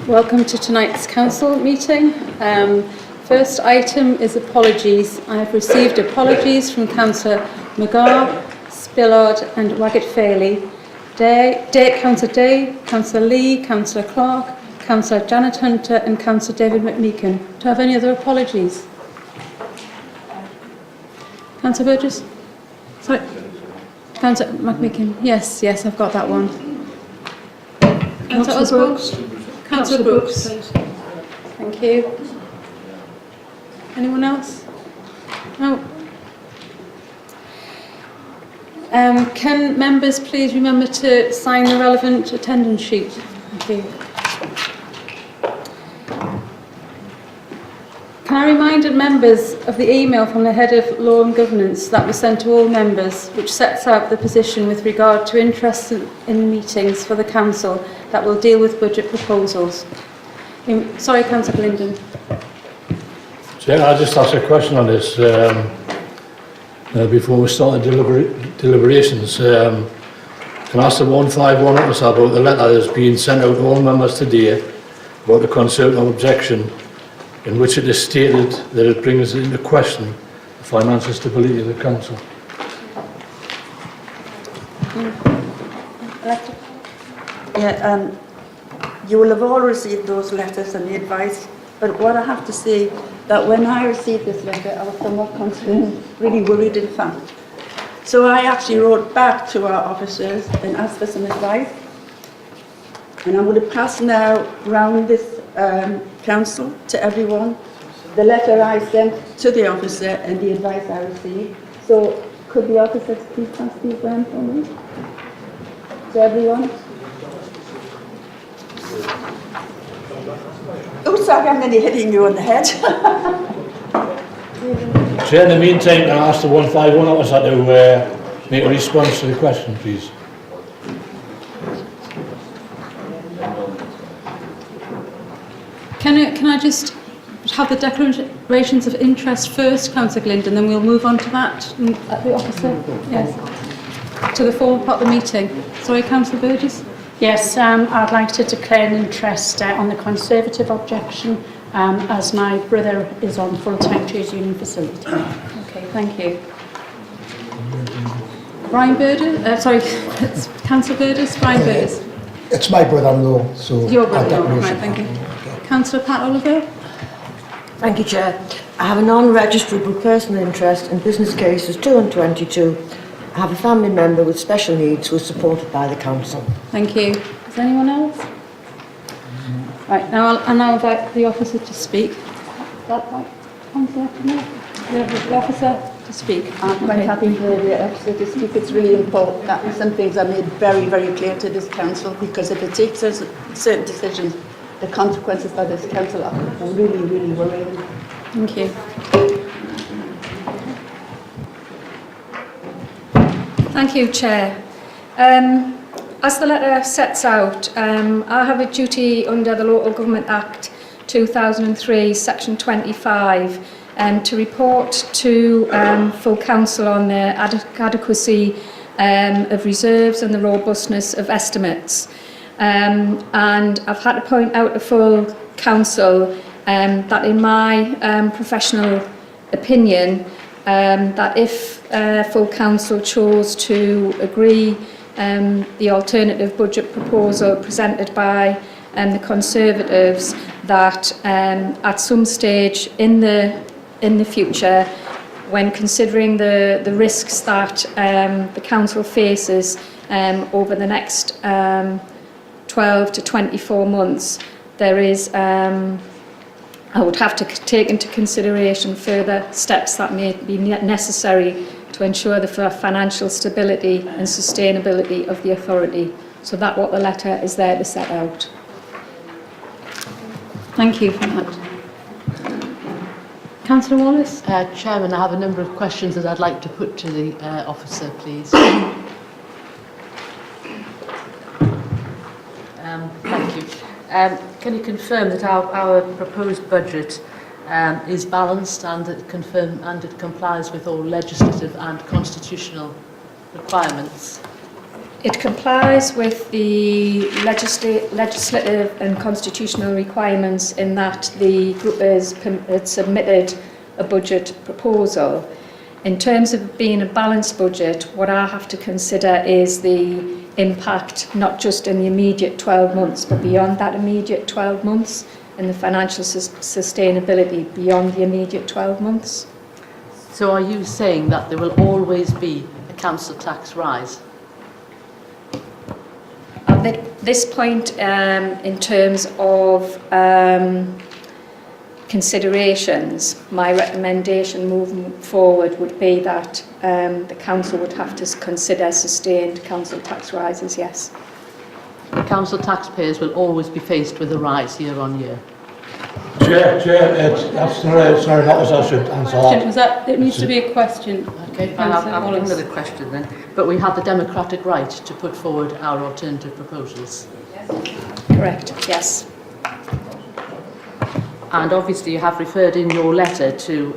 Welcome to tonight's council meeting. First item is apologies. I have received apologies from Councillor McGarr, Spillard and Waggett-Fairley, Councillor Day, Councillor Lee, Councillor Clark, Councillor Janet Hunter and Councillor David McMeekin. Do I have any other apologies? Councillor Burgess? Sorry. Councillor McMeekin. Yes, I've got that one. Councillor Osborne? Councillor Brooks. Thank you. Anyone else? No. Can members please remember to sign the relevant attendance sheet? Thank you. Can I remind members of the email from the Head of Law and Governance that was sent to all members, which sets out the position with regard to interest in meetings for the Council that will deal with budget proposals? Sorry, Councillor Linden. Chair, I'll just ask a question on this before we start the deliberations. Can I ask the 151 officer about the letter that has been sent out to all members today about the Conservative objection, in which it is stated that it brings into question the financial stability of the Council? Yeah, you will have all received those letters and the advice, but what I have to say, that when I received this letter, I was somewhat concerned, really worried in fact. So I actually wrote back to our officers and asked for some advice. And I'm going to pass now round this council to everyone, the letter I sent to the officer and the advice I received. So could the officers please pass these round for me? To everyone. Oh, sorry, I'm nearly hitting you on the head. Chair, in the meantime, can I ask the 151 officer to make a response to the question, please? Can I just have the declarations of interest first, Councillor Glynn, and then we'll move on to that at the officer? Yes. To the formal part of the meeting. Sorry, Councillor Burgess. Yes, I'd like to declare an interest on the Conservative objection as my brother is on full-time trades union facility. Okay, thank you. Brian Burgess, Councillor Burgess, Brian Burgess. It's my brother-in-law, so... Your brother-in-law, right, thank you. Councillor Pat Oliver. Thank you, Chair. I have a non-registrable personal interest in business cases 2 and 22. I have a family member with special needs who is supported by the Council. Thank you. Is anyone else? Right, now I'll invite the officer to speak. Is that right, Councillor? The officer to speak. I'm quite happy for the officer to speak. It's really important that some things are made very, very clear to this council, because if it takes us certain decisions, the consequences for this council are really, really worrying. Thank you. Thank you, Chair. As the letter sets out, I have a duty under the Local Government Act 2003, Section 25, to report to full council on the adequacy of reserves and the robustness of estimates. And I've had to point out to full council that in my professional opinion, that if full council chose to agree the alternative budget proposal presented by the Conservatives, that at some stage in the future, when considering the risks that the council faces over the next 12 to 24 months, there is I would have to take into consideration further steps that may be necessary to ensure the financial stability and sustainability of the authority. So that's what the letter is there to set out. Thank you for that. Councillor Wallace? Chairman, I have a number of questions that I'd like to put to the officer, please. Thank you. Can you confirm that our proposed budget is balanced and it complies with all legislative and constitutional requirements? It complies with the legislative and constitutional requirements in that the group has submitted a budget proposal. In terms of being a balanced budget, what I have to consider is the impact not just in the immediate 12 months, but beyond that immediate 12 months, and the financial sustainability beyond the immediate 12 months. So are you saying that there will always be a council tax rise? At this point, in terms of considerations, my recommendation moving forward would be that the council would have to consider sustained council tax rises, yes. The council taxpayers will always be faced with a rise year on year. Chair, that's sorry, that was I should answer that. It needs to be a question. Okay, fine, I'll Councillor give Wallace. another question then. But we have the democratic right to put forward our alternative proposals. Correct, yes. And obviously you have referred in your letter to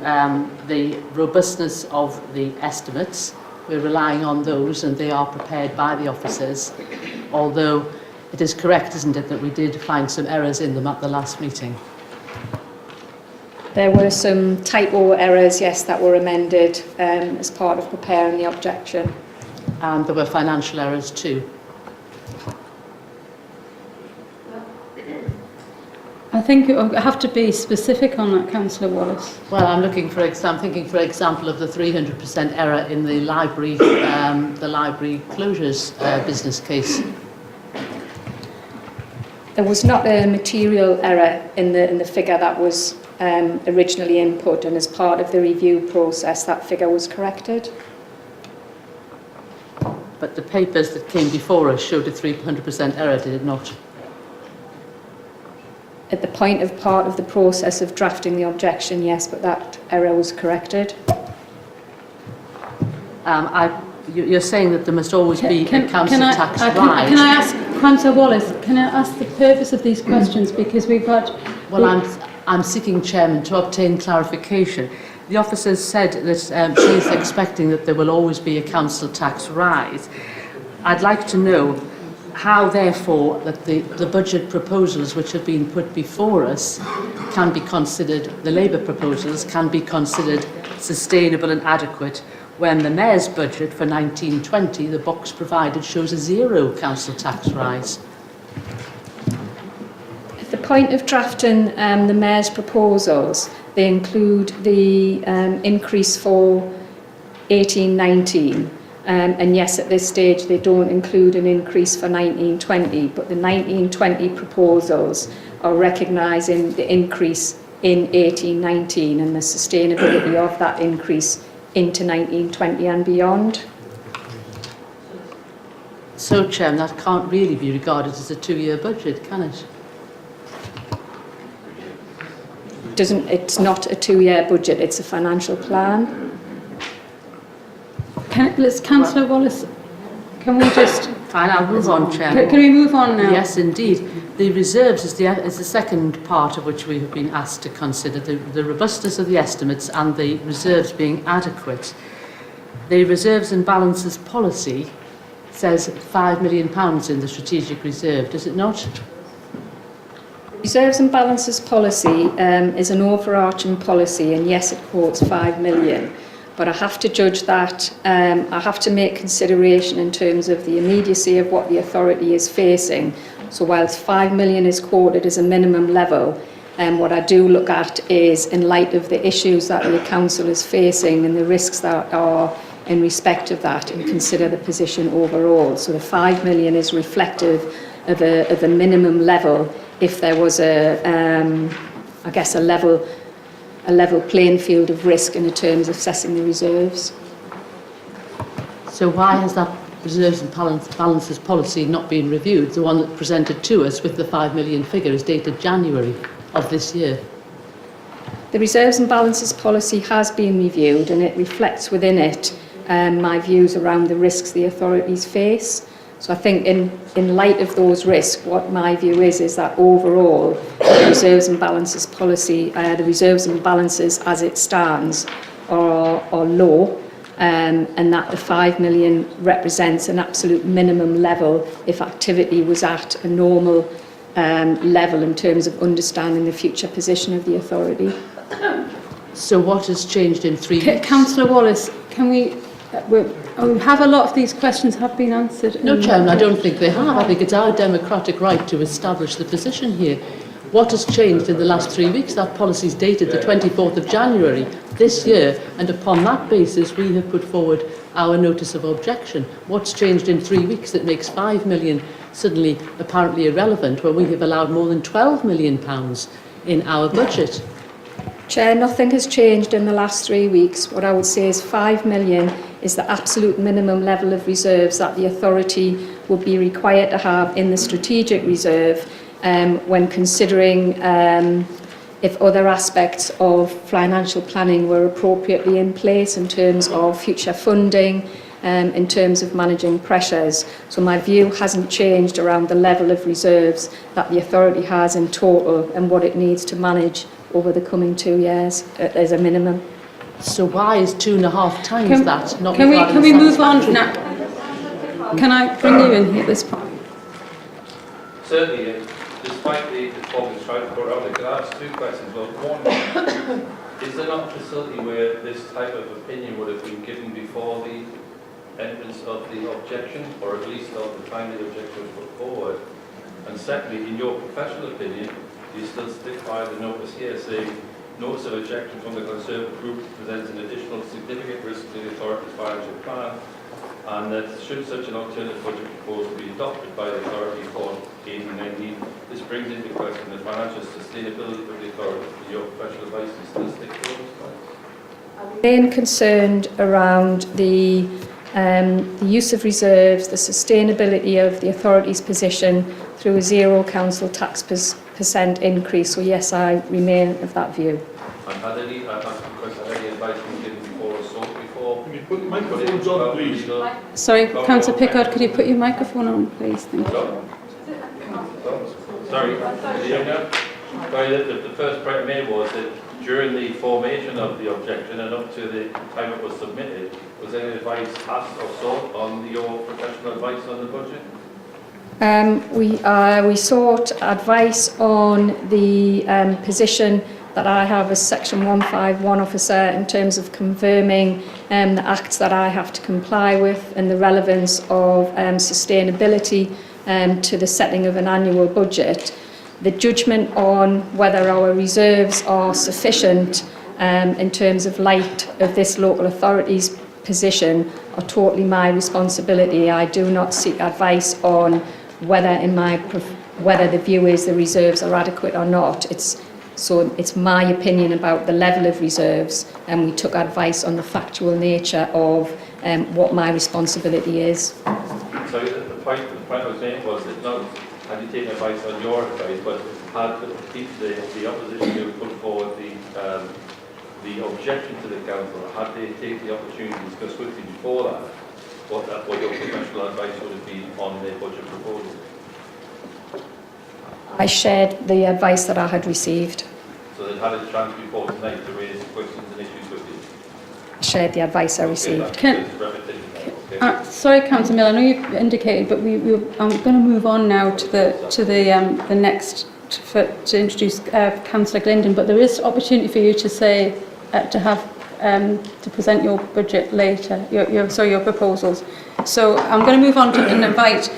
the robustness of the estimates. We're relying on those and they are prepared by the officers, although it is correct, isn't it, that we did find some errors in them at the last meeting. There were some typo errors, yes, that were amended as part of preparing the objection. And there were financial errors too. I think you have to be specific on that, Councillor Wallace. Well, I'm thinking, for example, of the 300% error in the library closures business case. There was not a material error in the figure that was originally input, and as part of the review process, that figure was corrected. But the papers that came before us showed a 300% error, did it not? At the point of part of the process of drafting the objection, yes, but that error was corrected. You're saying that there must always be a council tax rise. Can I ask, Councillor Wallace, can I ask the purpose of these questions? Because we've got... Well, I'm seeking, Chairman, to obtain clarification. The officers said that she is expecting that there will always be a council tax rise. I'd like to know how, therefore, that the budget proposals which have been put before us can be considered, the Labour proposals can be considered sustainable and adequate when the Mayor's budget for 1920, the box provided, shows a zero council tax rise. At the point of drafting the Mayor's proposals, they include the increase for 18-19. And yes, at this stage, they don't include an increase for 1920, but the 1920 proposals are recognising the increase in 18-19 and the sustainability of that increase into 1920 and beyond. So, Chairman, that can't really be regarded as a two-year budget, can it? It's not a two-year budget, it's a financial plan. Councillor Wallace, can we just... Fine, I'll move on, Chairman. Can we move on now? Yes, indeed. The reserves is the second part of which we have been asked to consider, the robustness of the estimates and the reserves being adequate. The reserves and balances policy says £5 million in the strategic reserve, does it not? Reserves and balances policy is an overarching policy, and yes, it quotes 5 million. But I have to judge that, I have to make consideration in terms of the immediacy of what the authority is facing. So whilst 5 million is quoted as a minimum level, what I do look at is, in light of the issues that the council is facing and the risks that are in respect of that, and consider the position overall. So the 5 million is reflective of a minimum level if there was I guess a level playing field of risk in terms of assessing the reserves. So why has that reserves and balances policy not been reviewed? The one that presented to us with the 5 million figure is dated January of this year. The reserves and balances policy has been reviewed, and it reflects within it my views around the risks the authorities face. So I think in light of those risks, what my view is that overall the reserves and balances policy, the reserves and balances as it stands are low, and that the 5 million represents an absolute minimum level if activity was at a normal level in terms of understanding the future position of the authority. So what has changed in 3 weeks? Councillor Wallace, can we have a lot of these questions have been answered? No, Chairman, I don't think they have. I think it's our democratic right to establish the position here. What has changed in the last 3 weeks? That policy is dated the 24th of January this year, and upon that basis we have put forward our notice of objection. What's changed in 3 weeks that makes 5 million suddenly apparently irrelevant when we have allowed more than £12 million in our budget? Chair, nothing has changed in the last 3 weeks. What I would say is 5 million is the absolute minimum level of reserves that the authority would be required to have in the strategic reserve when considering if other aspects of financial planning were appropriately in place in terms of future funding, in terms of managing pressures. So my view hasn't changed around the level of reserves that the authority has in total and what it needs to manage over the coming 2 years as a minimum. So why is 2.5 times that not Can regarding we move on satisfactory? now? Can I bring you in here at this point? Certainly, despite the problems trying to put around it, can I ask 2 questions? Well, one, is there not a facility where this type of opinion would have been given before the entrance of the objection, or at least of the time the objection was put forward? And secondly, in your professional opinion, do you still stick by the notice here saying notice of objection from the Conservative group presents an additional significant risk to the authority's financial plan, and that should such an alternative budget proposal be adopted by the authority for 1819, this brings into question the financial sustainability of the authority. In your professional advice, do you still stick to those points? Being concerned around the use of reserves, the sustainability of the authority's position through a zero council tax percent increase. So yes, I remain of that view. And had any advice been given before or sought before? Can you put the microphones on, please? Sorry, Councillor Pickard, could you put your microphone on, please? Thank you. Sorry, the first point I made was that during the formation of the objection and up to the time it was submitted, was any advice asked or sought on your professional advice on the budget? We sought advice on the position that I have as Section 151 officer in terms of confirming the acts that I have to comply with and the relevance of sustainability to the setting of an annual budget. The judgment on whether our reserves are sufficient in terms of light of this local authority's position are totally my responsibility. I do not seek advice on whether the view is the reserves are adequate or not. It's my opinion about the level of reserves, and we took advice on the factual nature of what my responsibility is. So the point I was saying was that not had you taken advice on your advice, but had the opposition who put forward the objection to the council, had they taken the opportunity to discuss with you before that, what your professional advice would have been on their budget proposal? I shared the advice that I had received. So they'd had a chance before tonight to raise questions and issues with you? I shared the advice I received. Okay, Sorry, Councillor Mill, I know you've indicated, but I'm going to move on now to the next to introduce Councillor Glindon. But there is opportunity for you to say to present your budget later. Your proposals. So I'm going to move on and invite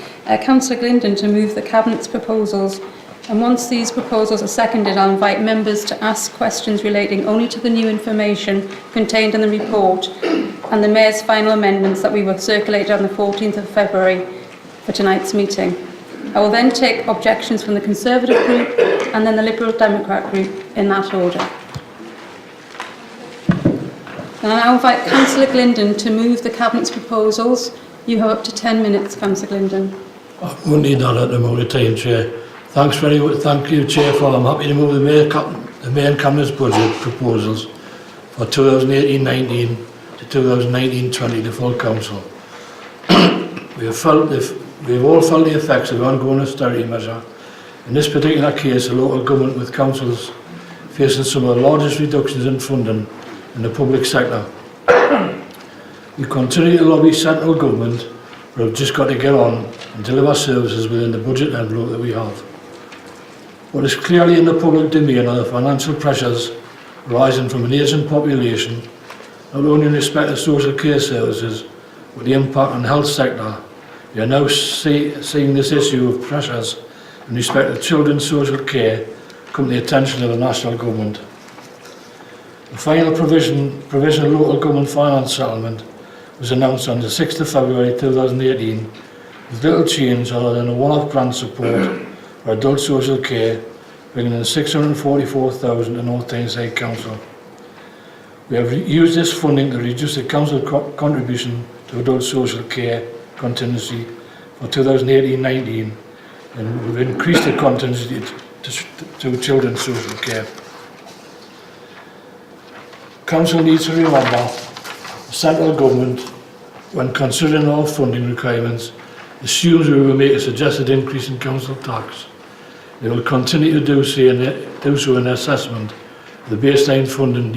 Councillor Glindon to move the Cabinet's proposals. And once these proposals are seconded, I'll invite members to ask questions relating only to the new information contained in the report and the Mayor's final amendments that we were circulated on the 14th of February for tonight's meeting. I will then take objections from the Conservative group and then the Liberal Democrat group in that order. And I now invite Councillor Glindon to move the Cabinet's proposals. You have up to 10 minutes, Councillor Glindon. I won't need that at the amount of time, Chair. Thank you, Chair, I'm happy to move the Mayor and Cabinet's budget proposals for 2018-19 to 2019-20 to full council. We have all felt the effects of the ongoing austerity measure. In this particular case, a local government with councils facing some of the largest reductions in funding in the public sector. We continue to lobby central government, but have just got to get on and deliver services within the budget envelope that we have. What is clearly in the public domain are the financial pressures arising from an ageing population, not only in respect to social care services, but the impact on the health sector. We are now seeing this issue of pressures in respect to children's social care come to the attention of the national government. The final provisional local government finance settlement was announced on the 6th of February 2018 with little change other than a one-off grant support for adult social care, bringing in $644,000 to North Tyneside Council. We have used this funding to reduce the council contribution to adult social care contingency for 2018-19, and we've increased the contingency to children's social care. Council needs to remember the central government, when considering our funding requirements, assumes we will make a suggested increase in council tax. They will continue to do so in assessment of the baseline funding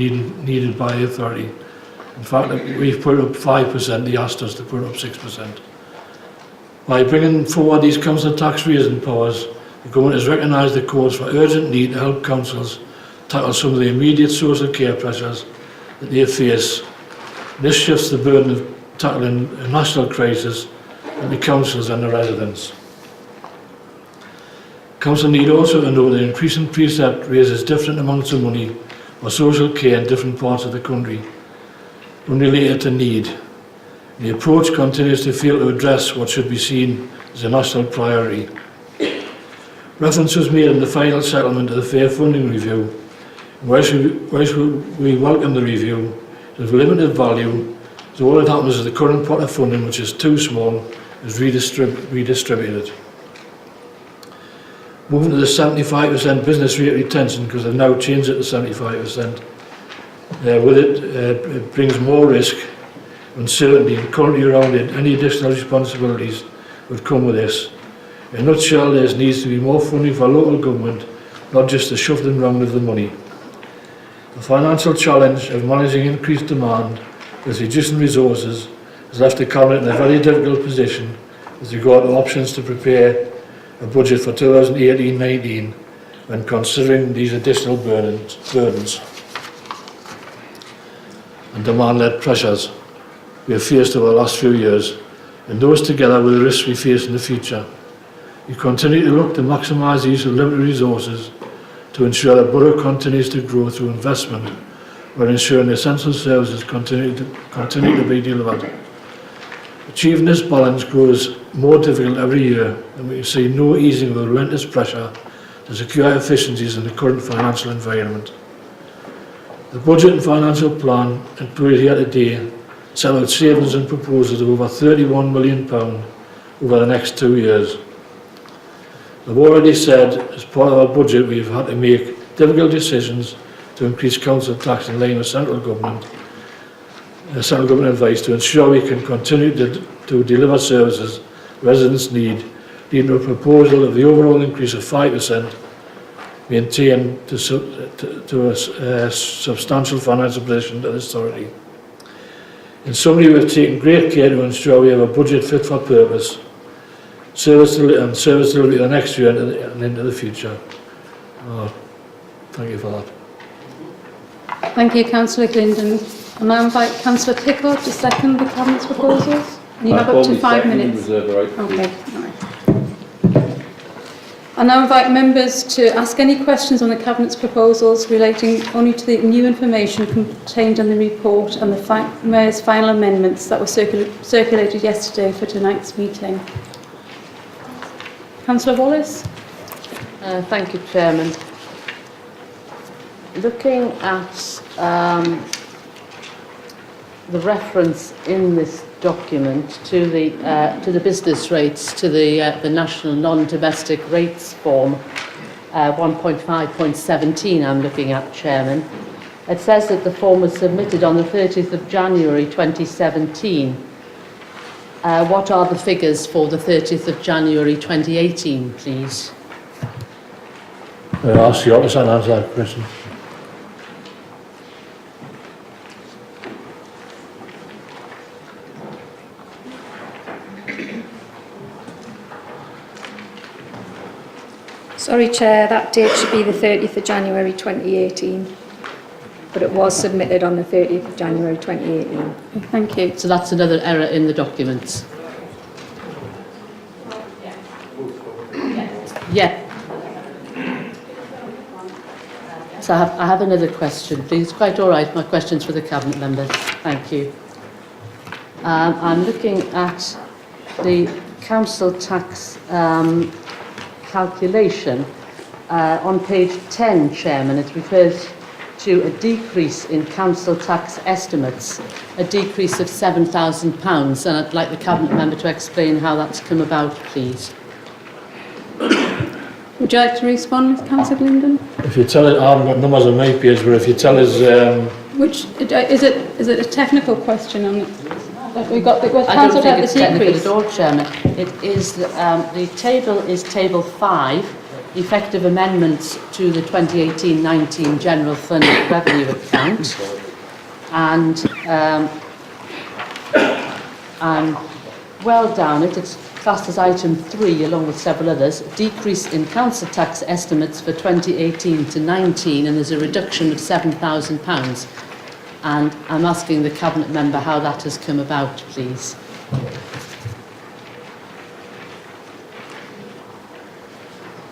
needed by the authority. In fact, we've put up 5%, they asked us to put up 6%. By bringing forward these council tax raising powers, the government has recognised the cause for urgent need to help councils tackle some of the immediate social care pressures that they face. This shifts the burden of tackling a national crisis on the councils and the residents. Council need also to know that increasing precept raises different amounts of money for social care in different parts of the country, unrelated to need. The approach continues to fail to address what should be seen as a national priority. Reference was made in the final settlement of the Fair Funding Review. Whilst we welcome the review, it has limited value, so all that happens is the current pot of funding, which is too small, is redistributed. Moving to the 75% business rate retention, because they've now changed it to 75%. With it, it brings more risk, uncertainty and currently around it. Any additional responsibilities would come with this. In a nutshell, there needs to be more funding for local government, not just the shuffling round of the money. The financial challenge of managing increased demand with reducing resources has left the Cabinet in a very difficult position with regard to options to prepare a budget for 2018-19 when considering these additional burdens and demand-led pressures we have faced over the last few years, and those together with the risks we face in the future. We continue to look to maximise the use of limited resources to ensure that Borough continues to grow through investment, while ensuring essential services continue to be delivered. Achieving this balance grows more difficult every year, and we see no easing of the relentless pressure to secure efficiencies in the current financial environment. The budget and financial plan included here today set out savings and proposals of over £31 million over the next 2 years. I've already said, as part of our budget, we've had to make difficult decisions to increase council tax in line with central government advice to ensure we can continue to deliver services residents need, leading to a proposal of the overall increase of 5%, maintained to a substantial financial position to this authority. In summary, we have taken great care to ensure we have a budget fit for purpose, service delivery the next year and into the future. Thank you for that. Thank you, Councillor Glindon. I now invite Councillor Pickard to second the Cabinet's proposals. And you have up to 5 minutes. Okay, all right. I now invite members to ask any questions on the Cabinet's proposals relating only to the new information contained in the report and the Mayor's final amendments that were circulated yesterday for tonight's meeting. Councillor Wallace. Thank you, Chairman. Looking at the reference in this document to the business rates, to the National Non-Domestic Rates Form 1.5.17 I'm looking at, Chairman. It says that the form was submitted on the 30th of January 2017. What are the figures for the 30th of January 2018, please? I'll ask the officer to answer that question. Sorry, Chair, that date should be the 30th of January 2018, but it was submitted on the 30th of January 2018. Okay, thank you. So that's another error in the documents. Yeah. So I have another question, please. Quite all right, my question's for the Cabinet members. Thank you. I'm looking at the council tax calculation on page 10, Chairman. It refers to a decrease in council tax estimates, a decrease of £7,000, and I'd like the Cabinet member to explain how that's come about, please. Would you like to respond, Councillor Glendon? If you tell it, I haven't got numbers on my page, but if you tell us, Which is it a technical question on it? That we got the I don't council think had it's the technical decrease. at all, Chairman. It is, the table is table 5, effective amendments to the 2018-19 General Fund Revenue Account. And well down it, it's classed as item 3 along with several others, decrease in council tax estimates for 2018 to 19, and there's a reduction of £7,000. And I'm asking the Cabinet member how that has come about, please.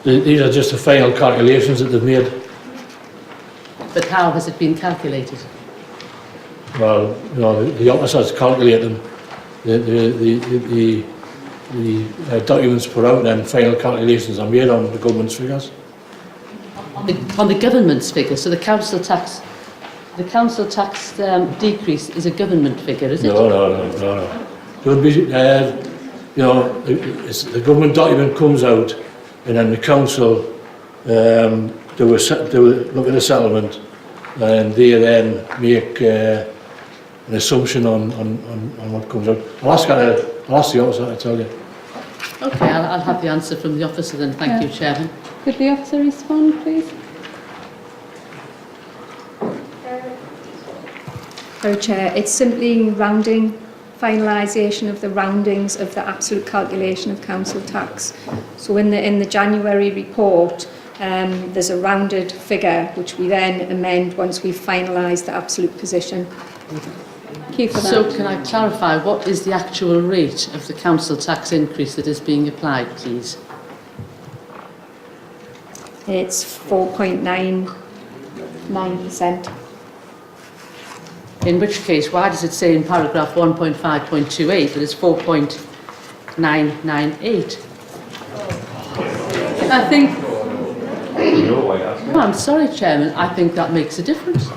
these are just the final calculations that they've made. But how has it been calculated? Well, you know, the officers calculate them. The documents put out, and final calculations are made on the government's figures. On the government's figure, so the council tax decrease is a government figure, is it? No. Don't be, you know, the government document comes out, and then the council do look at the settlement, and they then make an assumption on what comes out. I'll ask the officer to tell you. Okay, I'll have the answer from the officer then. Thank you, Chairman. Could the officer respond, please? Sorry, Chair, it's simply rounding, finalisation of the roundings of the absolute calculation of council tax. So in the January report, there's a rounded figure which we then amend once we've finalised the absolute position. Thank you for that. So can I clarify, what is the actual rate of the council tax increase that is being applied, please? It's 4.99%. In which case, why does it say in paragraph 1.5.28 that it's 4.998? I think No, I'm sorry, Chairman. I think that makes a difference.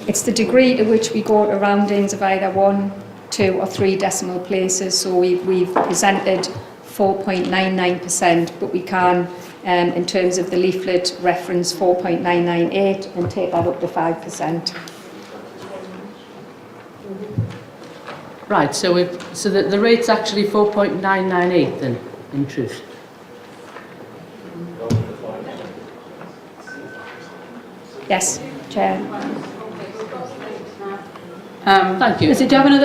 It's the degree to which we go to roundings of either 1, 2 or 3 decimal places. So we've presented 4.99%, but we can, in terms of the leaflet, reference 4.998 and take that up to 5%. Right, so the rate's actually 4.998 then, in truth. Yes, Chair. Thank you. Do you have any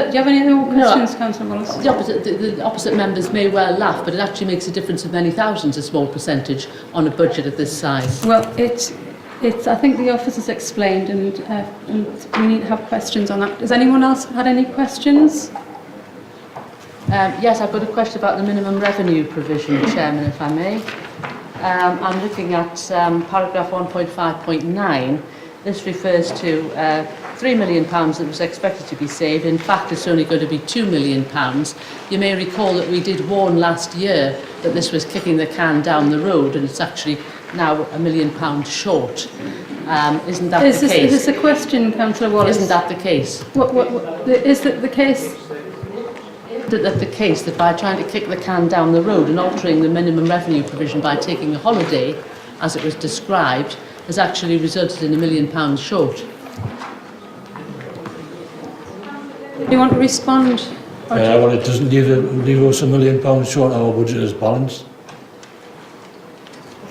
other questions, No. Councillor Wallace? The opposite members may well laugh, but it actually makes a difference of many thousands, a small percentage, on a budget of this size. Well, it's. I think the officers explained, and we need to have questions on that. Has anyone else had any questions? Yes, I've got a question about the minimum revenue provision, Chairman, if I may. I'm looking at paragraph 1.5.9. This refers to £3 million that was expected to be saved. In fact, it's only going to be £2 million. You may recall that we did warn last year that this was kicking the can down the road, and it's actually now £1 million short. Isn't that the case? Is this a question, Councillor Wallace? Isn't that the case? Is that the case? That the case that by trying to kick the can down the road and altering the minimum revenue provision by taking a holiday, as it was described, has actually resulted in £1 million short? Do you want to respond? Well, it doesn't leave us £1 million short. Our budget is balanced.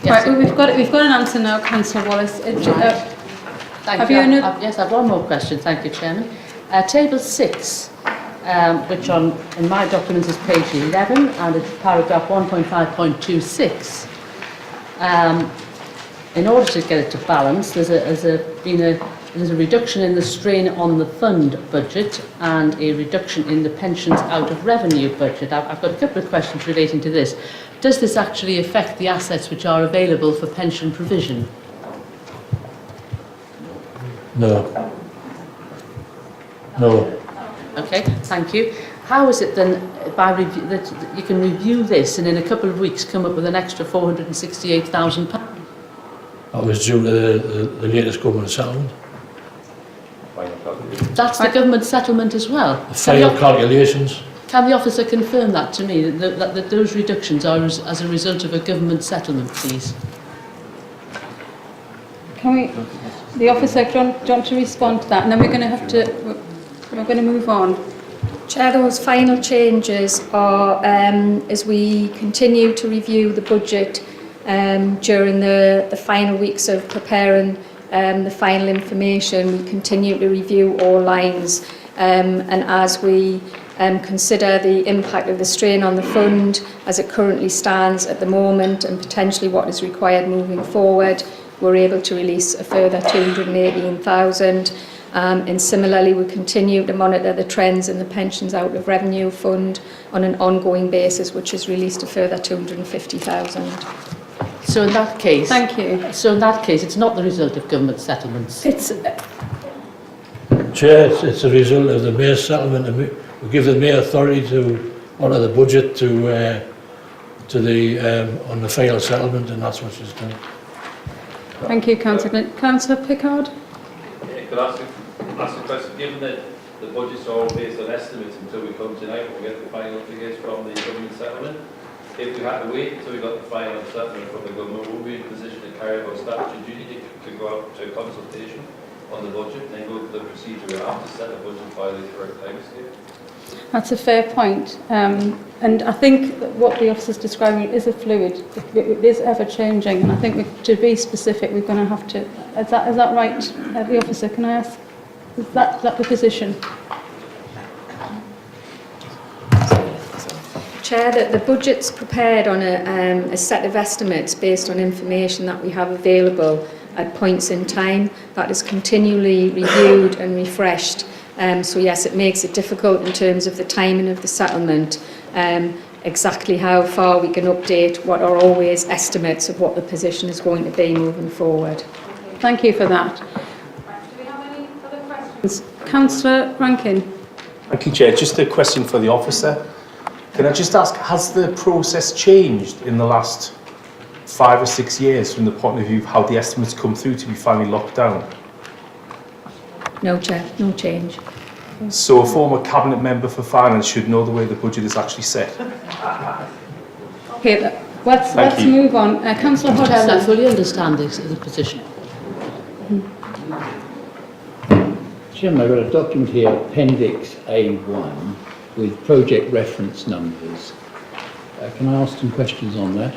Right, well, we've got an answer now, Councillor Wallace. Thank Have you. you another? Yes, I have one more question. Thank you, Chairman. Table 6 which in my documents is page 11, and it's paragraph 1.5.26. In order to get it to balance, there's a reduction in the strain on the fund budget and a reduction in the pensions out of revenue budget. I've got a couple of questions relating to this. Does this actually affect the assets which are available for pension provision? No. No. Okay, thank you. How is it then that you can review this and in a couple of weeks come up with an extra £468,000? That was due to the latest government settlement. That's the government settlement as well. The final calculations. Can the officer confirm that to me, that those reductions are as a result of a government settlement, please? Can we, the officer, do you want to respond to that? And then we're going to move on. Chair, those final changes are as we continue to review the budget during the final weeks of preparing the final information. We continue to review all lines, and as we consider the impact of the strain on the fund as it currently stands at the moment and potentially what is required moving forward, we're able to release a further 218,000. And similarly, we continue to monitor the trends in the pensions out of revenue fund on an ongoing basis, which has released a further 250,000. So in that case, thank you. So in that case, it's not the result of government settlements. It's Chair, it's a result of the Mayor's settlement. We give the Mayor authority to honour the budget on the final settlement, and that's what she's done. Thank you, Councillor. Councillor Pickard. Yeah, could I ask a question? Given that the budgets are all based on estimates until we come tonight, we'll get the final figures from the government settlement. If we had to wait until we got the final settlement from the government, would we be in a position to carry out statutory duty to go out to a consultation on the budget and then go through the procedure we have to set a budget by the correct time scale? That's a fair point. And I think that what the officer's describing is a fluid. It is ever changing, and I think to be specific, we're going to have to. Is that right, the officer? Can I ask? Is that the position? Chair, that the budget's prepared on a set of estimates based on information that we have available at points in time. That is continually reviewed and refreshed. So yes, it makes it difficult in terms of the timing of the settlement, exactly how far we can update what are always estimates of what the position is going to be moving forward. Thank you for that. Do we have any other questions? Councillor Rankin. Thank you, Chair. Just a question for the officer. Can I just ask, has the process changed in the last 5 or 6 years from the point of view of how the estimates come through to be finally locked down? No, Chair, no change. So a former cabinet member for finance should know the way the budget is actually set. Okay, let's move on. Councillor Hodgson. I fully understand the position. Chairman, I've got a document here, Appendix A1, with project reference numbers. Can I ask some questions on that?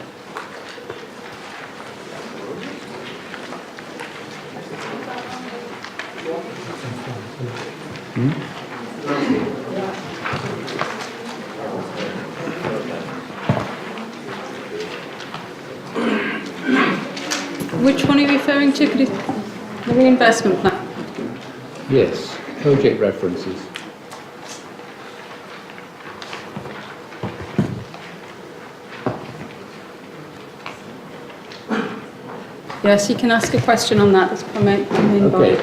Which one are you referring to? The reinvestment plan? Yes, project references. Yes, you can ask a question on that. That's Okay,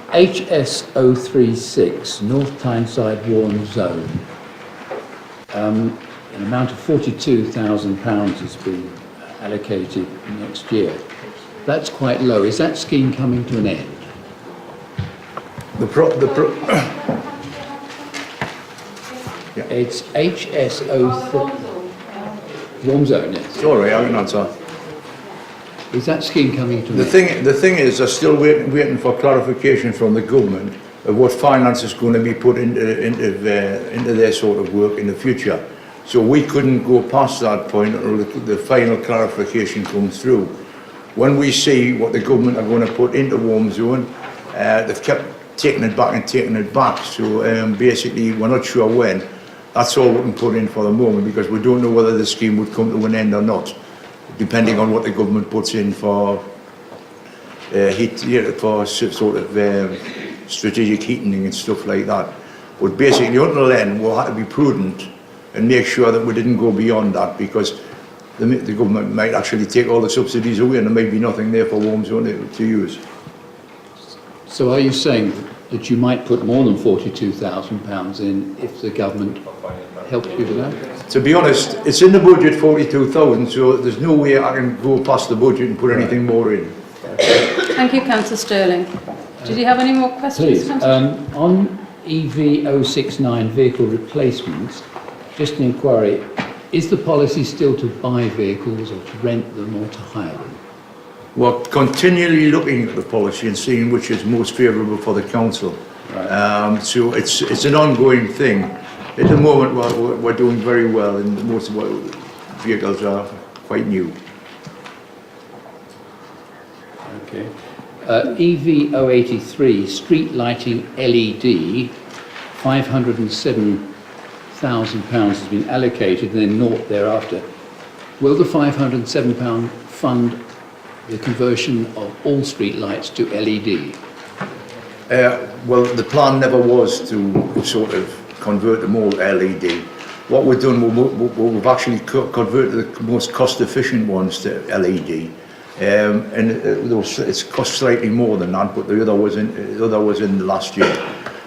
HS036, North Tyneside Warren Zone. An amount of £42,000 has been allocated next year. That's quite low. Is that scheme coming to an end? It's HS03. Warm Zone, yes. Sorry, I can answer. Is that scheme coming to an end? The thing is, they're still waiting for clarification from the government of what finance is going to be put into their sort of work in the future. So we couldn't go past that point until the final clarification comes through. When we see what the government are going to put into Warm Zone, they've kept taking it back and taking it back. So basically, we're not sure when. That's all we can put in for the moment because we don't know whether the scheme would come to an end or not, depending on what the government puts in for sort of strategic heating and stuff like that. But basically, until then, we'll have to be prudent and make sure that we didn't go beyond that because the government might actually take all the subsidies away and there might be nothing there for Warm Zone to use. So are you saying that you might put more than £42,000 in if the government helped you with that? To be honest, it's in the budget 42,000, so there's no way I can go past the budget and put anything more in. Thank you, Councillor Sterling. Did you have any more questions, Please, Councillor? on EV 069 vehicle replacements, just an inquiry, is the policy still to buy vehicles or to rent them or to hire them? We're continually looking at the policy and seeing which is most favourable for the council. Right. So it's an ongoing thing. At the moment, we're doing very well, and most of our vehicles are quite new. Okay. EV 083 street lighting LED, £507,000 has been allocated, and then naught thereafter. Will the £507 fund the conversion of all street lights to LED? Well, the plan never was to sort of convert them all LED. What we've done, we've actually converted the most cost-efficient ones to LED. And it's cost slightly more than that, but the other was in the last year.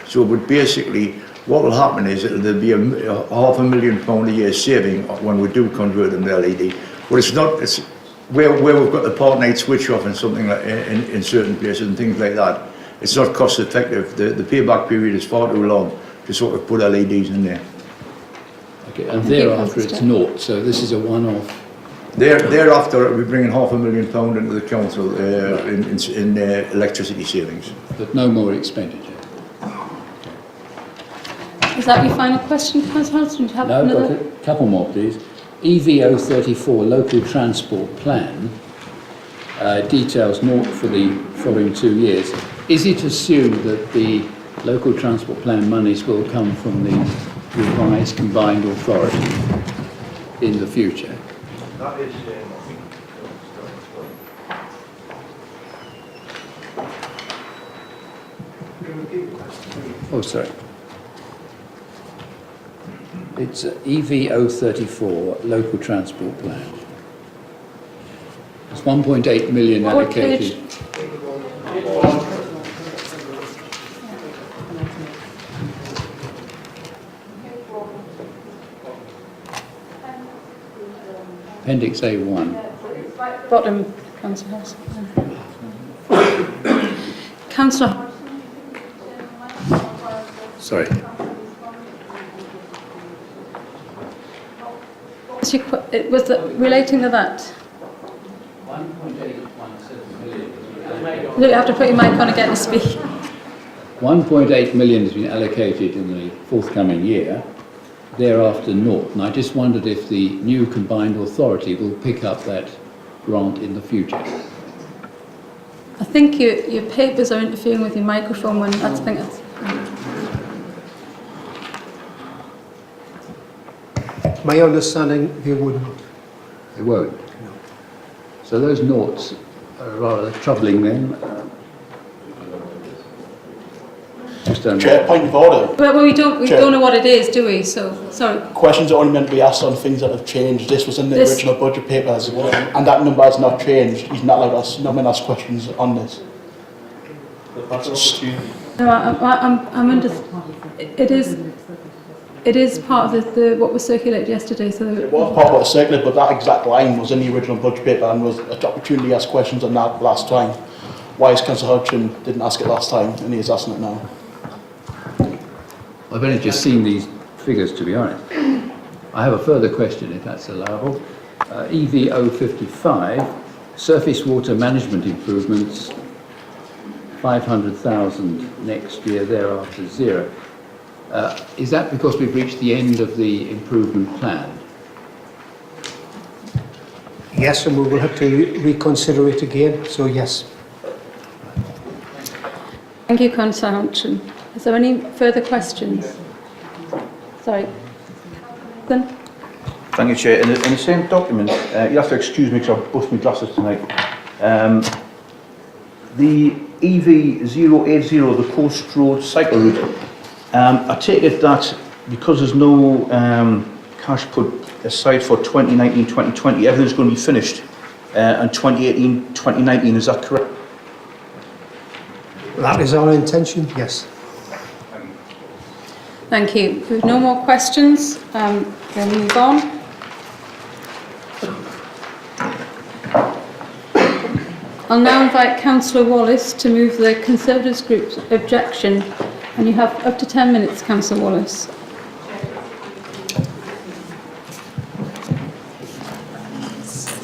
So, but basically, what will happen is there'll be a £500,000 a year saving when we do convert them to LED. But it's not. It's where we've got the part night switch off and something like in certain places and things like that. It's not cost effective. The payback period is far too long to sort of put LEDs in there. Okay, and thereafter it's naught. So this is a one-off. Thereafter, we're bringing £500,000 into the council in electricity savings. But no more expenditure. Is that your final question, Councillor Hodgson? Do you have No, another? got a couple more, please. EV 034 local transport plan details naught for the following 2 years. Is it assumed that the local transport plan monies will come from the revised combined authority in the future? That is, Oh, sorry. It's EV 034 local transport plan. There's 1.8 million What allocated. page? Appendix A1. Bottom, Councillor Hodgson. Councillor, Sorry. was that relating to that? 1.817 million. Look, you have to put your mic on again to speak. 1.8 million has been allocated in the forthcoming year, thereafter naught. And I just wondered if the new combined authority will pick up that grant in the future. I think your papers are interfering with your microphone when I think that's... My understanding, they would not. They won't. So those noughts are rather troubling them. Just don't Chair, point of order. Well, we don't Chair. know what it is, do we? So, sorry. Questions are only meant to be asked on things that have changed. This was in the This- original budget papers, and that number has not changed. He's not allowed us, not meant to ask questions on this. No, I'm under... It is part of the what was circulated yesterday, so... It was part of what was circulated, but that exact line was in the original budget paper and was an opportunity to ask questions on that last time. Why is Councillor Hodgson didn't ask it last time and he is asking it now? I've only just seen these figures, to be honest. I have a further question, if that's allowable. EV 055, surface water management improvements, 500,000 next year, thereafter zero. Is that because we've reached the end of the improvement plan? Yes, and we will have to reconsider it again, so yes. Thank you, Councillor Hampton. Is there any further questions? Sorry. Then? Thank you, Chair. In the same document, you have to excuse me because I've bust my glasses tonight. The EV080, the Coast Road cycle route, I take it that because there's no cash put aside for 2019-2020, everything's going to be finished and 2018-2019, is that correct? That is our intention, yes. Thank you. With no more questions, we'll move on. I'll now invite Councillor Wallace to move the Conservatives group's objection, and you have up to 10 minutes, Councillor Wallace.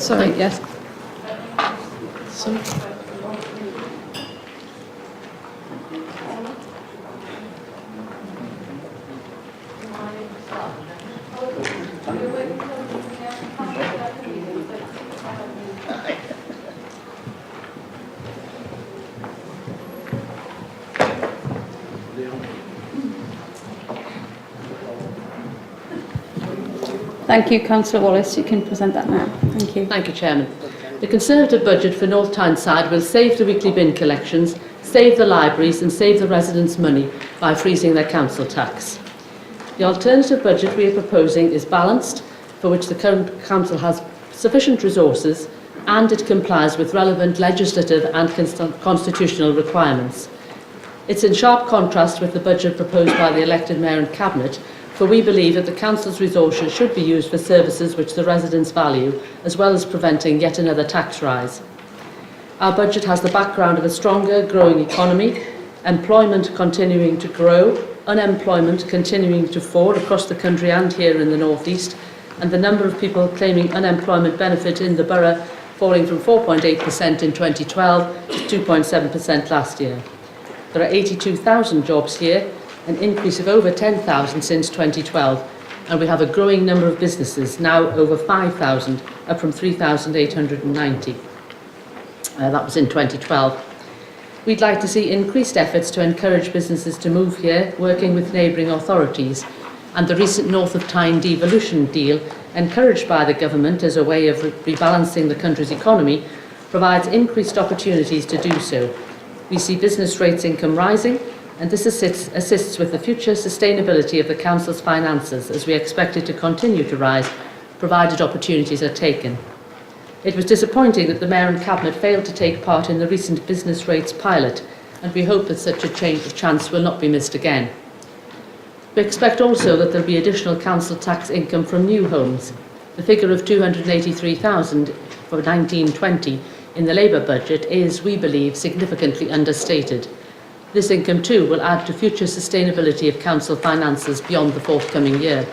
Sorry, yes. Sorry. Thank you, Councillor Wallace. You can present that now. Thank you. Thank you, Chairman. The Conservative budget for North Tyneside will save the weekly bin collections, save the libraries and save the residents money by freezing their council tax. The alternative budget we are proposing is balanced, for which the current council has sufficient resources and it complies with relevant legislative and constitutional requirements. It's in sharp contrast with the budget proposed by the elected Mayor and Cabinet, for we believe that the Council's resources should be used for services which the residents value, as well as preventing yet another tax rise. Our budget has the background of a stronger, growing economy, employment continuing to grow, unemployment continuing to fall across the country and here in the North East, and the number of people claiming unemployment benefit in the borough falling from 4.8% in 2012 to 2.7% last year. There are 82,000 jobs here, an increase of over 10,000 since 2012, and we have a growing number of businesses, now over 5,000, up from 3,890. That was in 2012. We'd like to see increased efforts to encourage businesses to move here, working with neighbouring authorities, and the recent North of Tyne devolution deal, encouraged by the government as a way of rebalancing the country's economy, provides increased opportunities to do so. We see business rates income rising, and this assists with the future sustainability of the Council's finances, as we expect it to continue to rise, provided opportunities are taken. It was disappointing that the Mayor and Cabinet failed to take part in the recent business rates pilot, and we hope that such a chance will not be missed again. We expect also that there will be additional council tax income from new homes. The figure of 283,000 for 1920 in the Labour budget is, we believe, significantly understated. This income too will add to future sustainability of council finances beyond the forthcoming year.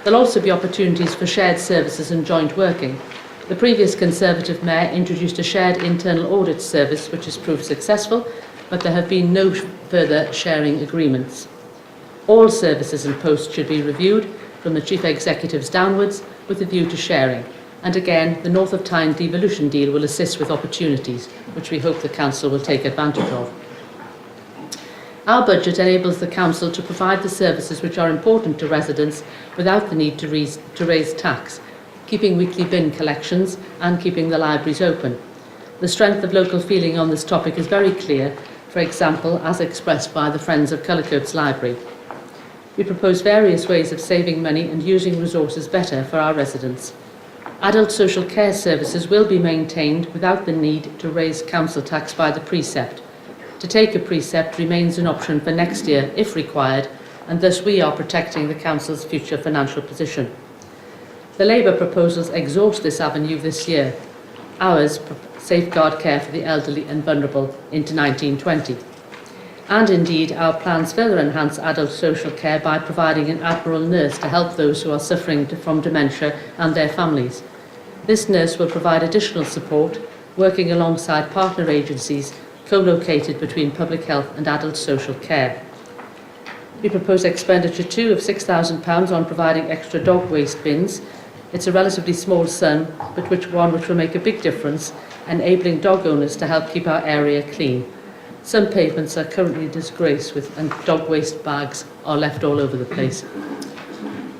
There will also be opportunities for shared services and joint working. The previous Conservative Mayor introduced a shared internal audit service which has proved successful, but there have been no further sharing agreements. All services and posts should be reviewed from the Chief Executives downwards with a view to sharing. And again, the North of Tyne devolution deal will assist with opportunities, which we hope the Council will take advantage of. Our budget enables the Council to provide the services which are important to residents without the need to raise tax, keeping weekly bin collections and keeping the libraries open. The strength of local feeling on this topic is very clear, for example, as expressed by the Friends of Cullercoats Library. We propose various ways of saving money and using resources better for our residents. Adult social care services will be maintained without the need to raise council tax by the precept. To take a precept remains an option for next year if required, and thus we are protecting the council's future financial position. The Labour proposals exhaust this avenue this year. Ours safeguard care for the elderly and vulnerable into 1920. And indeed, our plans further enhance adult social care by providing an Admiral nurse to help those who are suffering from dementia and their families. This nurse will provide additional support, working alongside partner agencies co-located between public health and adult social care. We propose expenditure too of £6,000 on providing extra dog waste bins. It's a relatively small sum, but which will make a big difference, enabling dog owners to help keep our area clean. Some pavements are currently in disgrace and dog waste bags are left all over the place.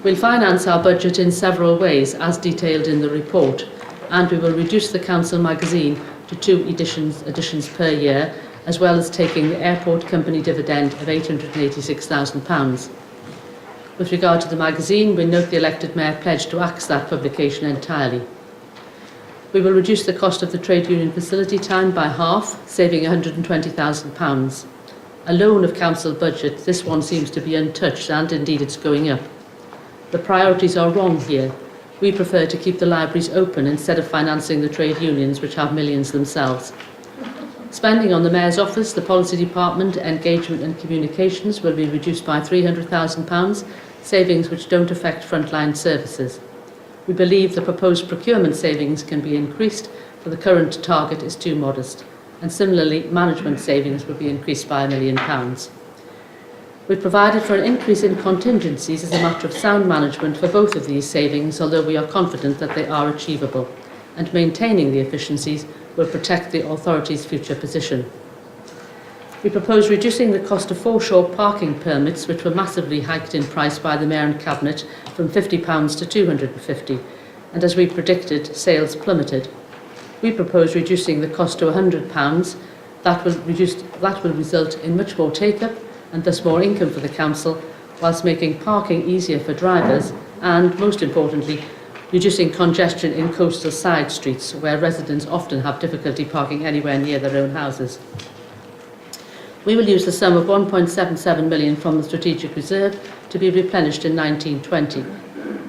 We'll finance our budget in several ways, as detailed in the report, and we will reduce the council magazine to 2 editions per year, as well as taking the airport company dividend of £886,000. With regard to the magazine, we note the elected mayor pledged to axe that publication entirely. We will reduce the cost of the trade union facility time by half, saving £120,000. Alone of council budget, this one seems to be untouched, and indeed it's going up. The priorities are wrong here. We prefer to keep the libraries open instead of financing the trade unions, which have millions themselves. Spending on the Mayor's Office, the Policy Department, Engagement and Communications will be reduced by £300,000, savings which don't affect frontline services. We believe the proposed procurement savings can be increased, for the current target is too modest. And similarly, management savings will be increased by £1 million. We've provided for an increase in contingencies as a matter of sound management for both of these savings, although we are confident that they are achievable, and maintaining the efficiencies will protect the authority's future position. We propose reducing the cost of foreshore parking permits, which were massively hiked in price by the Mayor and Cabinet, from £50 to £250, and as we predicted, sales plummeted. We propose reducing the cost to £100. That will result in much more take-up and thus more income for the council, whilst making parking easier for drivers and, most importantly, reducing congestion in coastal side streets where residents often have difficulty parking anywhere near their own houses. We will use the sum of £1.77 million from the Strategic Reserve to be replenished in 1920.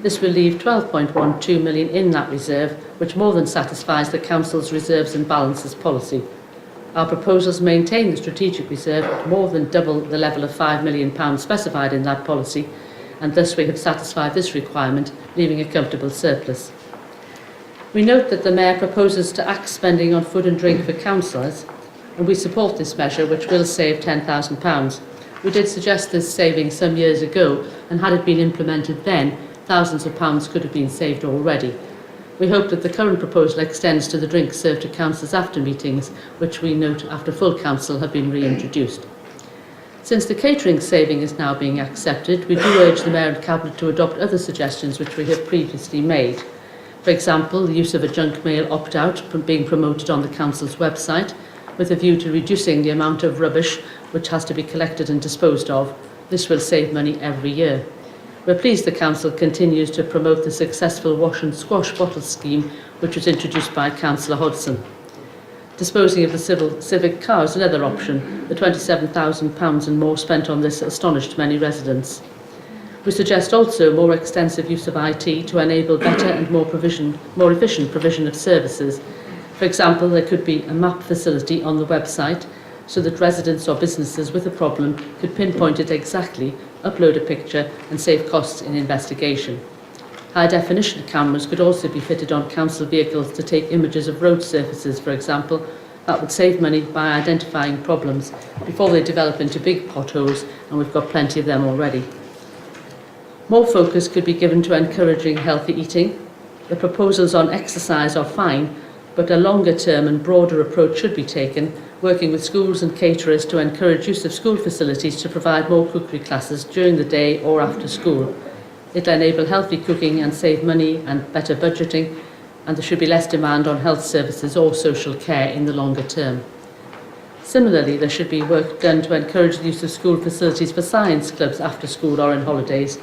This will leave £12.12 million in that reserve, which more than satisfies the Council's reserves and balances policy. Our proposals maintain the Strategic Reserve at more than double the level of £5 million specified in that policy, and thus we have satisfied this requirement, leaving a comfortable surplus. We note that the Mayor proposes to axe spending on food and drink for councillors, and we support this measure, which will save £10,000. We did suggest this saving some years ago, and had it been implemented then, thousands of pounds could have been saved already. We hope that the current proposal extends to the drinks served to councillors after meetings, which we note after full council have been reintroduced. Since the catering saving is now being accepted, we do urge the Mayor and Cabinet to adopt other suggestions which we have previously made. For example, the use of a junk mail opt-out being promoted on the council's website, with a view to reducing the amount of rubbish which has to be collected and disposed of. This will save money every year. We're pleased the Council continues to promote the successful wash and squash bottle scheme, which was introduced by Councillor Hodgson. Disposing of the civic car is another option. The £27,000 and more spent on this astonished many residents. We suggest also more extensive use of IT to enable better and more efficient provision of services. For example, there could be a map facility on the website so that residents or businesses with a problem could pinpoint it exactly, upload a picture and save costs in investigation. High-definition cameras could also be fitted on council vehicles to take images of road surfaces, for example. That would save money by identifying problems before they develop into big potholes, and we've got plenty of them already. More focus could be given to encouraging healthy eating. The proposals on exercise are fine, but a longer-term and broader approach should be taken, working with schools and caterers to encourage use of school facilities to provide more cookery classes during the day or after school. It will enable healthy cooking and save money and better budgeting, and there should be less demand on health services or social care in the longer term. Similarly, there should be work done to encourage the use of school facilities for science clubs after school or in holidays.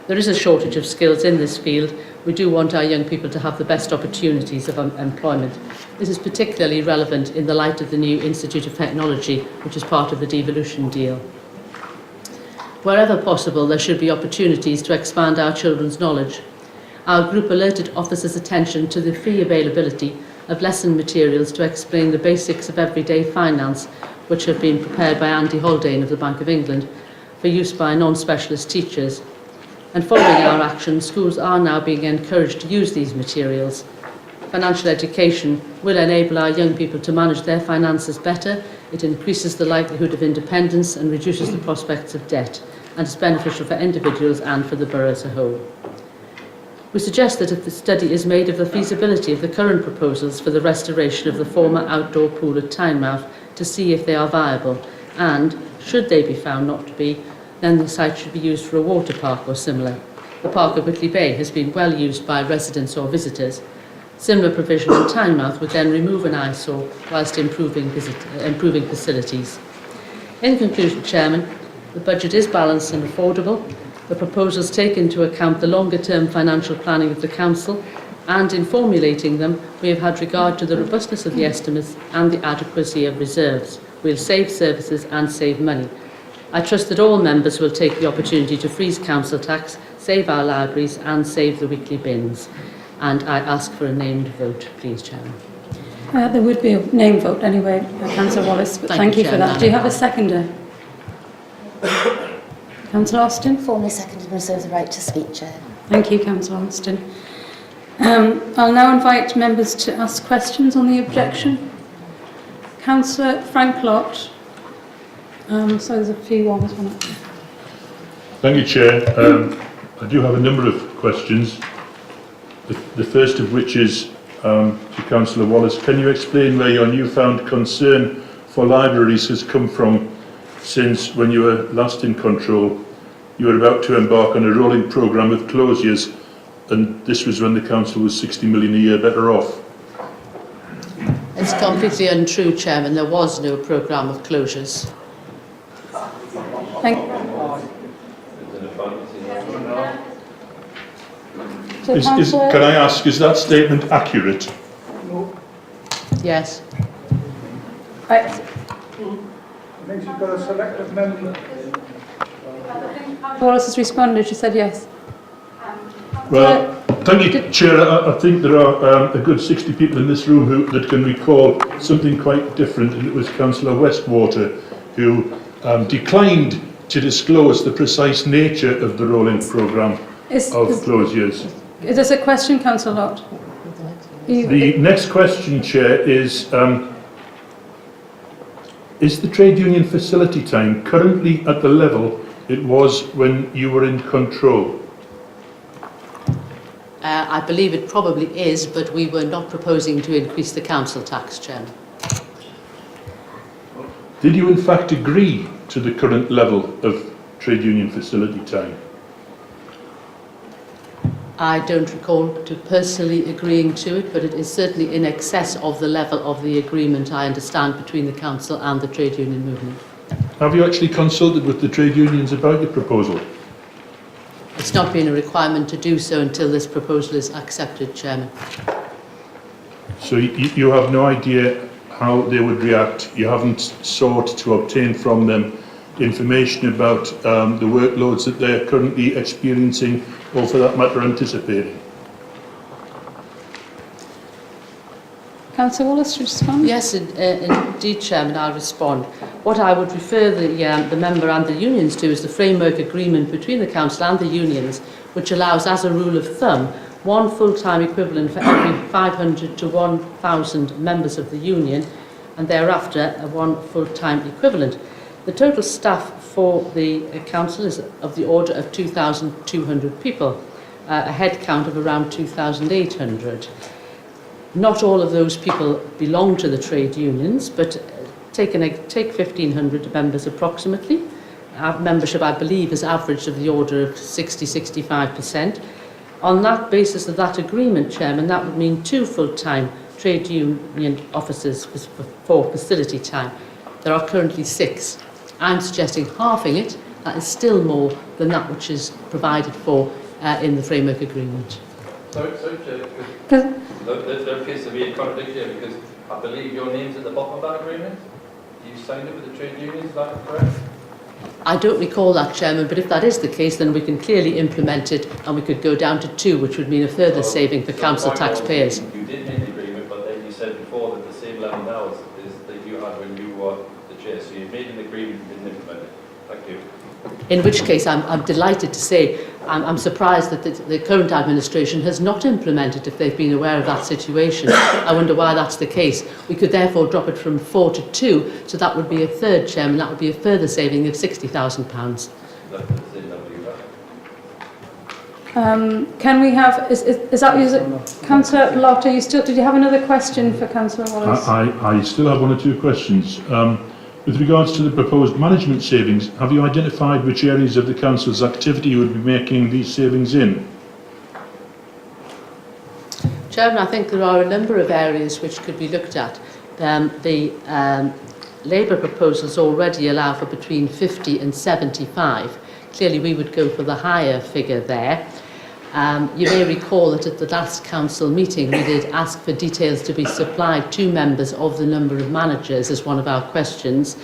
There is a shortage of skills in this field. We do want our young people to have the best opportunities of employment. This is particularly relevant in the light of the new Institute of Technology, which is part of the devolution deal. Wherever possible, there should be opportunities to expand our children's knowledge. Our group alerted officers' attention to the free availability of lesson materials to explain the basics of everyday finance, which have been prepared by Andy Haldane of the Bank of England for use by non-specialist teachers. And following our action, schools are now being encouraged to use these materials. Financial education will enable our young people to manage their finances better. It increases the likelihood of independence and reduces the prospects of debt, and is beneficial for individuals and for the borough as a whole. We suggest that if the study is made of the feasibility of the current proposals for the restoration of the former outdoor pool at Tynemouth, to see if they are viable, and should they be found not to be, then the site should be used for a water park or similar. The park at Whitley Bay has been well used by residents or visitors. Similar provision in Tynemouth would then remove an eyesore whilst improving facilities. In conclusion, Chairman, the budget is balanced and affordable. The proposals take into account the longer-term financial planning of the Council, and in formulating them, we have had regard to the robustness of the estimates and the adequacy of reserves. We'll save services and save money. I trust that all members will take the opportunity to freeze council tax, save our libraries and save the weekly bins. And I ask for a named vote, please, Chairman. There would be a name vote anyway, Councillor Wallace, but thank you for that. Do you have a seconder? Councillor Austin? Formally seconded and reserve the right to speak, Chair. Thank you, Councillor Austin. I'll now invite members to ask questions on the objection. Councillor Frank Lott. So there's a few ones on it. Thank you, Chair. I do have a number of questions. The first of which is to Councillor Wallace. Can you explain where your newfound concern for libraries has come from since, when you were last in control, you were about to embark on a rolling programme of closures, and this was when the council was 60 million a year better off? It's completely untrue, Chairman. There was no programme of closures. Thank you. Can I ask, is that statement accurate? Yes. Means you've got a selective memory. Wallace has responded. She said yes. Well, thank you, Chair. I think there are a good 60 people in this room that can recall something quite different, and it was Councillor Westwater who declined to disclose the precise nature of the rolling programme of closures. Is this a question, Councillor Lott? The next question, Chair, is the trade union facility time currently at the level it was when you were in control? I believe it probably is, but we were not proposing to increase the council tax, Chairman. Did you in fact agree to the current level of trade union facility time? I don't recall to personally agreeing to it, but it is certainly in excess of the level of the agreement, I understand, between the council and the trade union movement. Have you actually consulted with the trade unions about your proposal? It's not been a requirement to do so until this proposal is accepted, Chairman. So you have no idea how they would react? You haven't sought to obtain from them information about the workloads that they're currently experiencing, or for that matter anticipating? Councillor Wallace, to respond? Yes, indeed, Chairman, I'll respond. What I would refer the member and the unions to is the framework agreement between the council and the unions, which allows, as a rule of thumb, one full-time equivalent for every 500 to 1,000 members of the union, and thereafter one full-time equivalent. The total staff for the council is of the order of 2,200 people, a head count of around 2,800. Not all of those people belong to the trade unions, but take 1,500 members approximately. Our membership, I believe, is averaged of the order of 60-65%. On that basis of that agreement, Chairman, that would mean 2 full-time trade union officers for facility time. There are currently 6. I'm suggesting halving it. That is still more than that which is provided for in the framework agreement. Sorry, Chair, there appears to be a contradiction because I believe your name's at the bottom of that agreement. You signed it with the trade unions, is that correct? I don't recall that, Chairman, but if that is the case, then we can clearly implement it and we could go down to 2, which would mean a further saving for council taxpayers. You did make the agreement, but then you said before that the same level now is that you had when you were the chair. So you made an agreement and didn't implement it. Thank you. In which case, I'm delighted to say I'm surprised that the current administration has not implemented if they've been aware of that situation. I wonder why that's the case. We could therefore drop it from 4 to 2, so that would be a third, Chairman. That would be a further saving of £60,000. Can we have, is that, Councillor Lott, did you have another question for Councillor Wallace? I still have one or two questions. With regards to the proposed management savings, have you identified which areas of the council's activity you would be making these savings in? Chairman, I think there are a number of areas which could be looked at. The Labour proposals already allow for between 50 and 75. Clearly we would go for the higher figure there. You may recall that at the last council meeting we did ask for details to be supplied to members of the number of managers as one of our questions,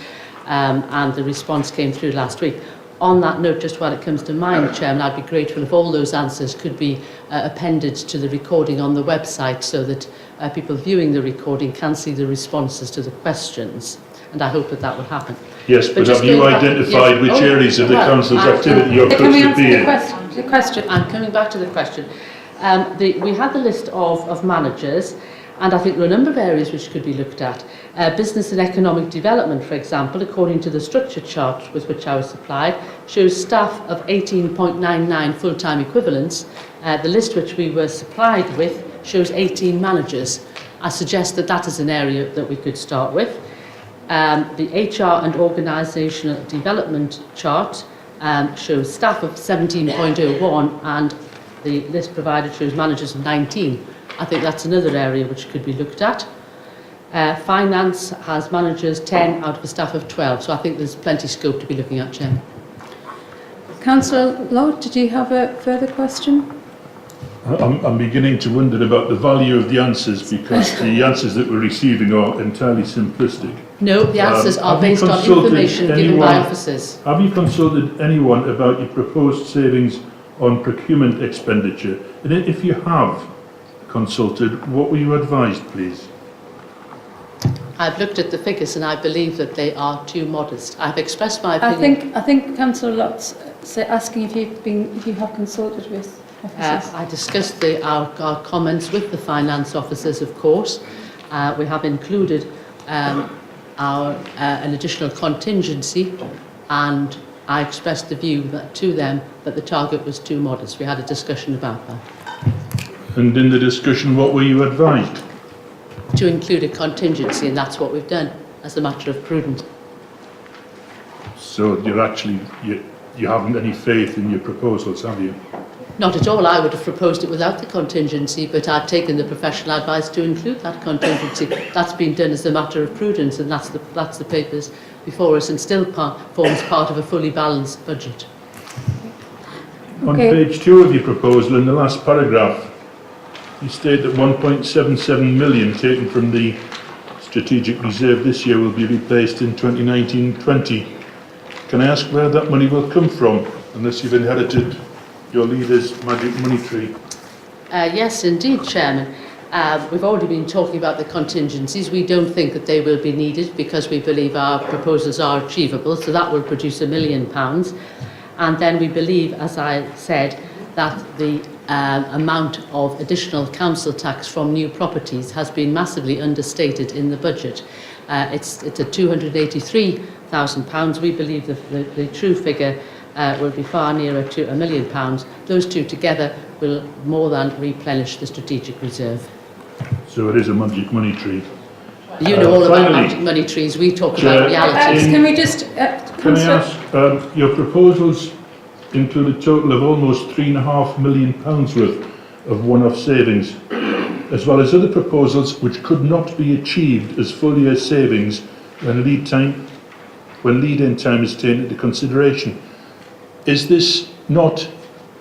and the response came through last week. On that note, just while it comes to mind, Chairman, I'd be grateful if all those answers could be appended to the recording on the website so that people viewing the recording can see the responses to the questions, and I hope that that will happen. Yes, but have you identified which areas of the council's activity your cuts would be in? The question. I'm coming back to the question. We had the list of managers, and I think there are a number of areas which could be looked at. Business and economic development, for example, according to the structure chart with which I was supplied, shows staff of 18.99 full-time equivalents. The list which we were supplied with shows 18 managers. I suggest that that is an area that we could start with. The HR and organisational development chart shows staff of 17.01 and the list provided shows managers of 19. I think that's another area which could be looked at. Finance has managers 10 out of a staff of 12, so I think there's plenty of scope to be looking at, Chairman. Councillor Lott, did you have a further question? I'm beginning to wonder about the value of the answers, because the answers that we're receiving are entirely simplistic. No, the answers are based on information given by officers. Have you consulted anyone about your proposed savings on procurement expenditure? And if you have consulted, what were you advised, please? I've looked at the figures and I believe that they are too modest. I've expressed my opinion. I think Councillor Lott's asking if you have consulted with officers. I discussed our comments with the finance officers, of course. We have included an additional contingency, and I expressed the view to them that the target was too modest. We had a discussion about that. And in the discussion, what were you advised? To include a contingency, and that's what we've done as a matter of prudence. So you haven't any faith in your proposals, have you? Not at all. I would have proposed it without the contingency, but I've taken the professional advice to include that contingency. That's been done as a matter of prudence, and that's the papers before us, and still forms part of a fully balanced budget. On page 2 of your proposal, in the last paragraph, you state that 1.77 million taken from the strategic reserve this year will be replaced in 2019-20. Can I ask where that money will come from, unless you've inherited your leader's magic money tree? Yes, indeed, Chairman. We've already been talking about the contingencies. We don't think that they will be needed because we believe our proposals are achievable, so that will produce £1 million. And then we believe, as I said, that the amount of additional council tax from new properties has been massively understated in the budget. It's at £283,000. We believe the true figure will be far nearer to £1 million. Those two together will more than replenish the strategic reserve. So it is a magic money tree. You know all about magic money trees. We talk about reality. Can we just... Can I ask, your proposals include a total of almost £3.5 million worth of one-off savings, as well as other proposals which could not be achieved as full-year savings when lead-in time is taken into consideration. Is this not,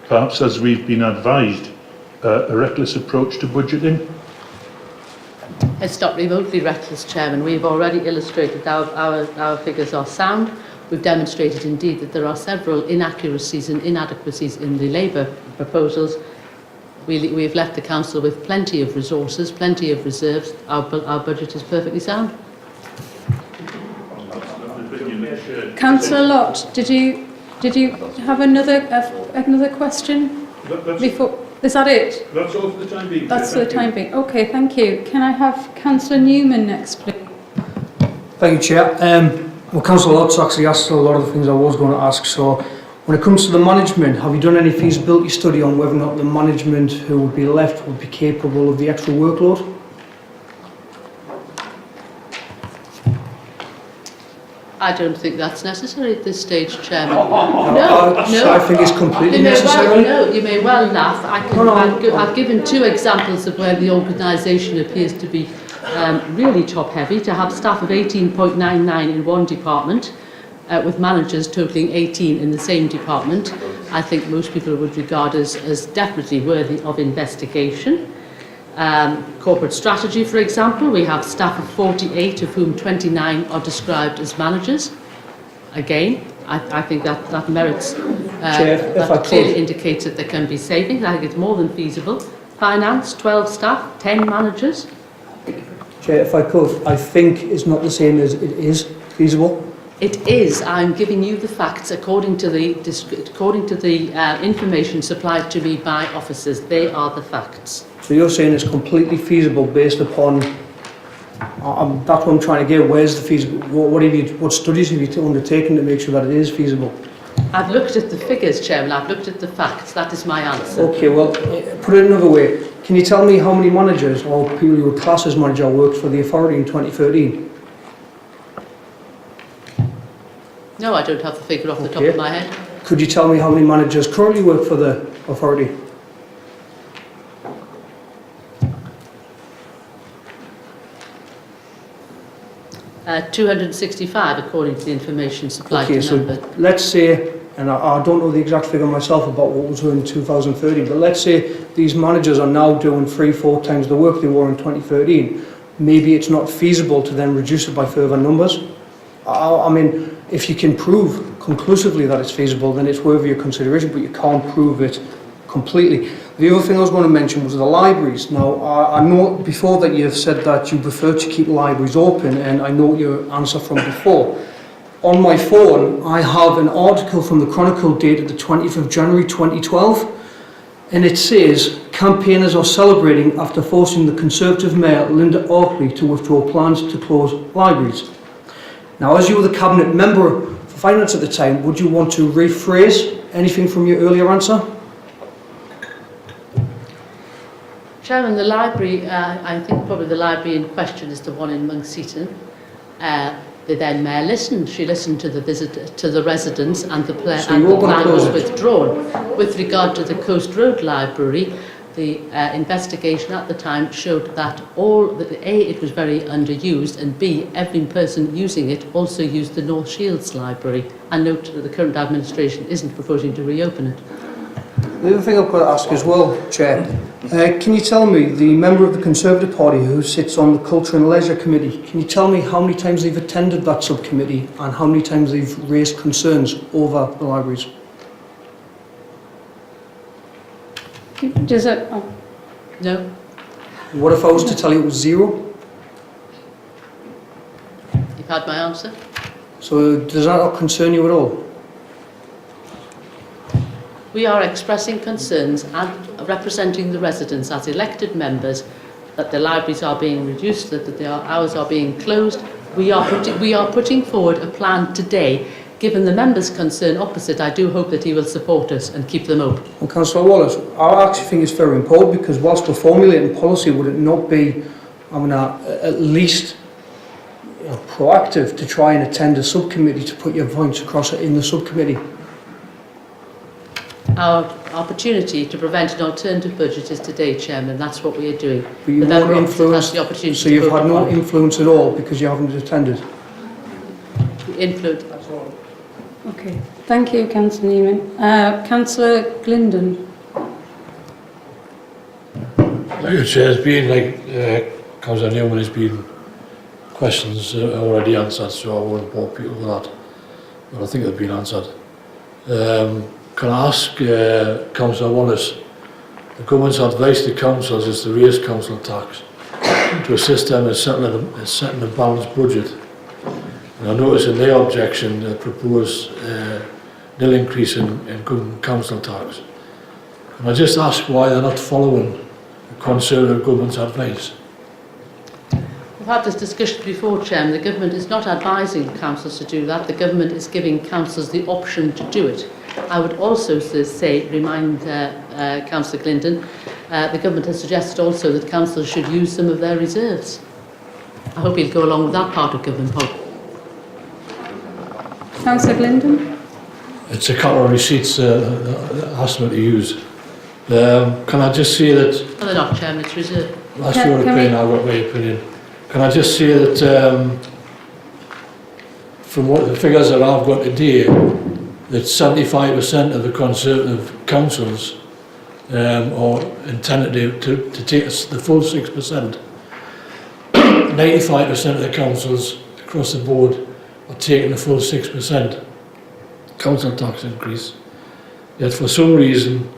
perhaps as we've been advised, a reckless approach to budgeting? It's not remotely reckless, Chairman. We've already illustrated our figures are sound. We've demonstrated indeed that there are several inaccuracies and inadequacies in the Labour proposals. We've left the Council with plenty of resources, plenty of reserves. Our budget is perfectly sound. Councillor Lott, did you have another question? Before? Is that it? That's all for the time being. That's for the time being. Okay, thank you. Can I have Councillor Newman next, please? Thank you, Chair. Well, Councillor Lott's actually asked a lot of the things I was going to ask, so When it comes to the management, have you done any feasibility study on whether or not the management who would be left would be capable of the extra workload? I don't think that's necessary at this stage, Chairman. I think it's completely necessary. You may well laugh. I've given 2 examples of where the organisation appears to be really top-heavy, to have staff of 18.99 in one department, with managers totalling 18 in the same department. I think most people would regard as definitely worthy of investigation. Corporate strategy, for example, we have staff of 48, of whom 29 are described as managers. Again, I think that merits, that clearly indicates that there can be savings. I think it's more than feasible. Finance, 12 staff, 10 managers. Chair, if I could, I think it's not the same as it is feasible. It is. I'm giving you the facts according to the information supplied to me by officers. They are the facts. So you're saying it's completely feasible based upon, that's what I'm trying to get, where's the feasible, what studies have you undertaken to make sure that it is feasible? I've looked at the figures, Chairman, I've looked at the facts, that is my answer. Okay, well, put it another way, can you tell me how many managers or people who were classed as manager worked for the authority in 2013? No, I don't have the figure off the top of my head. Could you tell me how many managers currently work for the authority? Uh, 265, according to the information supplied Okay, to so members. let's say, and I don't know the exact figure myself about what was in 2013, but let's say these managers are now doing 3-4 times the work they were in 2013. Maybe it's not feasible to then reduce it by further numbers. I mean, if you can prove conclusively that it's feasible, then it's worthy of consideration, but you can't prove it completely. The other thing I was going to mention was the libraries. Now, I know before that you've said that you prefer to keep libraries open, and I know your answer from before. On my phone, I have an article from the Chronicle dated the 20th of January 2012, and it says, campaigners are celebrating after forcing the Conservative Mayor, Linda Arkley, to withdraw plans to close libraries. Now, as you were the Cabinet Member for Finance at the time, would you want to rephrase anything from your earlier answer? Chairman, the library, I think probably the library in question is the one in Monksheaton. The then Mayor listened. She listened to the residents, and the plan was withdrawn. With regard to the Coast Road Library, the investigation at the time showed that A, it was very underused, and B, every person using it also used the North Shields Library. And note that the current administration isn't proposing to reopen it. The other thing I've got to ask as well, Chair, can you tell me, the member of the Conservative Party who sits on the Culture and Leisure Committee, can you tell me how many times they've attended that subcommittee and how many times they've raised concerns over the libraries? Does it? Oh. No. What if I was to tell you it was 0? You've had my answer. So does that not concern you at all? We are expressing concerns and representing the residents as elected members that the libraries are being reduced, that their hours are being closed. We are putting forward a plan today. Given the member's concern opposite, I do hope that he will support us and keep them open. Well, Councillor Wallace, I actually think it's very important, because whilst we're formulating policy, would it not be, at least proactive to try and attend a subcommittee to put your points across in the subcommittee? Our opportunity to prevent an alternative budget is today, Chairman. That's what we are doing. But you've not influenced, the opportunity so you've had no on. influence at all because you haven't attended? Influence. Okay, thank you, Councillor Newman. Councillor Glindon. Like you say, there's been, Councillor Newman, has been questions already answered, so I won't bore people with that. But I think they've been answered. Can I ask Councillor Wallace, the government's advice to councils is to raise council tax to assist them in setting a balanced budget. And I notice in their objection they propose nil increase in council tax. Can I just ask why they're not following the Conservative government's advice? We've had this discussion before, Chairman. The government is not advising councils to do that. The government is giving councils the option to do it. I would also remind Councillor Clinton, the government has suggested also that councils should use some of their reserves. I hope he'll go along with that part of government policy. Councillor Glendon. It's a couple of receipts asked me to use. Can I just say that... No, they're not, Chairman, it's reserved. That's your opinion, I've got my opinion. Can I just say that from what the figures that I've got today, that 75% of the Conservative councils are intended to take the full 6%. 95% of the councils across the board are taking the full 6% council tax increase. Yet for some reason,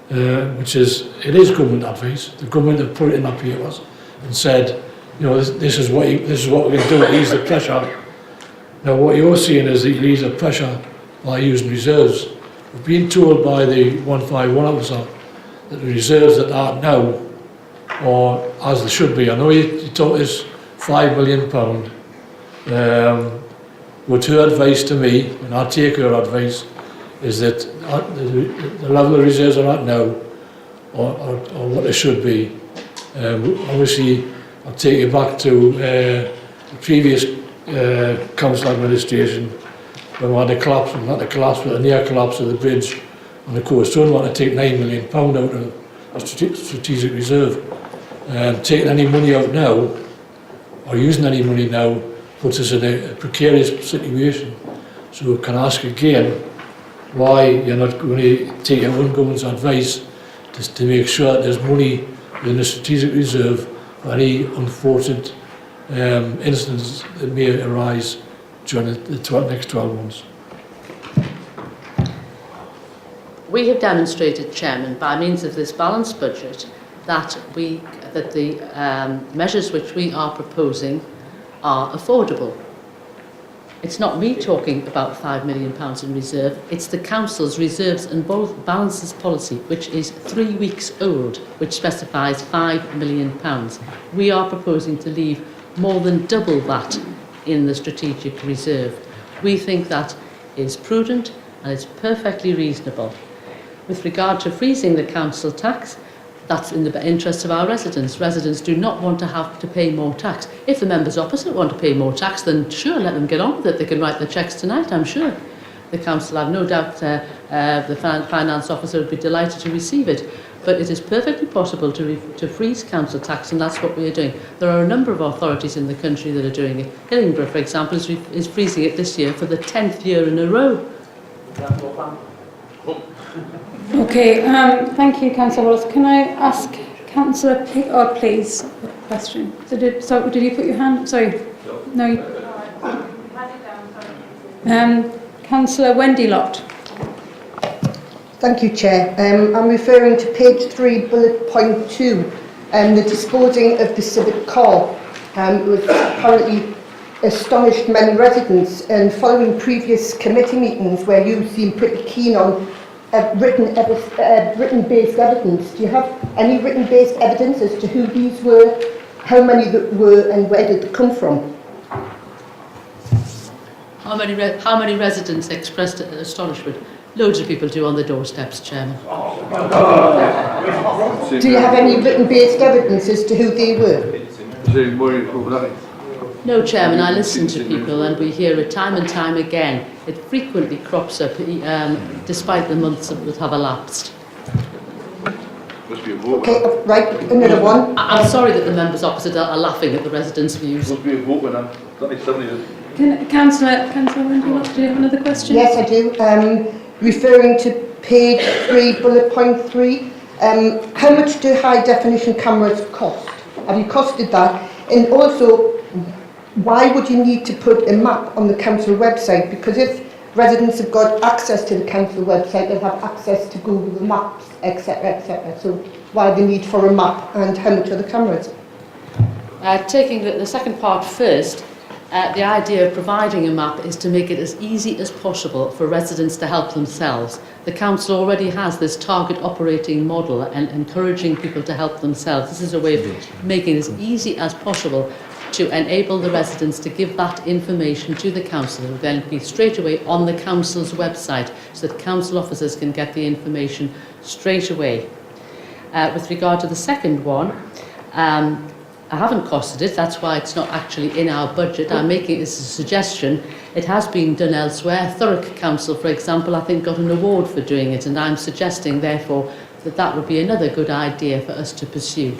it is government advice, the government have put it in their papers and said, you know, this is what we're going to do to ease the pressure. Now what you're saying is that you ease the pressure by using reserves. We're being told by the 151 officer that the reserves that are now are as they should be. I know you told us £5 million. What her advice to me, and I take her advice, is that the level of reserves are at now are what they should be. Obviously, I'll take you back to the previous council administration when we had a collapse, not a collapse, but a near collapse of the bridge on the coast. So I want to take £9 million out of the strategic reserve. Taking any money out now, or using any money now, puts us in a precarious situation. So can I ask again why you're not going to take your own government's advice to make sure that there's money in the strategic reserve for any unfortunate incidents that may arise during the next 12 months? We have demonstrated, Chairman, by means of this balanced budget, that the measures which we are proposing are affordable. It's not me talking about £5 million in reserve, it's the Council's reserves and balances policy, which is 3 weeks old, which specifies £5 million. We are proposing to leave more than double that in the strategic reserve. We think that is prudent and it's perfectly reasonable. With regard to freezing the council tax, that's in the interest of our residents. Residents do not want to have to pay more tax. If the members opposite want to pay more tax, then sure, let them get on with it. They can write their cheques tonight, I'm sure. The council, I've no doubt the finance officer would be delighted to receive it. But it is perfectly possible to freeze council tax, and that's what we are doing. There are a number of authorities in the country that are doing it. Hillingburgh, for example, is freezing it this year for the 10th year in a row. Okay, thank you, Councillor Wallace. Can I ask Councillor Pickard, please, a question? So did you put your hand? Sorry. No. Councillor Wendy Lott. Thank you, Chair. I'm referring to page 3, bullet point 2, the disposing of the civic car, which apparently astonished many residents. And following previous committee meetings where you seem pretty keen on written-based evidence, do you have any written-based evidence as to who these were, how many that were, and where did they come from? How many residents expressed astonishment? Loads of people do on the doorsteps, Chairman. Do you have any written-based evidence as to who they were? No, Chairman, I listen to people and we hear it time and time again. It frequently crops up despite the months that have elapsed. Okay, right, another one. I'm sorry that the members opposite are laughing at the residents' views. Councillor Wendy Lott, do you have another question? Yes, I do. Referring to page 3, bullet point 3, how much do high-definition cameras cost? Have you costed that? And also, why would you need to put a map on the council website? Because if residents have got access to the council website, they'll have access to Google Maps, etc., etc. So why the need for a map, and how much are the cameras? Taking the second part first, the idea of providing a map is to make it as easy as possible for residents to help themselves. The council already has this target operating model and encouraging people to help themselves. This is a way of making it as easy as possible to enable the residents to give that information to the council. It will then be straight away on the council's website so that council officers can get the information straight away. With regard to the second one, I haven't costed it, that's why it's not actually in our budget. I'm making it as a suggestion. It has been done elsewhere. Thurrock Council, for example, I think got an award for doing it, and I'm suggesting, therefore, that that would be another good idea for us to pursue.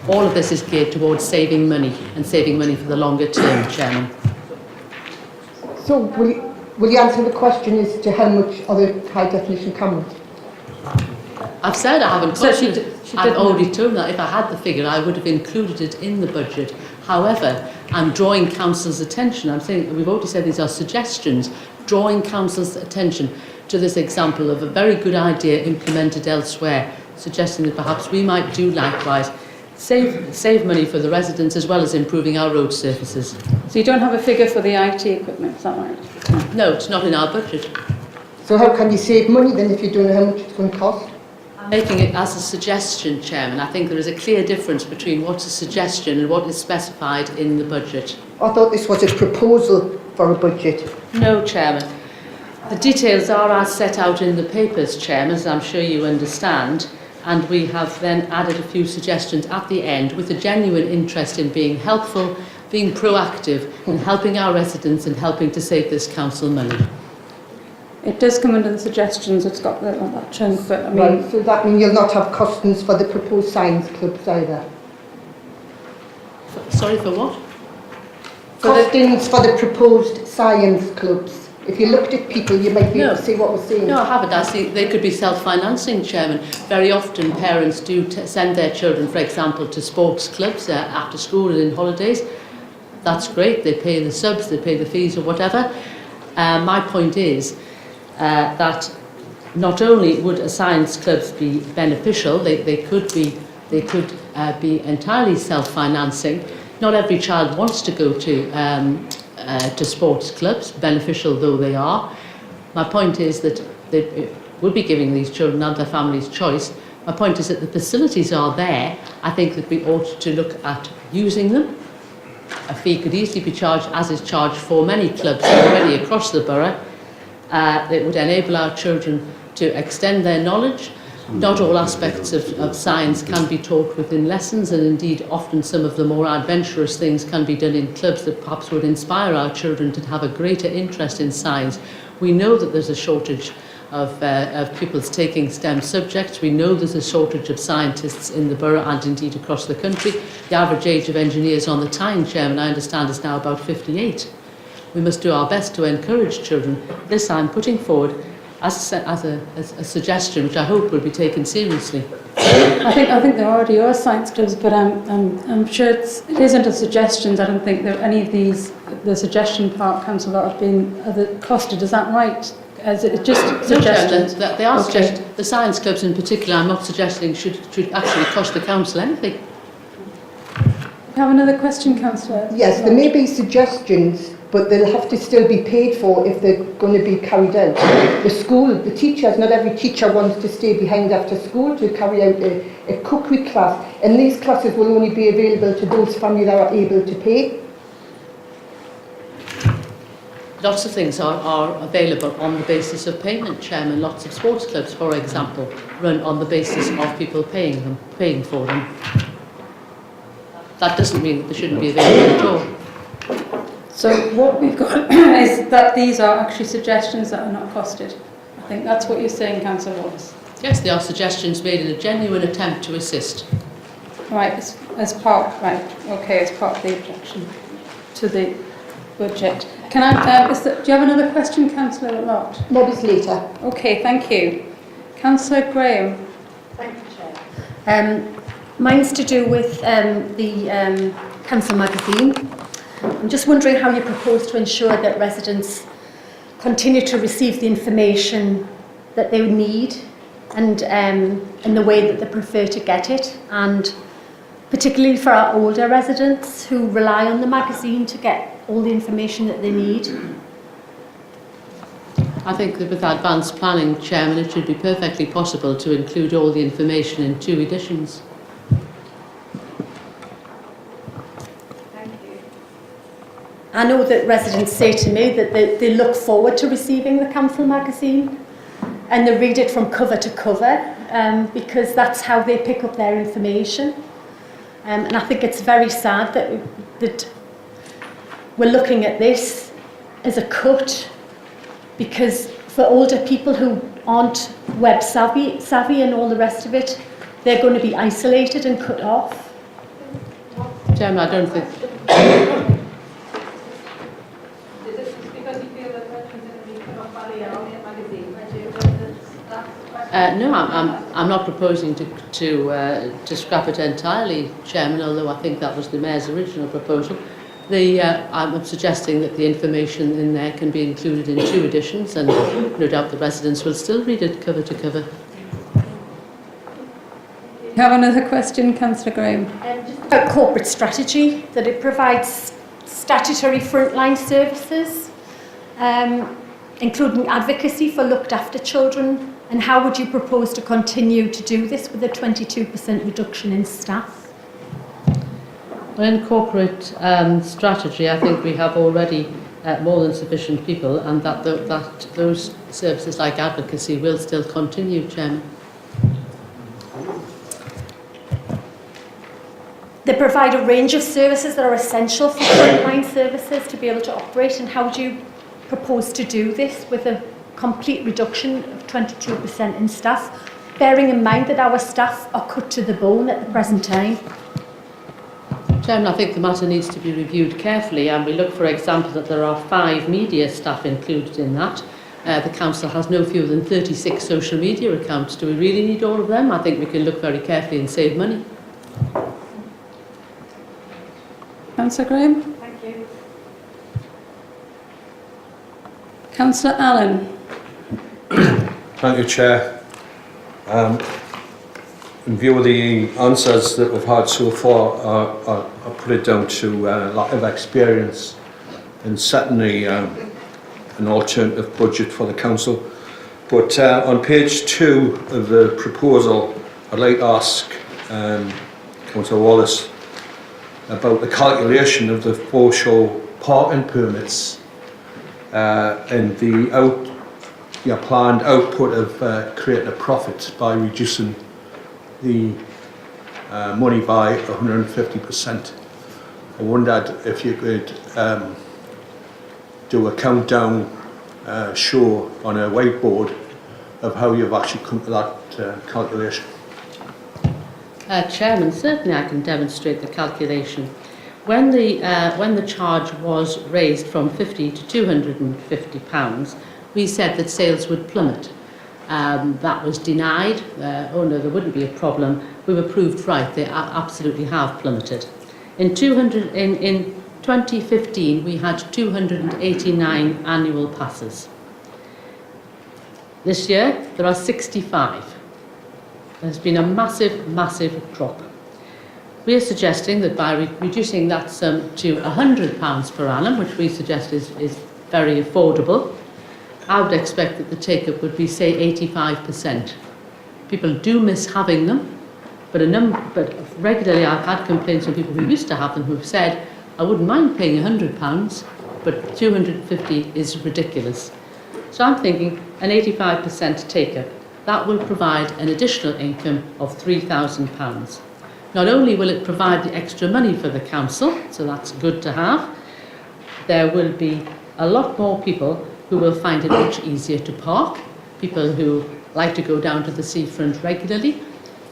All of this is geared towards saving money, and saving money for the longer term, Chairman. So will you answer the question as to how much are the high definition cameras? I've said I haven't So costed it. I've already told that if I had the figure, I would have included it in the budget. However, I'm drawing council's attention. I'm saying, we've already said these are suggestions, drawing council's attention to this example of a very good idea implemented elsewhere, suggesting that perhaps we might do likewise. Save money for the residents as well as improving our road surfaces. So you don't have a figure for the IT equipment, is that right? No, it's not in our budget. So how can you save money then if you don't know how much it's going to cost? I'm making it as a suggestion, Chairman. I think there is a clear difference between what's a suggestion and what is specified in the budget. I thought this was a proposal for a budget. No, Chairman. The details are as set out in the papers, Chairman, as I'm sure you understand, and we have then added a few suggestions at the end with a genuine interest in being helpful, being proactive, and helping our residents and helping to save this council money. It does come under the suggestions, it's got that chunk, but I mean... Right, so that means you'll not have costings for the proposed science clubs either? Sorry, for what? Costings for the proposed science clubs. If you looked at people, you might be able to see what we're saying. No, I haven't. I see they could be self-financing, Chairman. Very often parents do send their children, for example, to sports clubs after school and in holidays. That's great. They pay the subs, they pay the fees or whatever. My point is that not only would a science clubs be beneficial, they could be entirely self-financing. Not every child wants to go to sports clubs, beneficial though they are. My point is that they would be giving these children and their families choice. My point is that the facilities are there. I think that we ought to look at using them. A fee could easily be charged, as is charged for many clubs already across the borough. That would enable our children to extend their knowledge. Not all aspects of science can be taught within lessons, and indeed often some of the more adventurous things can be done in clubs that perhaps would inspire our children to have a greater interest in science. We know that there's a shortage of pupils taking STEM subjects. We know there's a shortage of scientists in the borough and indeed across the country. The average age of engineers on the Tyne, Chairman, I understand, is now about 58. We must do our best to encourage children. This I'm putting forward as a suggestion, which I hope will be taken seriously. I think there already are science clubs, but I'm sure it is under suggestions. I don't think that any of these, the suggestion part, councillor, have been costed. Is that right? Is it just suggestions? No, they are suggestions. The science clubs in particular, I'm not suggesting should actually cost the council anything. You have another question, councillor? Yes, there may be suggestions, but they'll have to still be paid for if they're going to be carried out. The school, the teachers, not every teacher wants to stay behind after school to carry out a cookery class, and these classes will only be available to those families that are able to pay. Lots of things are available on the basis of payment, Chairman. Lots of sports clubs, for example, run on the basis of people paying for them. That doesn't mean that they shouldn't be available at all. So what we've got is that these are actually suggestions that are not costed. I think that's what you're saying, Councillor Wallace. Yes, they are suggestions made in a genuine attempt to assist. Right, as part of the objection to the budget. Can I? Do you have another question, Councillor Lott? Maybe later. Okay, thank you. Councillor Graham. Thank you, Chair. Mine's to do with the Council magazine. I'm just wondering how you propose to ensure that residents continue to receive the information that they need and in the way that they prefer to get it, and particularly for our older residents who rely on the magazine to get all the information that they need. I think that with advanced planning, Chairman, it should be perfectly possible to include all the information in 2 editions. I know that residents say to me that they look forward to receiving the council magazine and they read it from cover to cover because that's how they pick up their information. And I think it's very sad that we're looking at this as a cut, because for older people who aren't web savvy and all the rest of it, they're going to be isolated and cut off. Chairman, I don't think... Is this because you feel that veterans are going to be cut off by the Elliott magazine? No, I'm not proposing to scrap it entirely, Chairman, although I think that was the Mayor's original proposal. I'm suggesting that the information in there can be included in 2 editions, and no doubt the residents will still read it cover to cover. You have another question, Councillor Graham? Just about corporate strategy, that it provides statutory frontline services, including advocacy for looked after children, and how would you propose to continue to do this with a 22% reduction in staff? Well, in corporate strategy, I think we have already more than sufficient people, and that those services like advocacy will still continue, Chairman. They provide a range of services that are essential for frontline services to be able to operate, and how do you propose to do this with a complete reduction of 22% in staff, bearing in mind that our staff are cut to the bone at the present time? Chairman, I think the matter needs to be reviewed carefully, and we look, for example, that there are 5 media staff included in that. The council has no fewer than 36 social media accounts. Do we really need all of them? I think we can look very carefully and save money. Councillor Graham? Thank you. Councillor Allen? Thank you, Chair. In view of the answers that we've had so far, I put it down to lack of experience in setting an alternative budget for the council. But on page 2 of the proposal, I'd like to ask Councillor Wallace about the calculation of the foreshore parking permits and the planned output of creating a profit by reducing the money by 150%. I wondered if you could do a countdown show on a whiteboard of how you've actually come to that calculation. Chairman, certainly I can demonstrate the calculation. When the charge was raised from £50 to £250, we said that sales would plummet. That was denied. Oh no, there wouldn't be a problem. We were proved right. They absolutely have plummeted. In 2015, we had 289 annual passes. This year, there are 65. There's been a massive, massive drop. We are suggesting that by reducing that sum to £100 per annum, which we suggest is very affordable, I would expect that the take-up would be, say, 85%. People do miss having them, but regularly I've had complaints from people who used to have them who've said, I wouldn't mind paying £100, but 250 is ridiculous. So I'm thinking an 85% take-up. That will provide an additional income of £3,000. Not only will it provide the extra money for the council, so that's good to have, there will be a lot more people who will find it much easier to park, people who like to go down to the seafront regularly,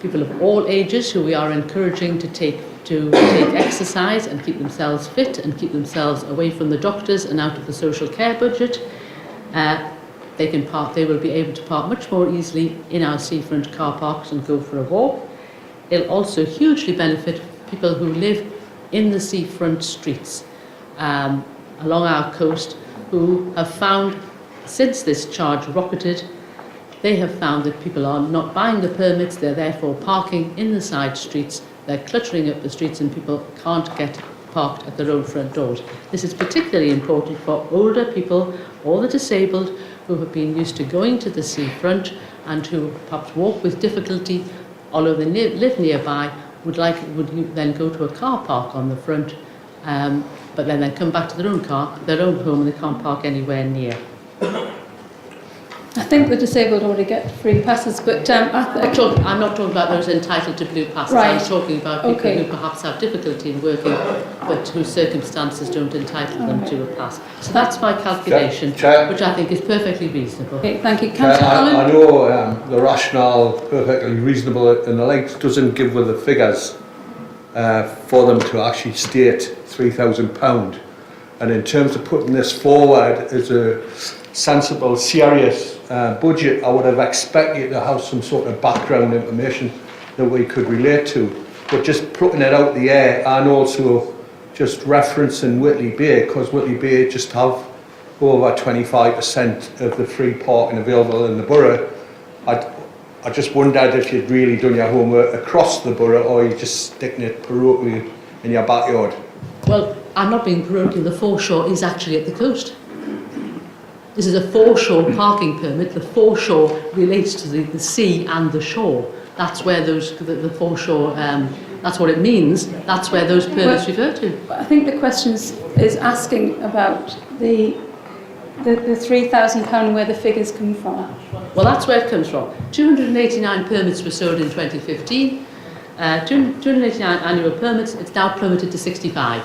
people of all ages who we are encouraging to take exercise and keep themselves fit and keep themselves away from the doctors and out of the social care budget. They will be able to park much more easily in our seafront car parks and go for a walk. It'll also hugely benefit people who live in the seafront streets along our coast, who have found, since this charge rocketed, they have found that people are not buying the permits, they're therefore parking in the side streets, they're cluttering up the streets and people can't get parked at their own front doors. This is particularly important for older people or the disabled who have been used to going to the seafront and who perhaps walk with difficulty, although they live nearby, would then go to a car park on the front. but then they come back to their own car, their own home, and they can't park anywhere near. I think the disabled already get free passes, but I'm not talking about those entitled to blue passes. Right. I'm talking about people Okay. who perhaps have difficulty in working, but whose circumstances don't entitle them Alright. to a pass. So that's my calculation, Chair. which I think is perfectly reasonable. okay, thank you. Chair, Councillor Allen? I know the rationale perfectly reasonable, and the Legs doesn't give with the figures for them to actually state £3,000. And in terms of putting this forward as a sensible, serious budget, I would have expected to have some sort of background information that we could relate to. But just putting it out the air, and also just referencing Whitley Bay, because Whitley Bay just have over 25% of the free parking available in the borough. I just wondered if you'd really done your homework across the borough, or you're just sticking it parochially in your backyard. Well, I'm not being parochial. The foreshore is actually at the coast. This is a foreshore parking permit. The foreshore relates to the sea and the shore. That's where the foreshore, that's what it means. That's where those permits refer to. But I think the question is asking about the £3,000 where the figures come from. Well, that's where it comes from. 289 permits were sold in 2015. 289 annual permits. It's now plummeted to 65.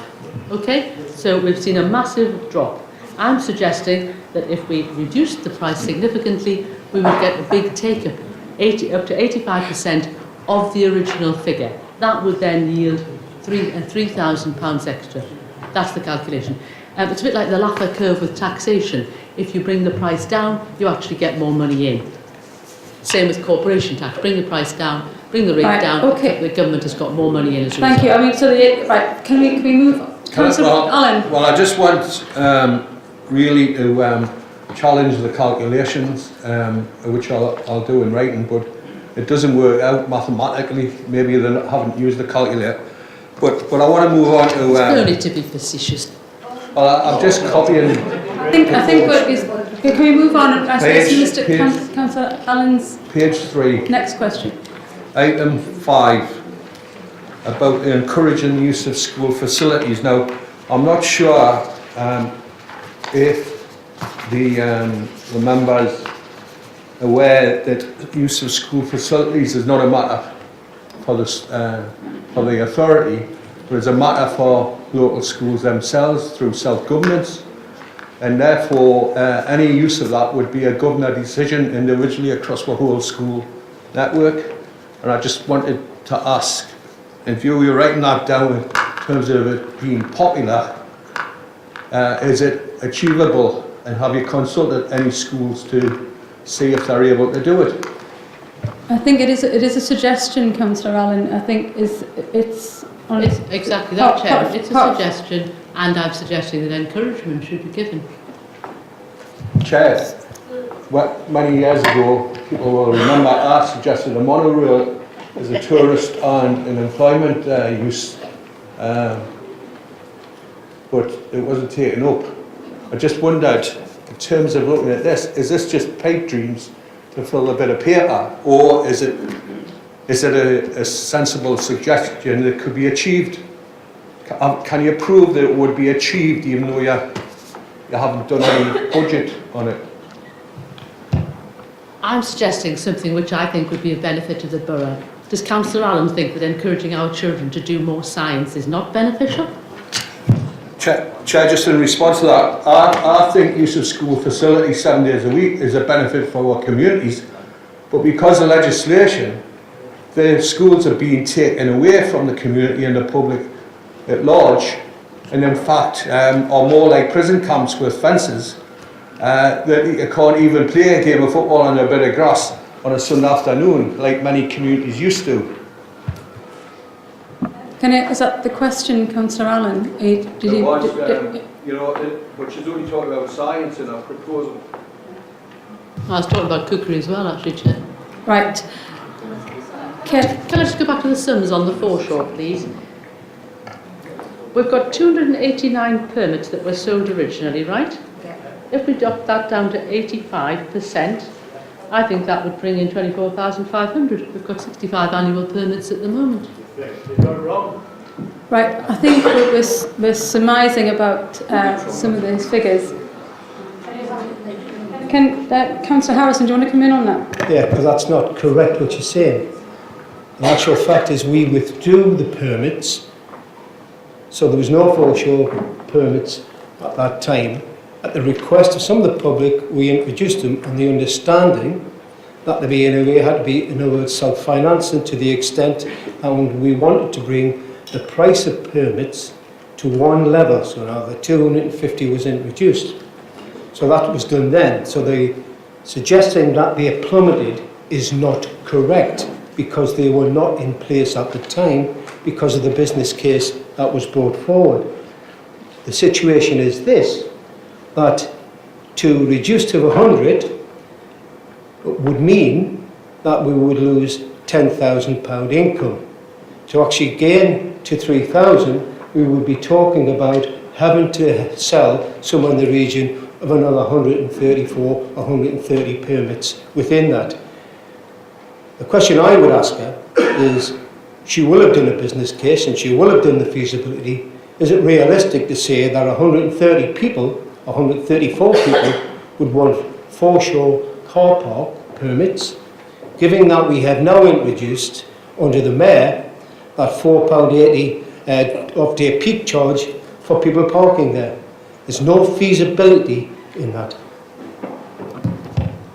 Okay? So we've seen a massive drop. I'm suggesting that if we reduced the price significantly, we would get a big take-up, up to 85% of the original figure. That would then yield £3,000 extra. That's the calculation. It's a bit like the Laffer curve with taxation. If you bring the price down, you actually get more money in. Same with corporation tax. Bring the price down, bring the rate Right, down, okay. the government has got more money in as a Thank you. result. I mean, so right, can we move on? Councillor Allen? Well, I just want really to challenge the calculations, which I'll do in writing, but it doesn't work out mathematically. Maybe they haven't used the calculator. But I want to move on to... No need to be facetious. I'm just copying... I think what is... Can we move on? I suppose Page- Mr. Councillor Allen's Page 3. next question. Item 5, about encouraging the use of school facilities. Now, I'm not sure if the members aware that use of school facilities is not a matter for the authority, but it's a matter for local schools themselves through self-governance, and therefore any use of that would be a governor decision individually across the whole school network. And I just wanted to ask, in view you're writing that down in terms of it being popular, is it achievable, and have you consulted any schools to see if they're able to do it? I think it is a suggestion, Councillor Allen. I think it's on It's exactly that, Chair. It's a suggestion, and I'm suggesting that encouragement should be given. Chair, many years ago, people will remember I suggested a monorail as a tourist and an employment use, but it wasn't taken up. I just wondered, in terms of looking at this, is this just pipe dreams to fill a bit of paper, or is it a sensible suggestion that could be achieved? Can you prove that it would be achieved even though you haven't done any budget on it? I'm suggesting something which I think would be of benefit to the borough. Does Councillor Allen think that encouraging our children to do more science is not beneficial? Chair, just in response to that, I think use of school facilities 7 days a week is a benefit for our communities, but because of legislation, the schools are being taken away from the community and the public at large, and in fact are more like prison camps with fences, that you can't even play a game of football on a bit of grass on a Sunday afternoon like many communities used to. Is that the question, Councillor Allen? But she's only talking about science in her proposal. I was talking about cookery as well, actually, Chair. Right. Can I just go back to the sums on the foreshore, please? We've got 289 permits that were sold originally, right? If we drop that down to 85%, I think that would bring in 24,500. We've got 65 annual permits at the moment. You're not wrong. Right, I think we're surmising about some of those figures. Councillor Harrison, do you want to come in on that? Yeah, because that's not correct what you're saying. The actual fact is we withdrew the permits, so there was no foreshore permits at that time. At the request of some of the public, we introduced them on the understanding that the BNOA had to be, in other words, self-financing to the extent, and we wanted to bring the price of permits to one level, so now the 250 was introduced. So that was done then. So the suggesting that they plummeted is not correct, because they were not in place at the time because of the business case that was brought forward. The situation is this, that to reduce to 100 would mean that we would lose £10,000 income. To actually gain to 3,000, we would be talking about having to sell somewhere in the region of another 134 or 130 permits within that. The question I would ask her is, she will have done a business case and she will have done the feasibility. Is it realistic to say that 130 people, 134 people would want foreshore car park permits, given that we have now introduced under the Mayor that £4.80 off-day peak charge for people parking there? There's no feasibility in that.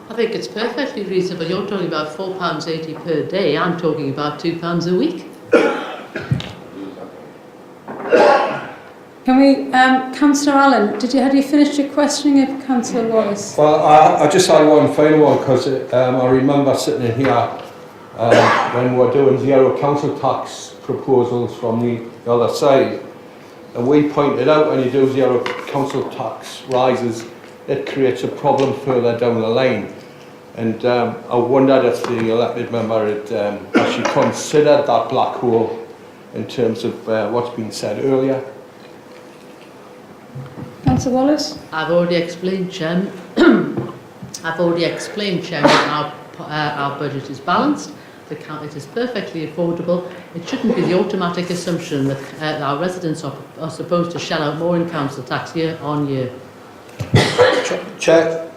I think it's perfectly reasonable. You're talking about £4.80 per day. I'm talking about £2 a week. Can we, Councillor Allen, had you finished your questioning of Councillor Wallace? Well, I just had one final one, because I remember sitting in here when we were doing zero council tax proposals from the other side, and we pointed out when you do zero council tax rises, it creates a problem further down the line. And I wondered if the elected member had actually considered that black hole in terms of what's been said earlier. Councillor Wallace? I've already explained, Chairman. Our budget is balanced. It is perfectly affordable. It shouldn't be the automatic assumption that our residents are supposed to shell out more in council tax year on year. Chair,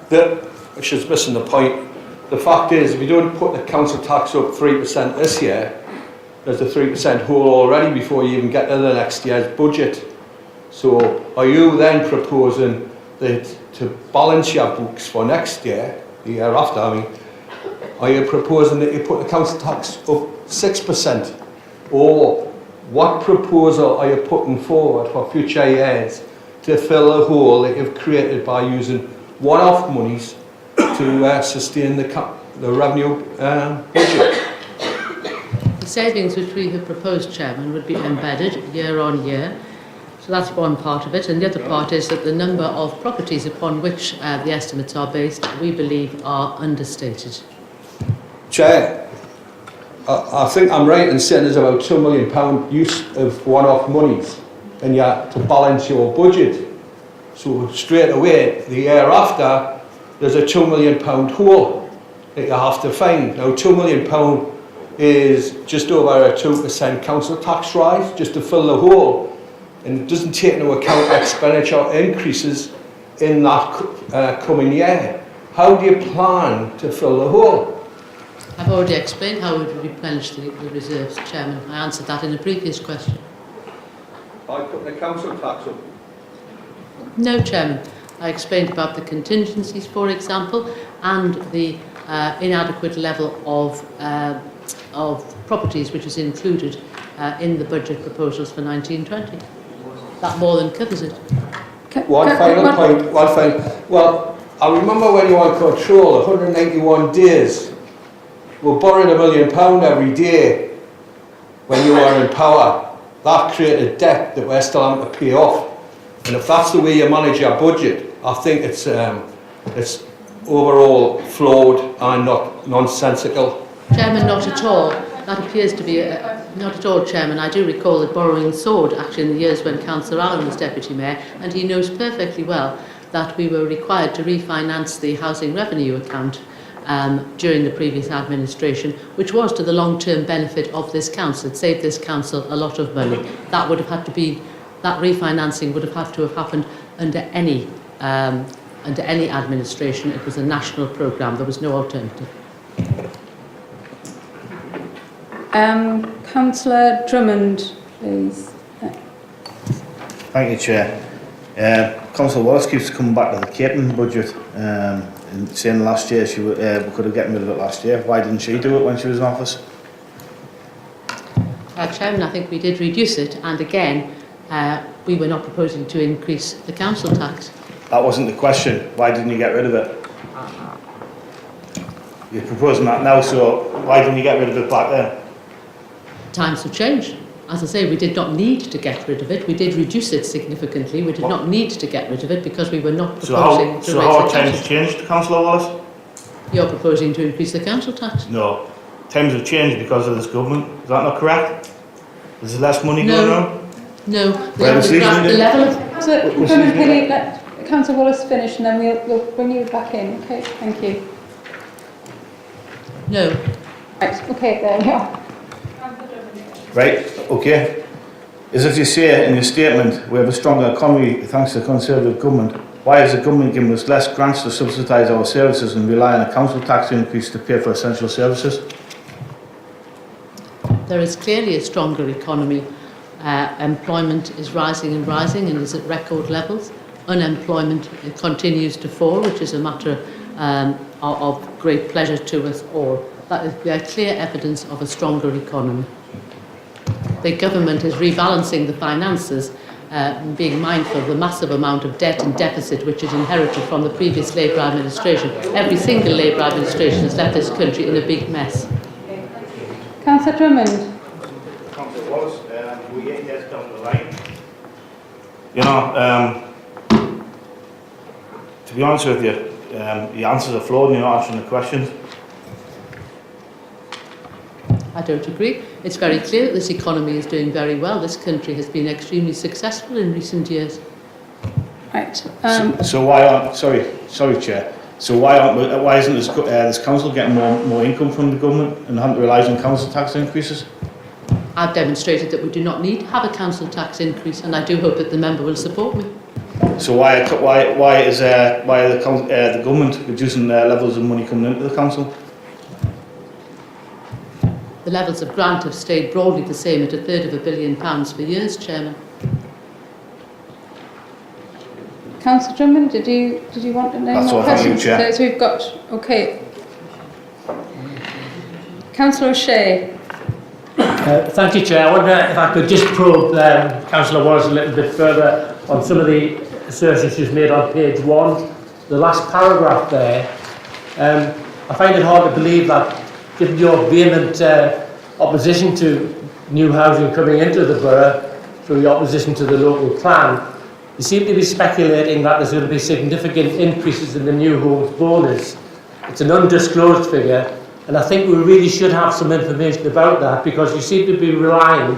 she's missing the point. The fact is, if you don't put the council tax up 3% this year, there's a 3% hole already before you even get to the next year's budget. So are you then proposing that to balance your books for next year, the year after, are you proposing that you put the council tax up 6%? Or what proposal are you putting forward for future years to fill the hole that you've created by using one-off monies to sustain the revenue budget? The savings which we have proposed, Chairman, would be embedded year on year. So that's one part of it. And the other part is that the number of properties upon which the estimates are based, we believe, are understated. Chair, I think I'm right in saying there's about £2 million use of one-off monies and to balance your budget. So straight away, the year after, there's a £2 million hole that you have to find. Now, £2 million is just over a 2% council tax rise, just to fill the hole. And it doesn't take into account expenditure increases in that coming year. How do you plan to fill the hole? I've already explained how we would replenish the reserves, Chairman. I answered that in a previous question. By putting the council tax up? No, Chairman. I explained about the contingencies, for example, and the inadequate level of properties which is included in the budget proposals for 1920. That more than covers it. One final point. Well, I remember when you were in control, 191 days. We're borrowing £1 million every day when you were in power. That created debt that we're still having to pay off. And if that's the way you manage your budget, I think it's overall flawed and not nonsensical. Chairman, not at all. That appears to be not at all, Chairman. I do recall that borrowing soared actually in the years when Councillor Allen was Deputy Mayor, and he knows perfectly well that we were required to refinance the housing revenue account during the previous administration, which was to the long-term benefit of this council. It saved this council a lot of money. That would have had to be, that refinancing would have had to have happened under any administration. It was a national programme. There was no alternative. Councillor Drummond, please. Thank you, Chair. Councillor Wallace keeps coming back to the catering budget and saying last year we could have gotten rid of it last year. Why didn't she do it when she was in office? Chairman, I think we did reduce it, and again, we were not proposing to increase the council tax. That wasn't the question. Why didn't you get rid of it? You're proposing that now, so why didn't you get rid of it back then? Times have changed. As I say, we did not need to get rid of it. We did reduce it significantly. We did not need to get rid of it because we were not proposing to raise the how tax. times have changed, Councillor Wallace? You're proposing to increase the council tax? No. Times have changed because of this government. Is that not correct? There's less money going on? No. Well, So, can you let Councillor Wallace finish, and then we'll bring you back in, okay? Thank you. No. Right, okay, there we are. Right, okay. As if you say in your statement, we have a stronger economy thanks to the Conservative government. Why is the government giving us less grants to subsidise our services and rely on a council tax increase to pay for essential services? There is clearly a stronger economy. Employment is rising and rising and is at record levels. Unemployment continues to fall, which is a matter of great pleasure to us all. That is clear evidence of a stronger economy. The government is rebalancing the finances, being mindful of the massive amount of debt and deficit which is inherited from the previous Labour administration. Every single Labour administration has left this country in a big mess. Councillor Drummond. Councillor Wallace, we're 8 years down the line. You know, to be honest with you, the answers are flawed and you're not answering the questions. I don't agree. It's very clear that this economy is doing very well. This country has been extremely successful in recent years. Right. So why aren't, sorry Chair, so why isn't this council getting more income from the government and haven't relied on council tax increases? I've demonstrated that we do not need to have a council tax increase, and I do hope that the member will support me. So why are the government reducing levels of money coming into the council? The levels of grant have stayed broadly the same at £1/3 billion for years, Chairman. Councillor Drummond, did you want to know That's more all, thank you, questions? Chair. So we've got, okay. Councillor O'Shea. Thank you, Chair. I wonder if I could just probe Councillor Wallace a little bit further on some of the assertions she's made on page 1. The last paragraph there. I find it hard to believe that, given your vehement opposition to new housing coming into the borough through your opposition to the local plan, you seem to be speculating that there's going to be significant increases in the new homes bonus. It's an undisclosed figure, and I think we really should have some information about that, because you seem to be relying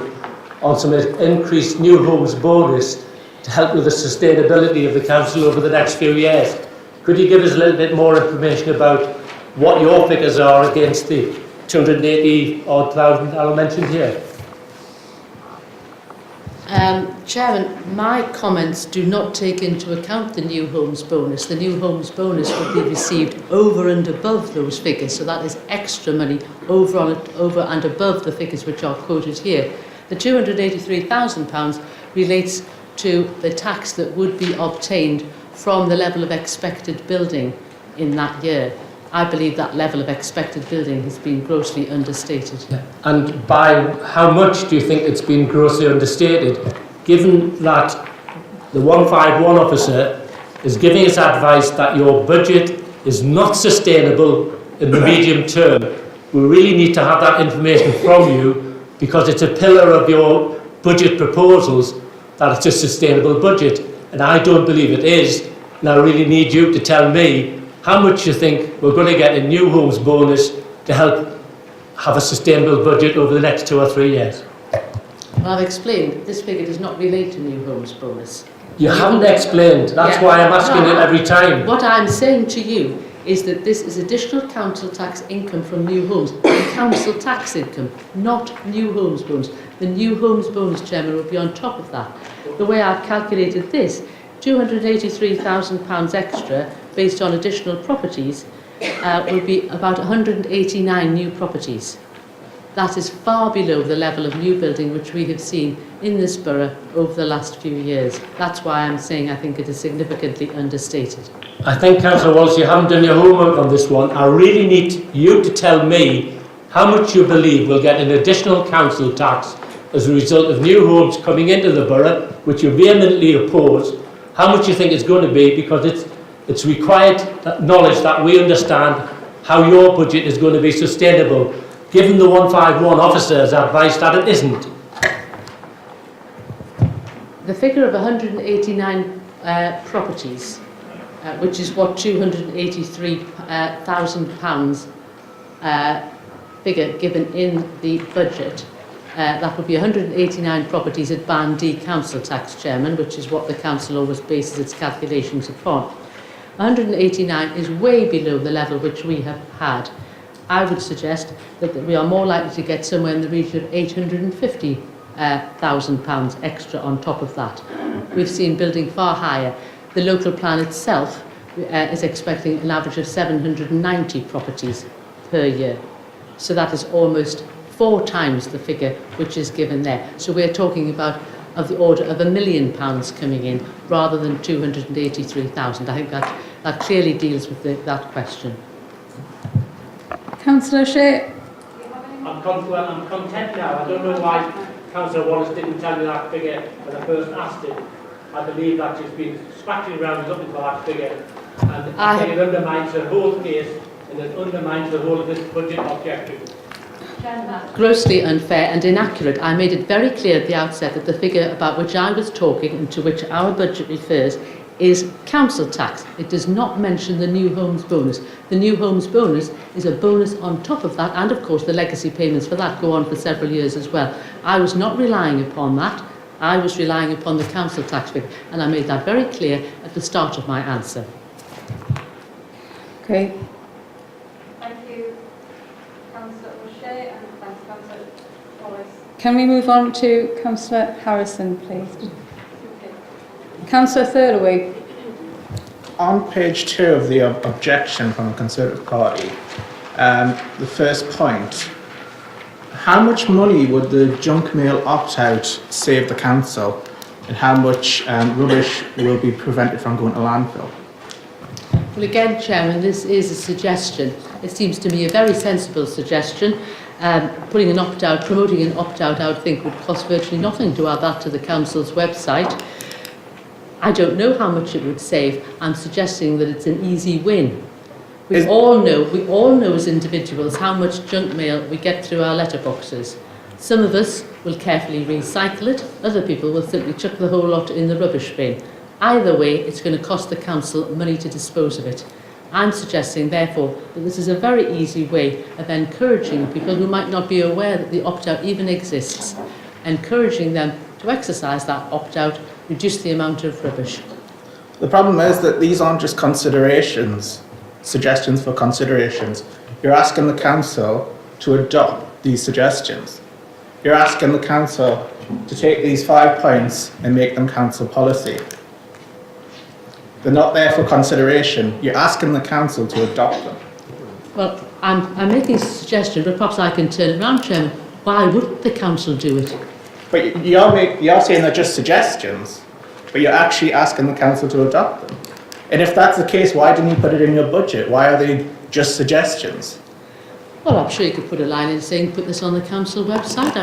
on some increased new homes bonus to help with the sustainability of the council over the next few years. Could you give us a little bit more information about what your figures are against the 280,000 I mentioned here? Chairman, my comments do not take into account the new homes bonus. The new homes bonus will be received over and above those figures, so that is extra money over and above the figures which are quoted here. The £283,000 relates to the tax that would be obtained from the level of expected building in that year. I believe that level of expected building has been grossly understated. And by how much do you think it's been grossly understated, given that the 151 officer is giving us advice that your budget is not sustainable in the medium term? We really need to have that information from you, because it's a pillar of your budget proposals that it's a sustainable budget, and I don't believe it is. And I really need you to tell me how much you think we're going to get in new homes bonus to help have a sustainable budget over the next 2 or 3 years. Well, I've explained that this figure does not relate to new homes bonus. You haven't explained. That's why I'm asking it every time. What I'm saying to you is that this is additional council tax income from new homes, council tax income, not new homes bonus. The new homes bonus, Chairman, will be on top of that. The way I've calculated this, £283,000 extra based on additional properties will be about 189 new properties. That is far below the level of new building which we have seen in this borough over the last few years. That's why I'm saying I think it is significantly understated. I think, Councillor Wallace, you haven't done your homework on this one. I really need you to tell me how much you believe will get an additional council tax as a result of new homes coming into the borough, which you vehemently oppose. How much you think it's going to be, because it's required knowledge that we understand how your budget is going to be sustainable, given the 151 officer's advice that it isn't. The figure of 189 properties, which is what £283,000 figure given in the budget, that would be 189 properties at Band D council tax, Chairman, which is what the council always bases its calculations upon. 189 is way below the level which we have had. I would suggest that we are more likely to get somewhere in the region of £850,000 extra on top of that. We've seen building far higher. The local plan itself is expecting an average of 790 properties per year. So that is almost 4 times the figure which is given there. So we're talking about of the order of £1 million coming in rather than 283,000. I think that clearly deals with that question. Councillor O'Shea. I'm content now. I don't know why Councillor Wallace didn't tell me that figure when I first asked it. I believe that she's been scratching around looking for that figure, and I think it undermines the whole case and it undermines the whole of this budget objective. Grossly unfair and inaccurate. I made it very clear at the outset that the figure about which I was talking and to which our budget refers is council tax. It does not mention the new homes bonus. The new homes bonus is a bonus on top of that, and of course the legacy payments for that go on for several years as well. I was not relying upon that. I was relying upon the council tax figure, and I made that very clear at the start of my answer. Okay. Thank you, Councillor O'Shea, and thanks, Councillor Wallace. Can we move on to Councillor Harrison, please? Councillor Thirlway. On page 2 of the objection from the Conservative Party, the first point, how much money would the junk mail opt-out save the council, and how much rubbish will be prevented from going to landfill? Well, again, Chairman, this is a suggestion. It seems to me a very sensible suggestion. Putting an opt-out, promoting an opt-out, I would think would cost virtually nothing to add that to the council's website. I don't know how much it would save. I'm suggesting that it's an easy win. We all know as individuals how much junk mail we get through our letterboxes. Some of us will carefully recycle it, other people will simply chuck the whole lot in the rubbish bin. Either way, it's going to cost the council money to dispose of it. I'm suggesting, therefore, that this is a very easy way of encouraging people who might not be aware that the opt-out even exists, encouraging them to exercise that opt-out, reduce the amount of rubbish. The problem is that these aren't just considerations, suggestions for considerations. You're asking the council to adopt these suggestions. You're asking the council to take these 5 points and make them council policy. They're not there for consideration. You're asking the council to adopt them. Well, I'm making a suggestion, but perhaps I can turn it around, Chairman. Why wouldn't the council do it? But you're saying they're just suggestions, but you're actually asking the council to adopt them. And if that's the case, why didn't you put it in your budget? Why are they just suggestions? Well, I'm sure you could put a line in saying put this on the council website.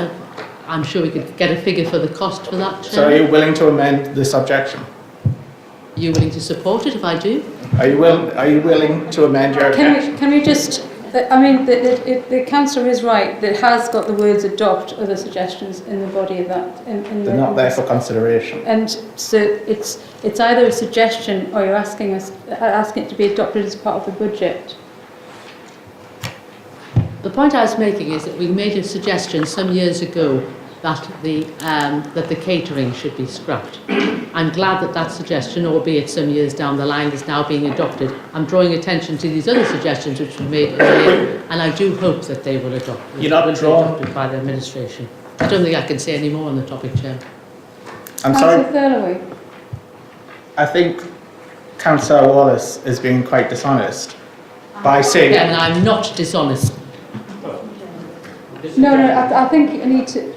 I'm sure we could get a figure for the cost for that, Chairman. So are you willing to amend this objection? Are you willing to support it if I do? Are you willing to amend your objection? Can we just, I mean, the councillor is right, that it has got the words adopt other suggestions in the body of that. They're not there for consideration. And so it's either a suggestion or you're asking it to be adopted as part of the budget. The point I was making is that we made a suggestion some years ago that the catering should be scrapped. I'm glad that that suggestion, albeit some years down the line, is now being adopted. I'm drawing attention to these other suggestions which were made earlier, and I do hope that they will adopt. You're not will be drawn- adopted by the administration. I don't think I can say any more on the topic, Chair. I'm sorry. Councillor Thirlway. I think Councillor Wallace is being quite dishonest by saying... Yeah, and I'm not dishonest. No, I think you need to.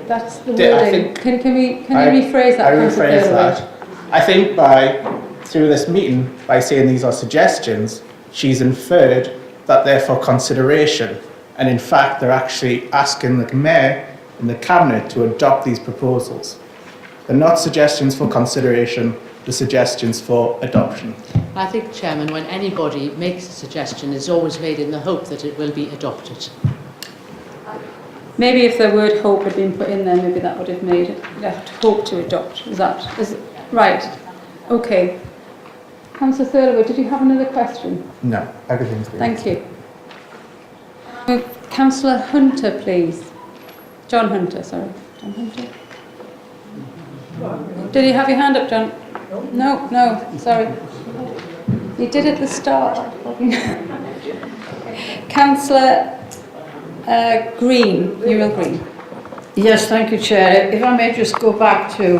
That's the Yeah, I wording. think- Can you rephrase that? I Councillor rephrase Thirlway? that. I think through this meeting, by saying these are suggestions, she's inferred that they're for consideration. And in fact, they're actually asking the Mayor and the Cabinet to adopt these proposals. They're not suggestions for consideration, they're suggestions for adoption. I think, Chairman, when anybody makes a suggestion, it's always made in the hope that it will be adopted. Maybe if the word hope had been put in there, maybe that would have made it hope to adopt. Is right? Okay. Councillor Thirlway, did you have another question? No, everything's been... Thank you. Councillor Hunter, please. John Hunter, sorry. John Hunter. Did you have your hand up, John? No, sorry. You did at the start. Councillor Green, Uriel Green. Yes, thank you, Chair. If I may just go back to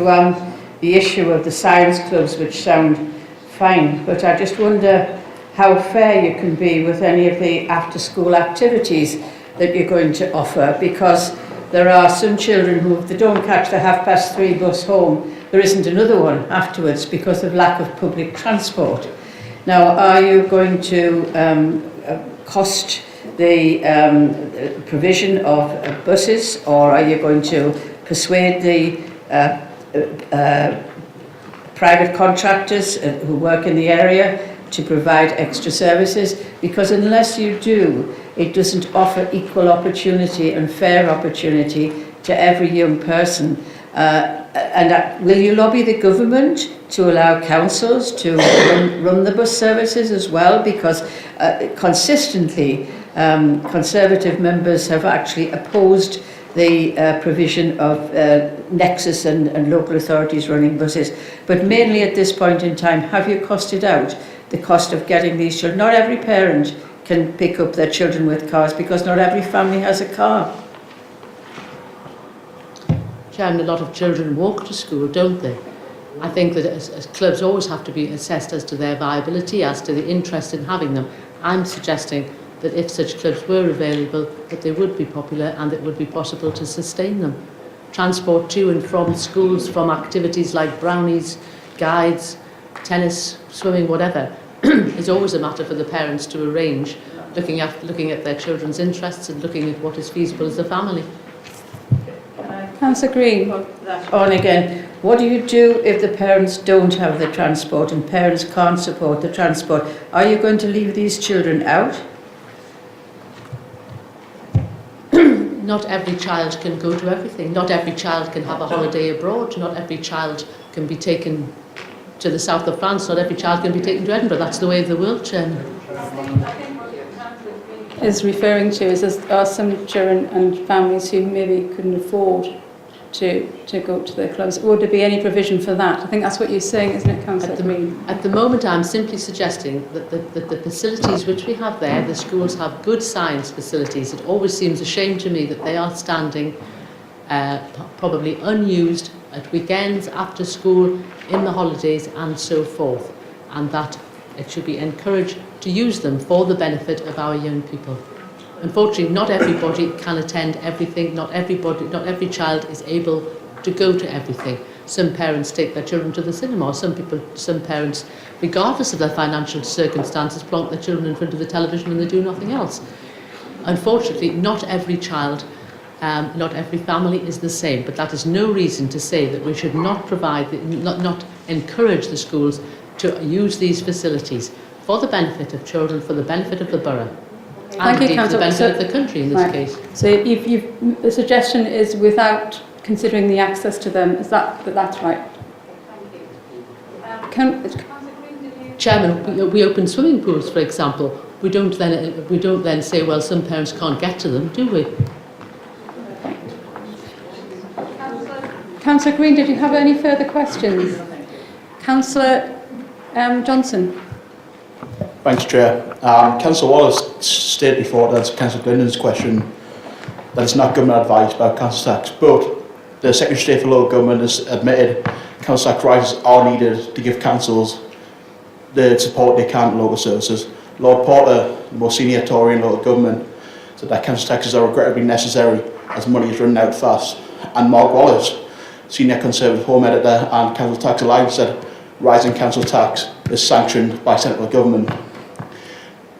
the issue of the science clubs, which sound fine, but I just wonder how fair you can be with any of the after-school activities that you're going to offer, because there are some children who, if they don't catch the 3:30 bus home, there isn't another one afterwards because of lack of public transport. Now, are you going to cost the provision of buses, or are you going to persuade the private contractors who work in the area to provide extra services? Because unless you do, it doesn't offer equal opportunity and fair opportunity to every young person. Will you lobby the government to allow councils to run the bus services as well? Because consistently, Conservative members have actually opposed the provision of Nexus and local authorities running buses. But mainly at this point in time, have you costed out the cost of getting these children? Not every parent can pick up their children with cars because not every family has a car. Chairman, a lot of children walk to school, don't they? I think that as clubs always have to be assessed as to their viability, as to the interest in having them. I'm suggesting that if such clubs were available, that they would be popular and it would be possible to sustain them. Transport to and from schools, from activities like brownies, guides, tennis, swimming, whatever, is always a matter for the parents to arrange, looking at their children's interests and looking at what is feasible as a family. Councillor Green. On again, what do you do if the parents don't have the transport and parents can't support the transport? Are you going to leave these children out? Not every child can go to everything. Not every child can have a holiday abroad. Not every child can be taken to the south of France. Not every child can be taken to Edinburgh. That's the way of the world, Chairman. Is referring to is there are some children and families who maybe couldn't afford to go to their clubs. Would there be any provision for that? I think that's what you're saying, isn't it, Councillor Green? At the moment, I'm simply suggesting that the facilities which we have there, the schools have good science facilities. It always seems a shame to me that they are standing probably unused at weekends, after school, in the holidays and so forth, and that it should be encouraged to use them for the benefit of our young people. Unfortunately, not everybody can attend everything. Not every child is able to go to everything. Some parents take their children to the cinema. Some parents, regardless of their financial circumstances, plonk their children in front of the television and they do nothing else. Unfortunately, not every child, not every family is the same. But that is no reason to say that we should not not encourage the schools to use these facilities for the benefit of children, for the benefit of the borough. Thank you, and the Councillor. benefit of the country in this case. So the suggestion is without considering the access to them. Is that's right? Chairman, we open swimming pools, for example. We don't then say, well, some parents can't get to them, do we? Councillor Green, did you have any further questions? Councillor Johnson. Thanks, Chair. Councillor Wallace stated before, that's Councillor Glennon's question, that it's not government advice about council tax, but the Secretary of State for Local Government has admitted council tax rises are needed to give councils the support they can to local services. Lord Porter, the most senior Tory in local government, said that council taxes are regrettably necessary as money is running out fast. And Mark Wallace, senior Conservative Home Editor and Council Tax Alliance, said rising council tax is sanctioned by central government.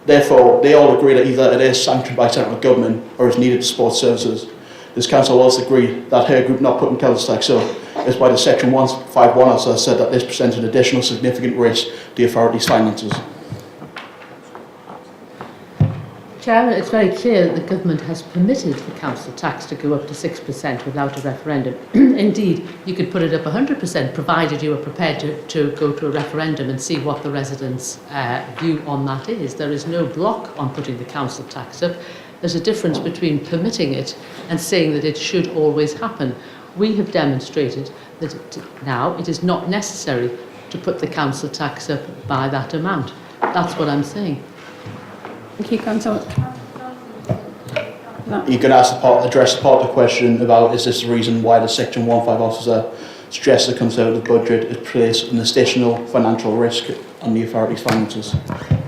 Therefore, they all agree that either it is sanctioned by central government or is needed to support services. Does Councillor Wallace agree that her group not putting council tax up is why the Section 151 also said that this presents an additional significant risk to the authority's finances? Chairman, it's very clear that the government has permitted the council tax to go up to 6% without a referendum. Indeed, you could put it up 100% provided you were prepared to go to a referendum and see what the residents' view on that is. There is no block on putting the council tax up. There's a difference between permitting it and saying that it should always happen. We have demonstrated that now it is not necessary to put the council tax up by that amount. That's what I'm saying. Thank you, Councillor. You can address the part of the question about is this the reason why the Section 15 officer suggests the Conservative budget is placed an additional financial risk on the authority's finances?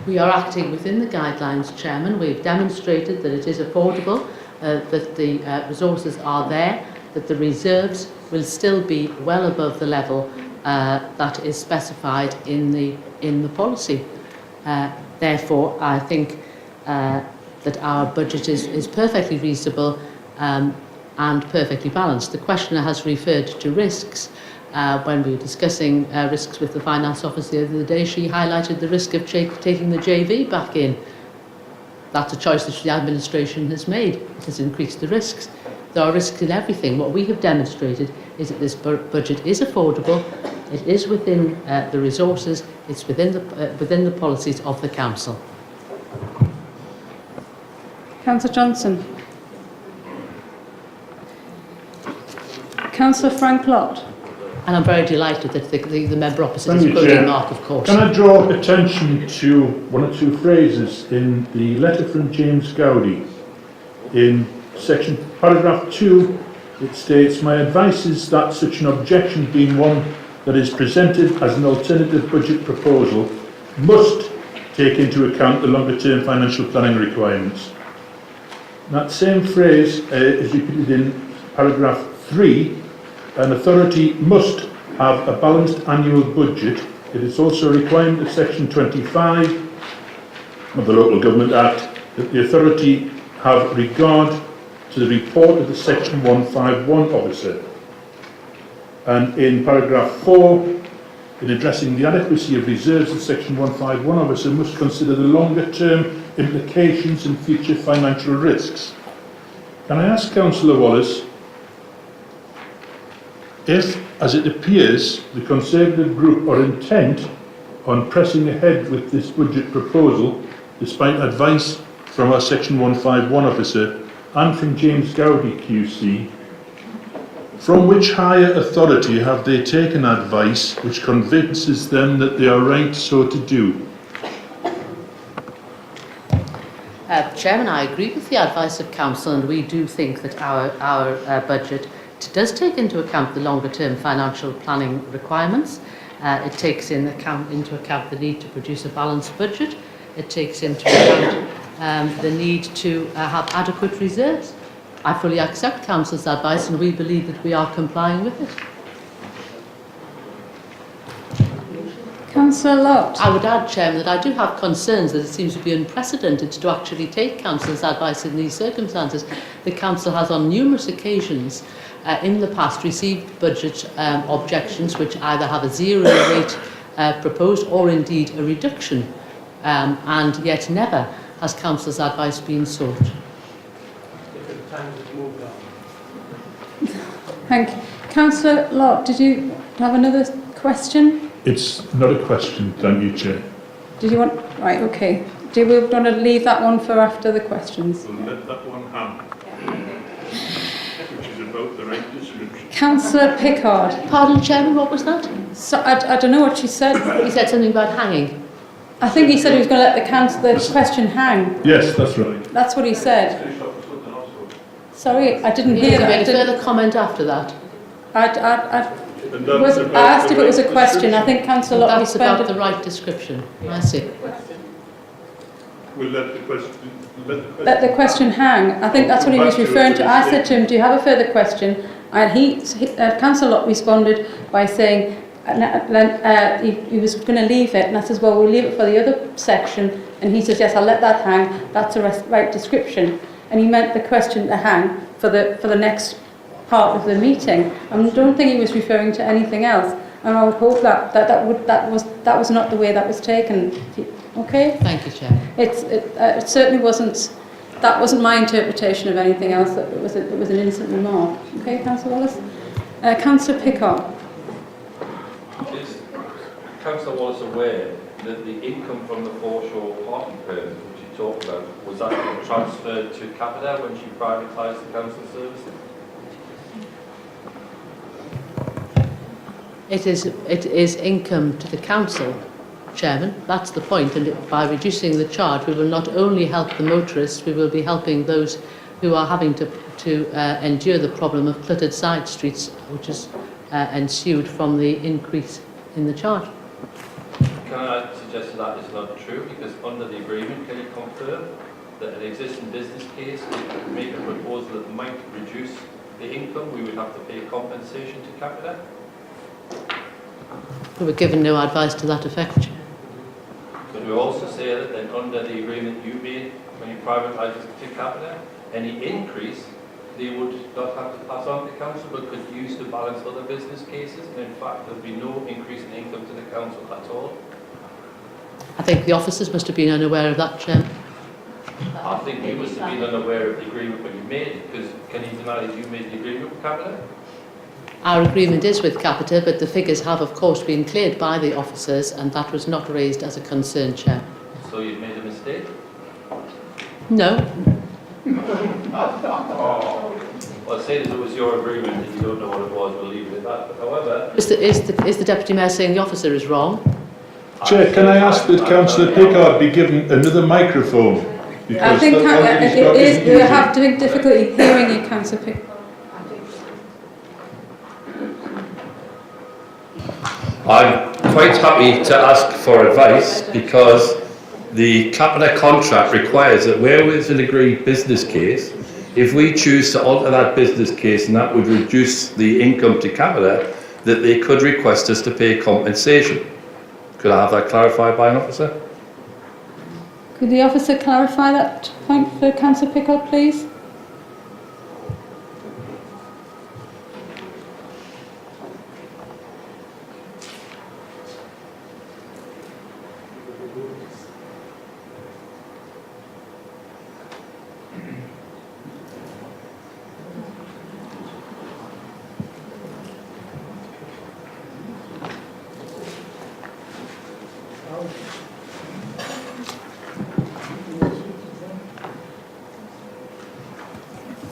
We are acting within the guidelines, Chairman. We've demonstrated that it is affordable, that the resources are there, that the reserves will still be well above the level that is specified in the policy. Therefore, I think that our budget is perfectly reasonable and perfectly balanced. The questioner has referred to risks. When we were discussing risks with the Finance Office the other day, she highlighted the risk of taking the JV back in. That's a choice that the administration has made. It has increased the risks. There are risks in everything. What we have demonstrated is that this budget is affordable, it is within the resources, it's within the policies of the Council. Councillor Johnson. Councillor Frank Lott. And I'm very delighted that the member opposite Thank is you, quoting Chair. Mark, of course. Can I draw attention to one or two phrases in the letter from James Gowdy? In paragraph 2, it states, "My advice is that such an objection being one that is presented as an alternative budget proposal must take into account the longer-term financial planning requirements." That same phrase is repeated in paragraph 3. An authority must have a balanced annual budget. It is also a requirement of Section 25 of the Local Government Act that the authority have regard to the report of the Section 151 officer. And in paragraph 4, in addressing the adequacy of reserves, the Section 151 officer must consider the longer-term implications and future financial risks. Can I ask Councillor Wallace if, as it appears, the Conservative group are intent on pressing ahead with this budget proposal, despite advice from our Section 151 officer and from James Gowdy QC, from which higher authority have they taken advice which convinces them that they are right so to do? Chairman, I agree with the advice of Council, and we do think that our budget does take into account the longer-term financial planning requirements. It takes into account the need to produce a balanced budget. It takes into account the need to have adequate reserves. I fully accept Council's advice, and we believe that we are complying with it. Councillor Lott. I would add, Chairman, that I do have concerns that it seems to be unprecedented to actually take Council's advice in these circumstances. The Council has on numerous occasions in the past received budget objections which either have a zero rate proposed or indeed a reduction, and yet never has Council's advice been sought. Thank you. Councillor Lott, did you have another question? It's not a question, thank you, Chair. Did you want... Right, okay. Do we want to leave that one for after the questions? We'll let that one hang, which is about the right decision. description. Councillor Pickard. Pardon, Chairman, what was that? So, I don't know what she said. He said something about hanging. I think he said he was going to let the question hang. Yes, that's right. That's what he said. Sorry, I didn't hear Did you that. make a further comment after that? I asked if it was a question. I think Councillor Lockley That's about the right description. I see. We'll let the question... Let the question hang. I think that's what he was referring to. I said to him, do you have a further question? And Councillor Locke responded by saying he was going to leave it. And I says, well, we'll leave it for the other section. And he says, yes, I'll let that hang. That's the right description. And he meant the question to hang for the next part of the meeting. I don't think he was referring to anything else. And I would hope that was not the way that was taken. Okay? Thank you, Chair. It certainly wasn't. That wasn't my interpretation of anything else. That it was an innocent remark. Okay, Councillor Wallace. Councillor Pickard. Is Councillor Wallace aware that the income from the foreshore parking permit, which you talked about, was actually transferred to Capita when she privatised the council services? It is income to the council, Chairman. That's the point. And by reducing the charge, we will not only help the motorists, we will be helping those who are having to endure the problem of cluttered side streets, which has ensued from the increase in the charge. Can I suggest that is not true? Because under the agreement, can you confirm that an existing business case would make a proposal that might reduce the income? We would have to pay compensation to Capita? We were given no advice to that effect. But we also say that then under the agreement you made when you privatised to Capita, any increase they would not have to pass on to council but could use to balance other business cases, and in fact there would be no increase in income to the council at all. I think the officers must have been unaware of that, Chairman. I think you must have been unaware of the agreement when you made it, because can you deny that you made the agreement with Capita? Our agreement is with Capita, but the figures have of course been cleared by the officers, and that was not raised as a concern, Chair. So you've made a mistake? No. Well, say that it was your agreement and you don't know what it was, we'll leave it at that. But however... Is the Deputy Mayor saying the officer is wrong? Chair, can I ask that Councillor Pickard be given another microphone? I think it is. We have difficulty hearing you, Councillor Pickard. I'm quite happy to ask for advice because the Capita contract requires that where there's an agreed business case, if we choose to alter that business case and that would reduce the income to Capita, that they could request us to pay compensation. Could I have that clarified by an officer? Could the officer clarify that point for Councillor Pickard, please?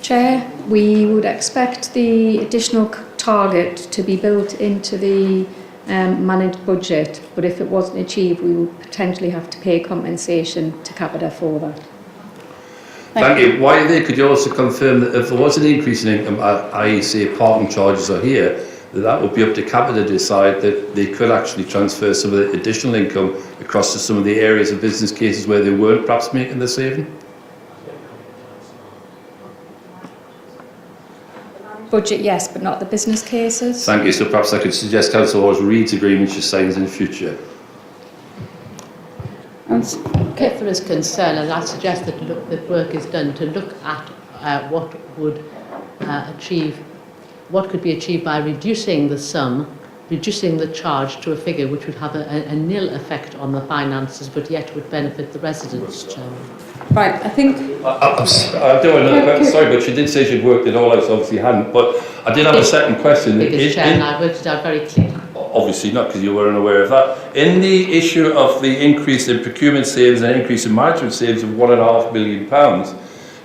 Chair, we would expect the additional target to be built into the managed budget, but if it wasn't achieved, we would potentially have to pay compensation to Capita for that. Thank you. While you're there, could you also confirm that if there was an increase in income, i.e. say parking charges are here, that would be up to Capita to decide that they could actually transfer some of the additional income across to some of the areas of business cases where they weren't perhaps making the saving? Budget, yes, but not the business cases. Thank you. So perhaps I could suggest Councillor Hawes reads agreements she signs in the future. If there is concern, and I suggest that work is done to look at what would what could be achieved by reducing the sum, reducing the charge to a figure which would have a nil effect on the finances, but yet would benefit the residents, Chairman. Right, I think... I'm doing another question, sorry, but she did say she'd worked it all out, so obviously you hadn't. But I did have a second question. Because, Chairman, I worked it out very clearly. Obviously not, because you weren't aware of that. In the issue of the increase in procurement savings and increase in management savings of £1.5 million,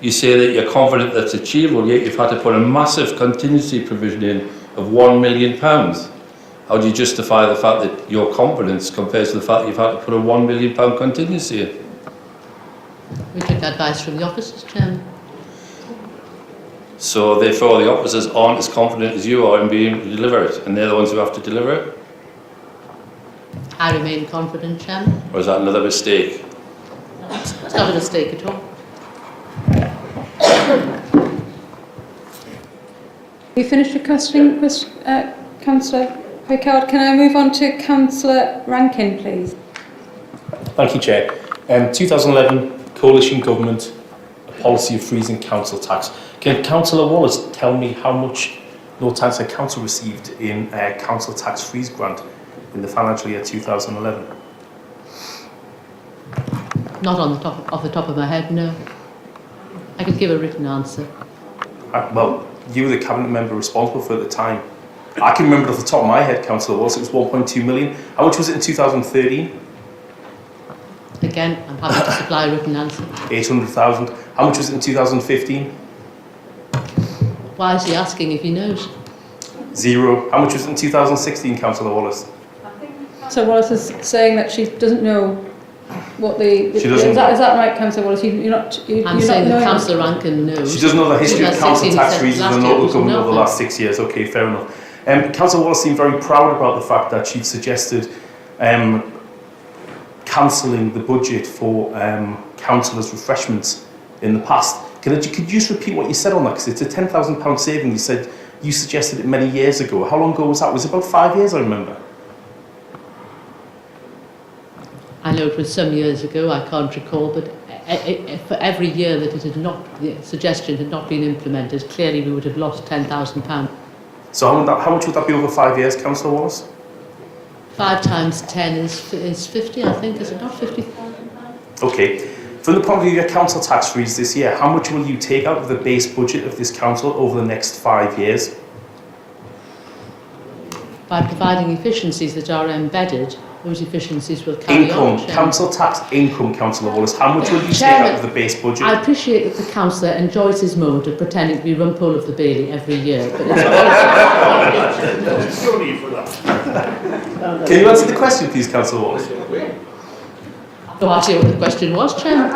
you say that you're confident that's achievable, yet you've had to put a massive contingency provision in of £1 million. How do you justify the fact that your confidence compares to the fact that you've had to put a £1 million contingency in? We took advice from the officers, Chairman. So therefore the officers aren't as confident as you are in being able to deliver it, and they're the ones who have to deliver it? I remain confident, Chairman. Or is that another mistake? It's not a mistake at all. We finished with questioning, Councillor Picard. Can I move on to Councillor Rankin, please? Thank you, Chair. 2011 coalition government, a policy of freezing council tax. Can Councillor Wallace tell me how much North Tyneside Council received in council tax freeze grant in the financial year 2011? Not on the top, off the top of my head, no. I could give a written answer. Well, you were the cabinet member responsible for it at the time. I can remember it off the top of my head, Councillor Wallace, it was 1.2 million. How much was it in 2013? Again, I'm happy to supply a written answer. 800,000. How much was it in 2015? Why is he asking if he knows? 0. How much was it in 2016, Councillor Wallace? So Wallace is saying that she doesn't know what the... She doesn't is that right, Councillor Wallace? You're not... I'm saying that Councillor Rankin knows. She doesn't know the history of council tax freezes last and year local was government over the nothing. last 6 years. Okay, fair enough. Councillor Wallace seemed very proud about the fact that she'd suggested cancelling the budget for councillors' refreshments in the past. Could you just repeat what you said on that? Because it's a £10,000 saving. You said you suggested it many years ago. How long ago was that? It was about 5 years, I remember. I know it was some years ago, I can't recall, but for every year that it had not, the suggestion had not been implemented, clearly we would have lost £10,000. So how much would that be over 5 years, Councillor Wallace? 5 times 10 is 50, I think, is it not 50? Okay. From the point of view of your council tax freeze this year, how much will you take out of the base budget of this council over the next 5 years? By providing efficiencies that are embedded, those efficiencies will carry on. Income, council tax income, Councillor Wallace. How much will you take Chairman, out of the base budget? I appreciate that the councillor enjoys his moment of pretending to be Rumpole of the Bailey every year, but it's Can you answer the question, please, Councillor Wallace? No idea what the question was, Chairman.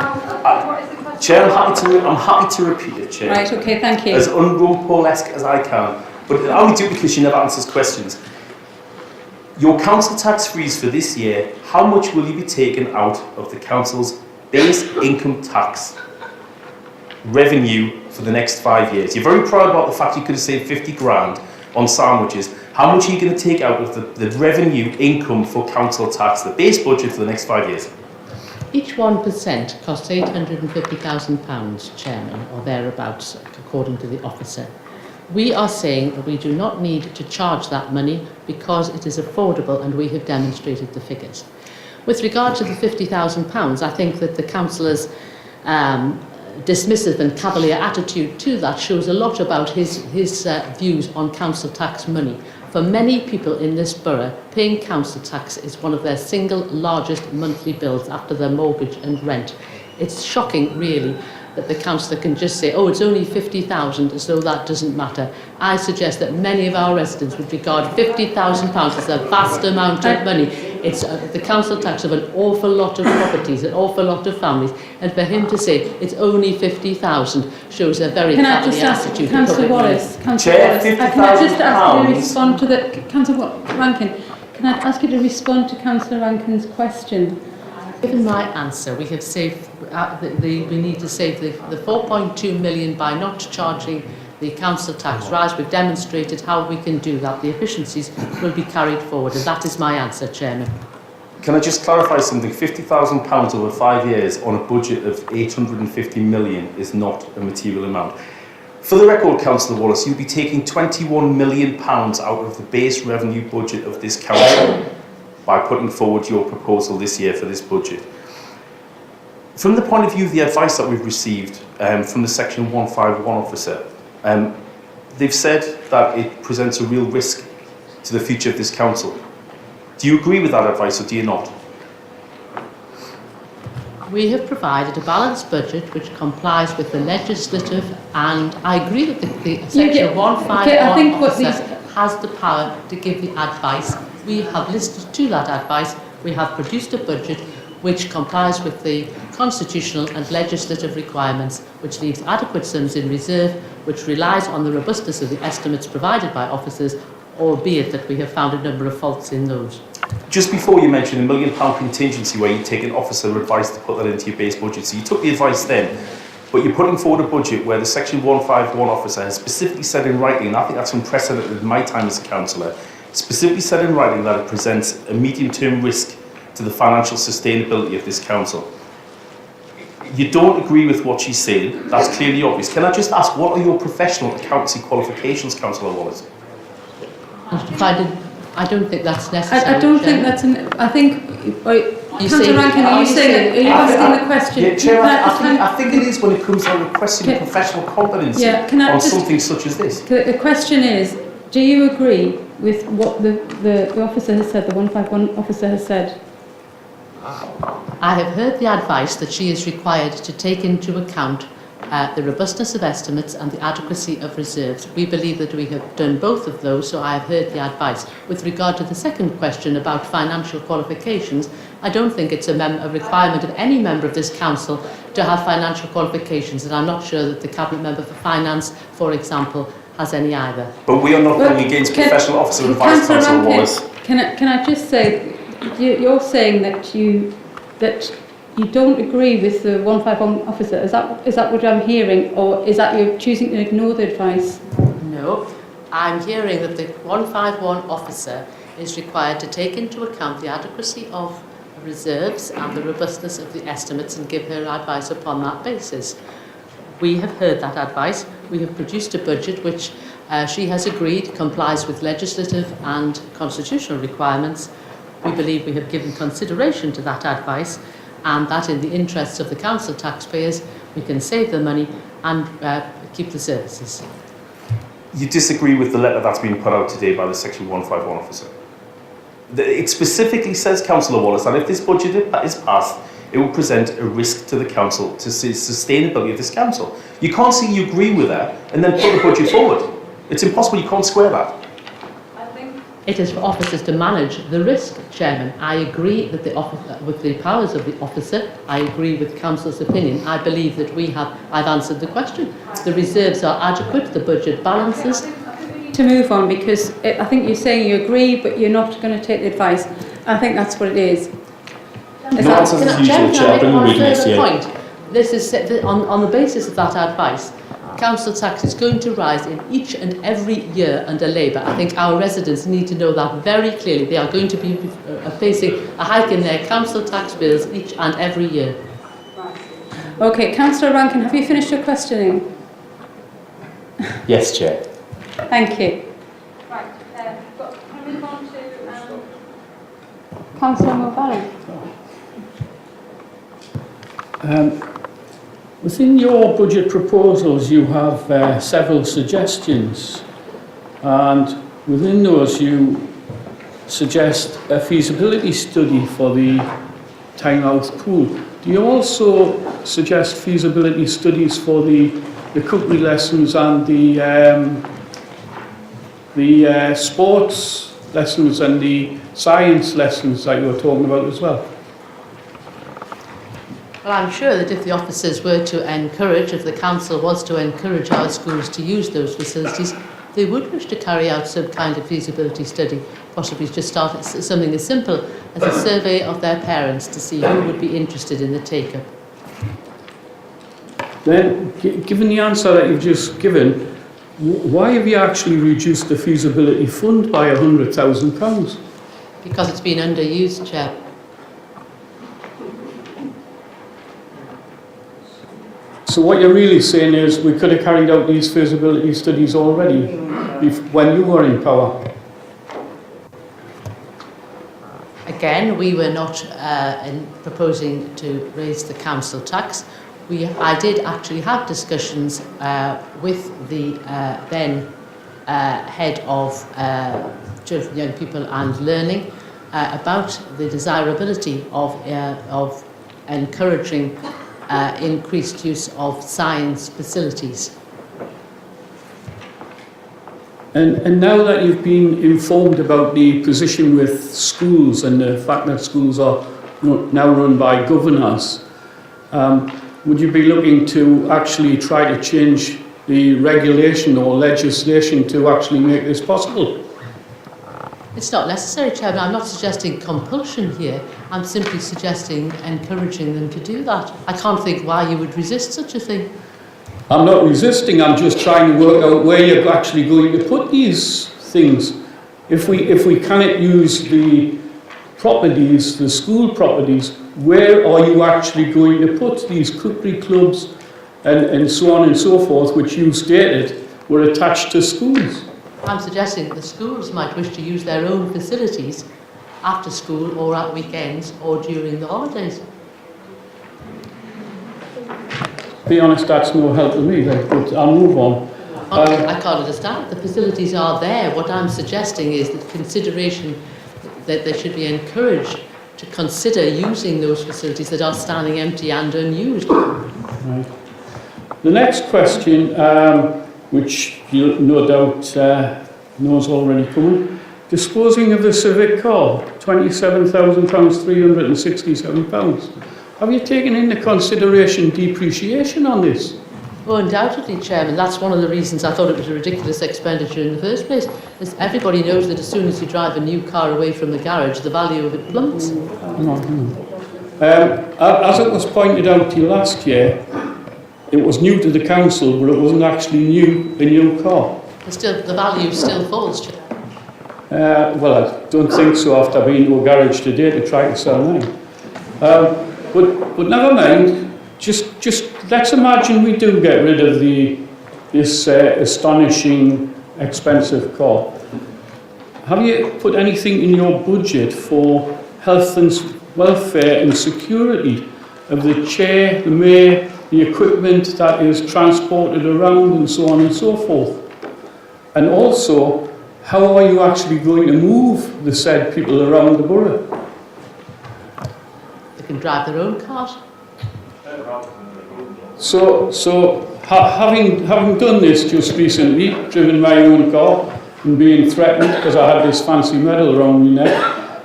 Chair, I'm happy to repeat it, Chair. Right, okay, thank you. As un-Rumpole-esque as I can. But I only do it because she never answers questions. Your council tax freeze for this year, how much will you be taking out of the council's base income tax revenue for the next 5 years? You're very proud about the fact you could have saved 50 grand on sandwiches. How much are you going to take out of the revenue income for council tax, the base budget for the next 5 years? Each 1% costs £850,000, Chairman, or thereabouts, according to the officer. We are saying that we do not need to charge that money because it is affordable and we have demonstrated the figures. With regard to the £50,000, I think that the councillor's dismissive and cavalier attitude to that shows a lot about his views on council tax money. For many people in this borough, paying council tax is one of their single largest monthly bills after their mortgage and rent. It's shocking, really, that the councillor can just say, oh, it's only 50,000, as though that doesn't matter. I suggest that many of our residents would regard £50,000 as a vast amount of money. It's the council tax of an awful lot of properties, an awful lot of families, and for him to say it's only 50,000 shows a very cavalier attitude. Councillor Wallace, can I just ask you to respond to the... Councillor Rankin, can I ask you to respond to Councillor Rankin's question? Given my answer, we have saved. We need to save the 4.2 million by not charging the council tax rise. We've demonstrated how we can do that. The efficiencies will be carried forward, and that is my answer, Chairman. Can I just clarify something? £50,000 over 5 years on a budget of 850 million is not a material amount. For the record, Councillor Wallace, you'll be taking £21 million out of the base revenue budget of this council by putting forward your proposal this year for this budget. From the point of view of the advice that we've received from the Section 151 officer, they've said that it presents a real risk to the future of this council. Do you agree with that advice or do you not? We have provided a balanced budget which complies with the legislative, and I agree that the section 151 officer has the power to give the advice. We have listened to that advice. We have produced a budget which complies with the constitutional and legislative requirements, which leaves adequate sums in reserve, which relies on the robustness of the estimates provided by officers, albeit that we have found a number of faults in those. Just before you mentioned £1 million contingency where you take an officer advice to put that into your base budget. So you took the advice then, but you're putting forward a budget where the section 151 officer has specifically said in writing, and I think that's unprecedented in my time as a councillor, specifically said in writing that it presents a medium-term risk to the financial sustainability of this council. You don't agree with what she's saying, that's clearly obvious. Can I just ask, what are your professional accountancy qualifications, Councillor Wallace? I don't think that's necessary. I don't think that's I think... Councillor Rankin, are you saying... Are you asking the question? Yeah, Chair, I think it is when it comes to requesting professional competence on something such as this. The question is, do you agree with what the officer has said, the 151 officer has said? I have heard the advice that she is required to take into account the robustness of estimates and the adequacy of reserves. We believe that we have done both of those, so I have heard the advice. With regard to the second question about financial qualifications, I don't think it's a requirement of any member of this council to have financial qualifications, and I'm not sure that the Cabinet Member for Finance, for example, has any either. But we are not going against professional officer advice, Councillor Wallace. Can I just say, you're saying that you don't agree with the 151 officer. Is that what I'm hearing, or is that you're choosing to ignore the advice? No, I'm hearing that the 151 officer is required to take into account the adequacy of reserves and the robustness of the estimates and give her advice upon that basis. We have heard that advice. We have produced a budget which she has agreed complies with legislative and constitutional requirements. We believe we have given consideration to that advice, and that in the interests of the council taxpayers we can save the money and keep the services. You disagree with the letter that's been put out today by the section 151 officer? It specifically says, Councillor Wallace, that if this budget is passed, it will present a risk to the council, to the sustainability of this council. You can't say you agree with her and then put the budget forward. It's impossible, you can't square that. It is for officers to manage the risk, Chairman. I agree that with the powers of the officer. I agree with Council's opinion. I believe that I've answered the question. The reserves are adequate, the budget balances. To move on, because I think you're saying you agree, but you're not going to take the advice. I think that's what it is. Point. This is on the basis of that advice. Council tax is going to rise in each and every year under Labour. I think our residents need to know that very clearly. They are going to be facing a hike in their council tax bills each and every year. Okay, Councillor Rankin, have you finished your questioning? Yes, Chair. Thank you. Right, can we move on to Councillor Mulvally? Within your budget proposals, you have several suggestions, and within those you suggest a feasibility study for the Tynemouth pool. Do you also suggest feasibility studies for the cookery lessons and the sports lessons and the science lessons that you were talking about as well? Well, I'm sure that if the officers were to encourage, if the council was to encourage our schools to use those facilities, they would wish to carry out some kind of feasibility study, possibly just start something as simple as a survey of their parents to see who would be interested in the take-up. Then, given the answer that you've just given, why have you actually reduced the feasibility fund by £100,000? Because it's been underused, Chair. So what you're really saying is we could have carried out these feasibility studies already when you were in power? Again, we were not proposing to raise the council tax. I did actually have discussions with the then head of Children, Young People and Learning about the desirability of encouraging increased use of science facilities. And now that you've been informed about the position with schools and the fact that schools are now run by governors, would you be looking to actually try to change the regulation or legislation to actually make this possible? It's not necessary, Chairman. I'm not suggesting compulsion here. I'm simply suggesting encouraging them to do that. I can't think why you would resist such a thing. I'm not resisting, I'm just trying to work out where you're actually going to put these things. If we cannot use the properties, the school properties, where are you actually going to put these cookery clubs and so on and so forth, which you stated were attached to schools? I'm suggesting that the schools might wish to use their own facilities after school or at weekends or during the holidays. To be honest, that's no help to me, then, but I'll move on. I can't understand. The facilities are there. What I'm suggesting is that consideration that they should be encouraged to consider using those facilities that are standing empty and unused. Right. The next question, which you no doubt knows already coming, disposing of the Civic car, £27,367. Have you taken into consideration depreciation on this? Oh, undoubtedly, Chairman. That's one of the reasons I thought it was a ridiculous expenditure in the first place. As everybody knows that as soon as you drive a new car away from the garage, the value of it plummets. As it was pointed out to you last year, it was new to the council, but it wasn't actually a new car. Still, the value still falls, Chair. Well, I don't think so after being to a garage today to try to sell mine. But never mind. Just let's imagine we do get rid of this astonishing, expensive car. Have you put anything in your budget for health and welfare and security of the chair, the mayor, the equipment that is transported around and so on and so forth? And also, how are you actually going to move the said people around the borough? They can drive their own cars. So having done this just recently, driven my own car and being threatened because I had this fancy medal around my neck,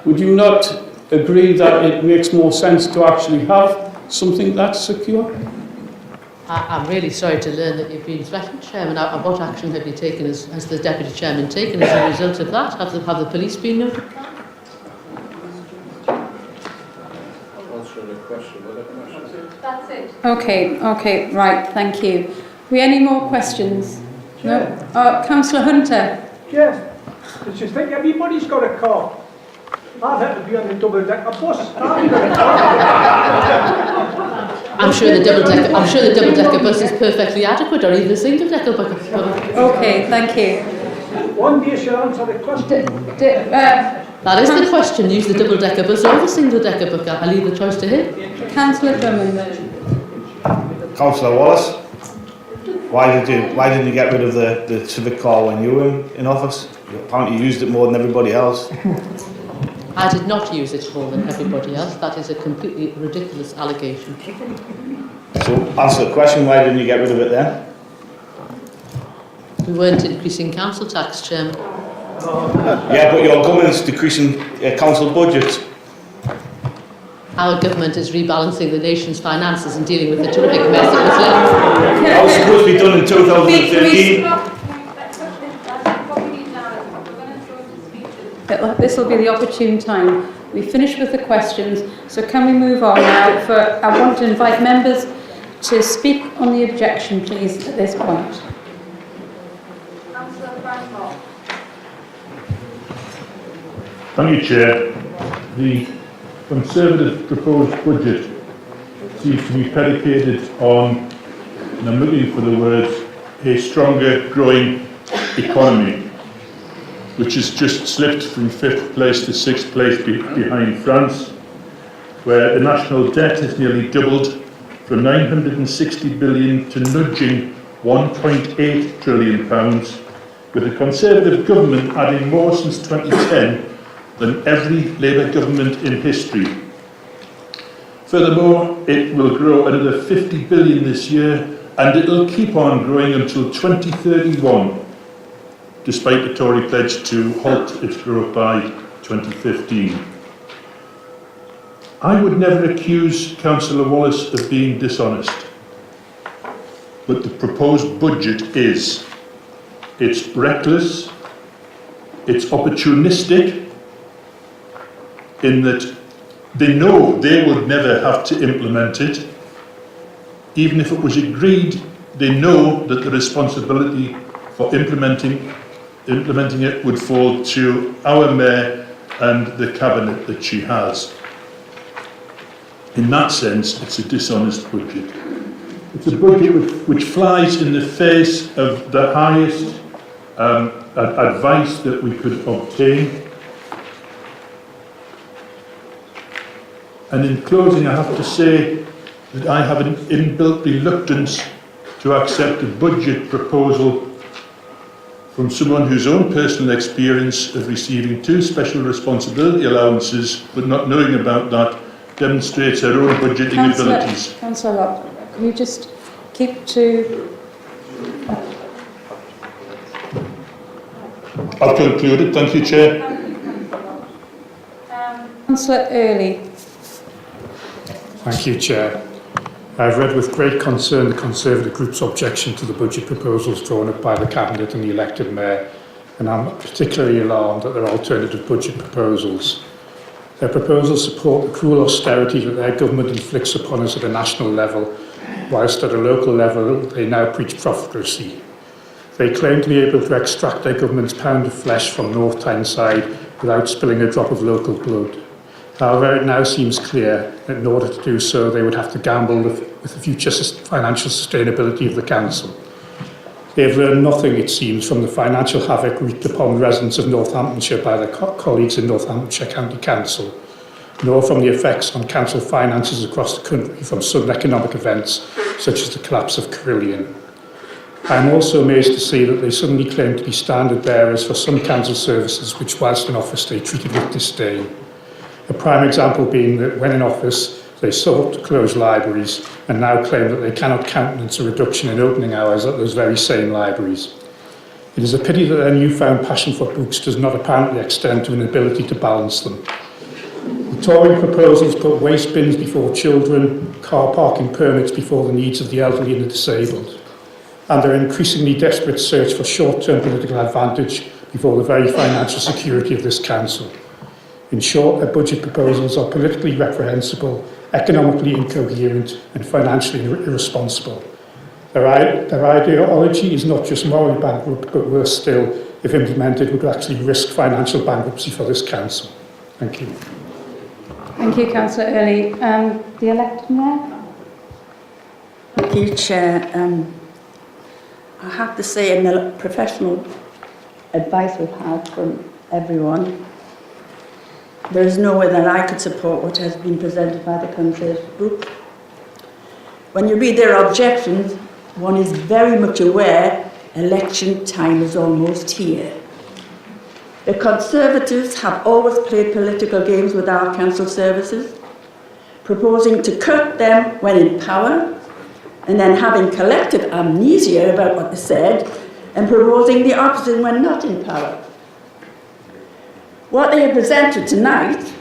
would you not agree that it makes more sense to actually have something that's secure? I'm really sorry to learn that you've been threatened, Chairman. What action have you taken, has the Deputy Chairman taken as a result of that? Have the police been notified? That's it. Okay, right, thank you. We any more questions? No? Councillor Hunter? Yes, I just think everybody's got a car. I've had to be on the double-decker bus. I'm sure the double-decker bus is perfectly adequate, or even a single-decker bus. Okay, thank you. One day she'll answer the question. That is the question. Use the double-decker bus or the single-decker bus. I leave the choice to him. Councillor Drummond. Councillor Wallace, why didn't you get rid of the Civic car when you were in office? You apparently used it more than everybody else. I did not use it more than everybody else. That is a completely ridiculous allegation. So answer the question, why didn't you get rid of it then? We weren't increasing council tax, Chairman. Yeah, but your government's decreasing council budgets. Our government is rebalancing the nation's finances and dealing with the terrific mess that was left. That was supposed to be done in 2015. This will be the opportune time. We finished with the questions, so can we move on now? I want to invite members to speak on the objection, please, at this point. Councillor Francois. Thank you, Chair. The Conservative proposed budget seems to be predicated on, and I'm looking for the words, a stronger growing economy, which has just slipped from 5th place to 6th place behind France, where the national debt has nearly doubled from 960 billion to nudging 1.8 trillion pounds, with the Conservative government adding more since 2010 than every Labour government in history. Furthermore, it will grow another 50 billion this year, and it'll keep on growing until 2031, despite the Tory pledge to halt its growth by 2015. I would never accuse Councillor Wallace of being dishonest, but the proposed budget is. It's reckless, it's opportunistic, in that they know they would never have to implement it. Even if it was agreed, they know that the responsibility for implementing it would fall to our Mayor and the Cabinet that she has. In that sense, it's a dishonest budget. It's a budget which flies in the face of the highest advice that we could obtain. And in closing, I have to say that I have an inbuilt reluctance to accept a budget proposal from someone whose own personal experience of receiving 2 special responsibility allowances, but not knowing about that, demonstrates her own budgeting abilities. Councillor Locke, can you just keep to... I've concluded. Thank you, Chair. Councillor Early. Thank you, Chair. I've read with great concern the Conservative Group's objection to the budget proposals drawn up by the Cabinet and the elected Mayor, and I'm particularly alarmed at their alternative budget proposals. Their proposals support the cruel austerity that their government inflicts upon us at a national level, whilst at a local level they now preach profligacy. They claim to be able to extract their government's pound of flesh from North Tyneside without spilling a drop of local blood. However, it now seems clear that in order to do so, they would have to gamble with the future financial sustainability of the council. They have learned nothing, it seems, from the financial havoc wreaked upon residents of Northamptonshire by their colleagues in Northamptonshire County Council, nor from the effects on council finances across the country from sudden economic events such as the collapse of Carillion. I am also amazed to see that they suddenly claim to be standard bearers for some council services which, whilst in office, they treated with disdain. A prime example being that when in office, they sought to close libraries and now claim that they cannot countenance a reduction in opening hours at those very same libraries. It is a pity that their newfound passion for books does not apparently extend to an ability to balance them. The Tory proposals put waste bins before children, car parking permits before the needs of the elderly and the disabled, and their increasingly desperate search for short-term political advantage before the very financial security of this council. In short, their budget proposals are politically reprehensible, economically incoherent, and financially irresponsible. Their ideology is not just morally bankrupt, but worse still, if implemented, would actually risk financial bankruptcy for this council. Thank you. Thank you, Councillor Early. The elected Mayor? Thank you, Chair. I have to say, in the professional advice we've had from everyone, there is no way that I could support what has been presented by the Conservative Group. When you read their objections, one is very much aware election time is almost here. The Conservatives have always played political games with our council services, proposing to cut them when in power, and then having collective amnesia about what they said, and proposing the opposite when not in power. What they have presented tonight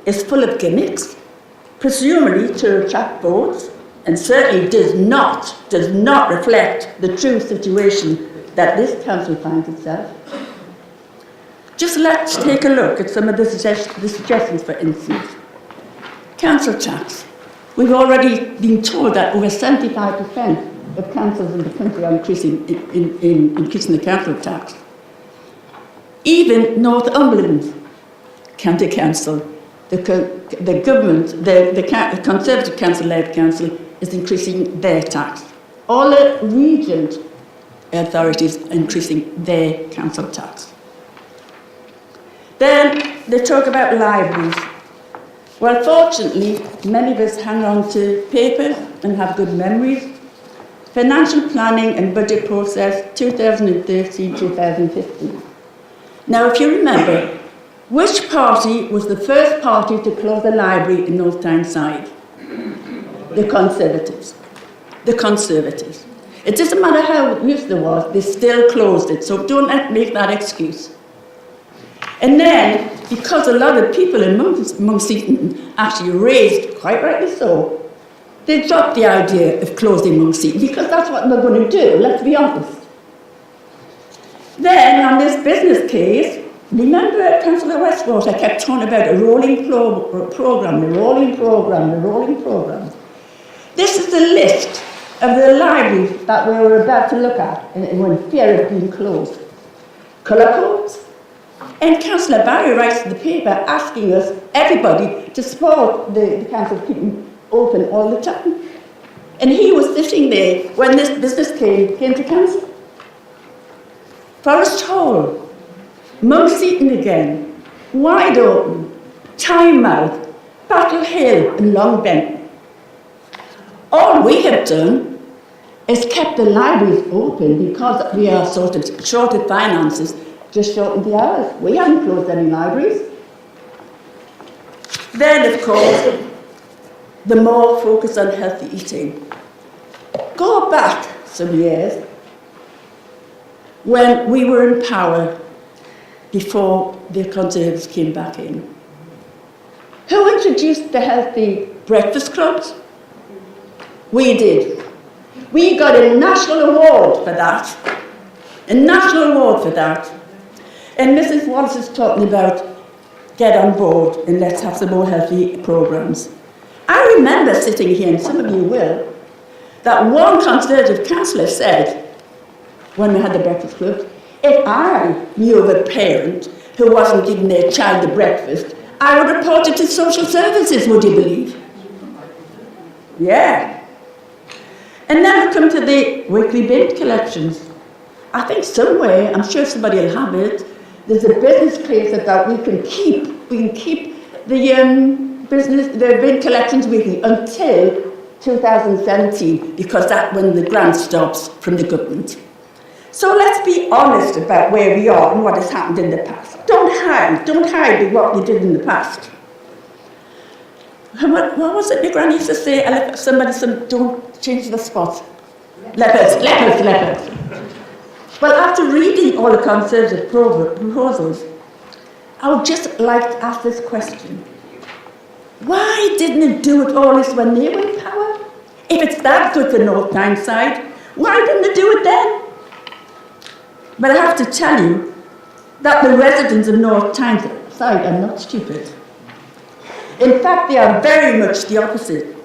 is full of gimmicks, presumably to attract votes, and certainly does not reflect the true situation that this council finds itself. Just let's take a look at some of the suggestions, for instance. Council tax. We've already been told that over 75% of councils in the country are increasing the council tax. Even Northumberland County Council, the Conservative Council-led council, is increasing their tax. All the region authorities are increasing their council tax. Then they talk about libraries. Well, fortunately, many of us hang on to paper and have good memories. Financial planning and budget process 2013-2015. Now, if you remember, which party was the first party to close the library in North Tyneside? The Conservatives. The Conservatives. It doesn't matter how used it was, they still closed it, so don't make that excuse. And then, because a lot of people in Monkston actually raised, quite rightly so, they dropped the idea of closing Monkston, because that's what they're going to do, let's be honest. Then, on this business case, remember Councillor Westwater kept talking about a rolling programme, a rolling programme, a rolling programme. This is the list of the libraries that we were about to look at when fear of being closed. Colour codes. And Councillor Barry writes to the paper asking us, everybody, to support the council keeping open all the time. And he was sitting there when this business came to council. Forest Hall, Monkston again, wide open, Tynemouth, Battle Hill and Long Bent. All we have done is kept the libraries open because we are sort of short of finances, just shortened the hours. We haven't closed any libraries. Then, of course, the more focus on healthy eating. Go back some years when we were in power before the Conservatives came back in. Who introduced the healthy breakfast clubs? We did. We got a national award for that. A national award for that. And Mrs. Wallace is talking about get on board and let's have some more healthy programmes. I remember sitting here, and some of you will, that one Conservative councillor said, when we had the breakfast club, if I knew of a parent who wasn't giving their child the breakfast, I would report it to social services, would you believe? Yeah. And then we come to the weekly bin collections. I think somewhere, I'm sure somebody will have it, there's a business case that we can keep the bin collections weekly until 2017, because that's when the grant stops from the government. So let's be honest about where we are and what has happened in the past. Don't hide what we did in the past. What was it your granny used to say? Don't change the spot. Leopards. Well, after reading all the Conservative proposals, I would just like to ask this question. Why didn't it do it all this when they were in power? If it's that good for North Tyneside, why didn't they do it then? But I have to tell you that the residents of North Tyneside are not stupid. In fact, they are very much the opposite.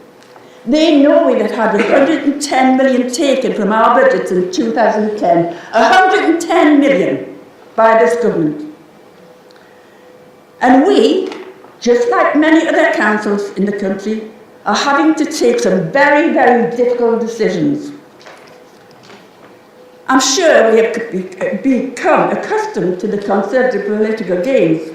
They know we have had 110 million taken from our budgets in 2010. 110 million by this government. And we, just like many other councils in the country, are having to take some very, very difficult decisions. I'm sure we have become accustomed to the Conservative political games.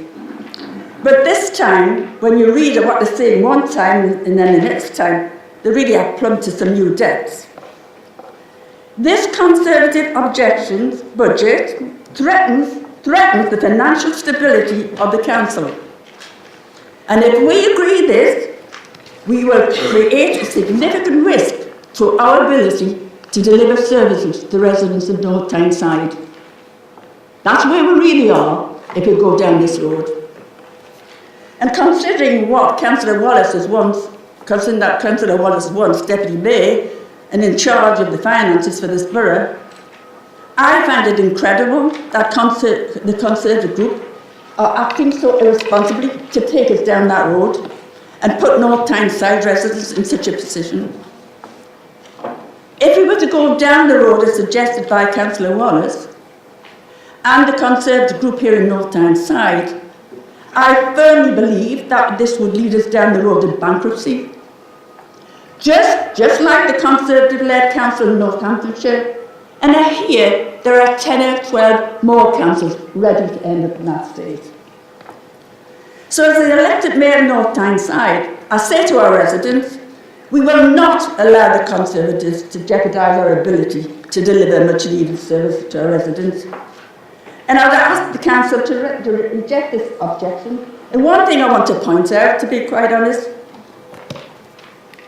But this time, when you read what they're saying one time and then the next time, they really have plumbed to some new depths. This Conservative objections budget threatens the financial stability of the council. And if we agree this, we will create a significant risk to our ability to deliver services to the residents of North Tyneside. That's where we really are if we go down this road. And considering what Councillor Wallace was once Deputy Mayor and in charge of the finances for this borough, I find it incredible that the Conservative group are acting so irresponsibly to take us down that road and put North Tyneside residents in such a position. If we were to go down the road as suggested by Councillor Wallace and the Conservative group here in North Tyneside, I firmly believe that this would lead us down the road of bankruptcy. Just like the Conservative-led council in Northamptonshire, and I hear there are 10 or 12 more councils ready to end up in that state. So as the elected mayor of North Tyneside, I say to our residents, we will not allow the Conservatives to jeopardise our ability to deliver much needed service to our residents. And I would ask the council to reject this objection. And one thing I want to point out, to be quite honest,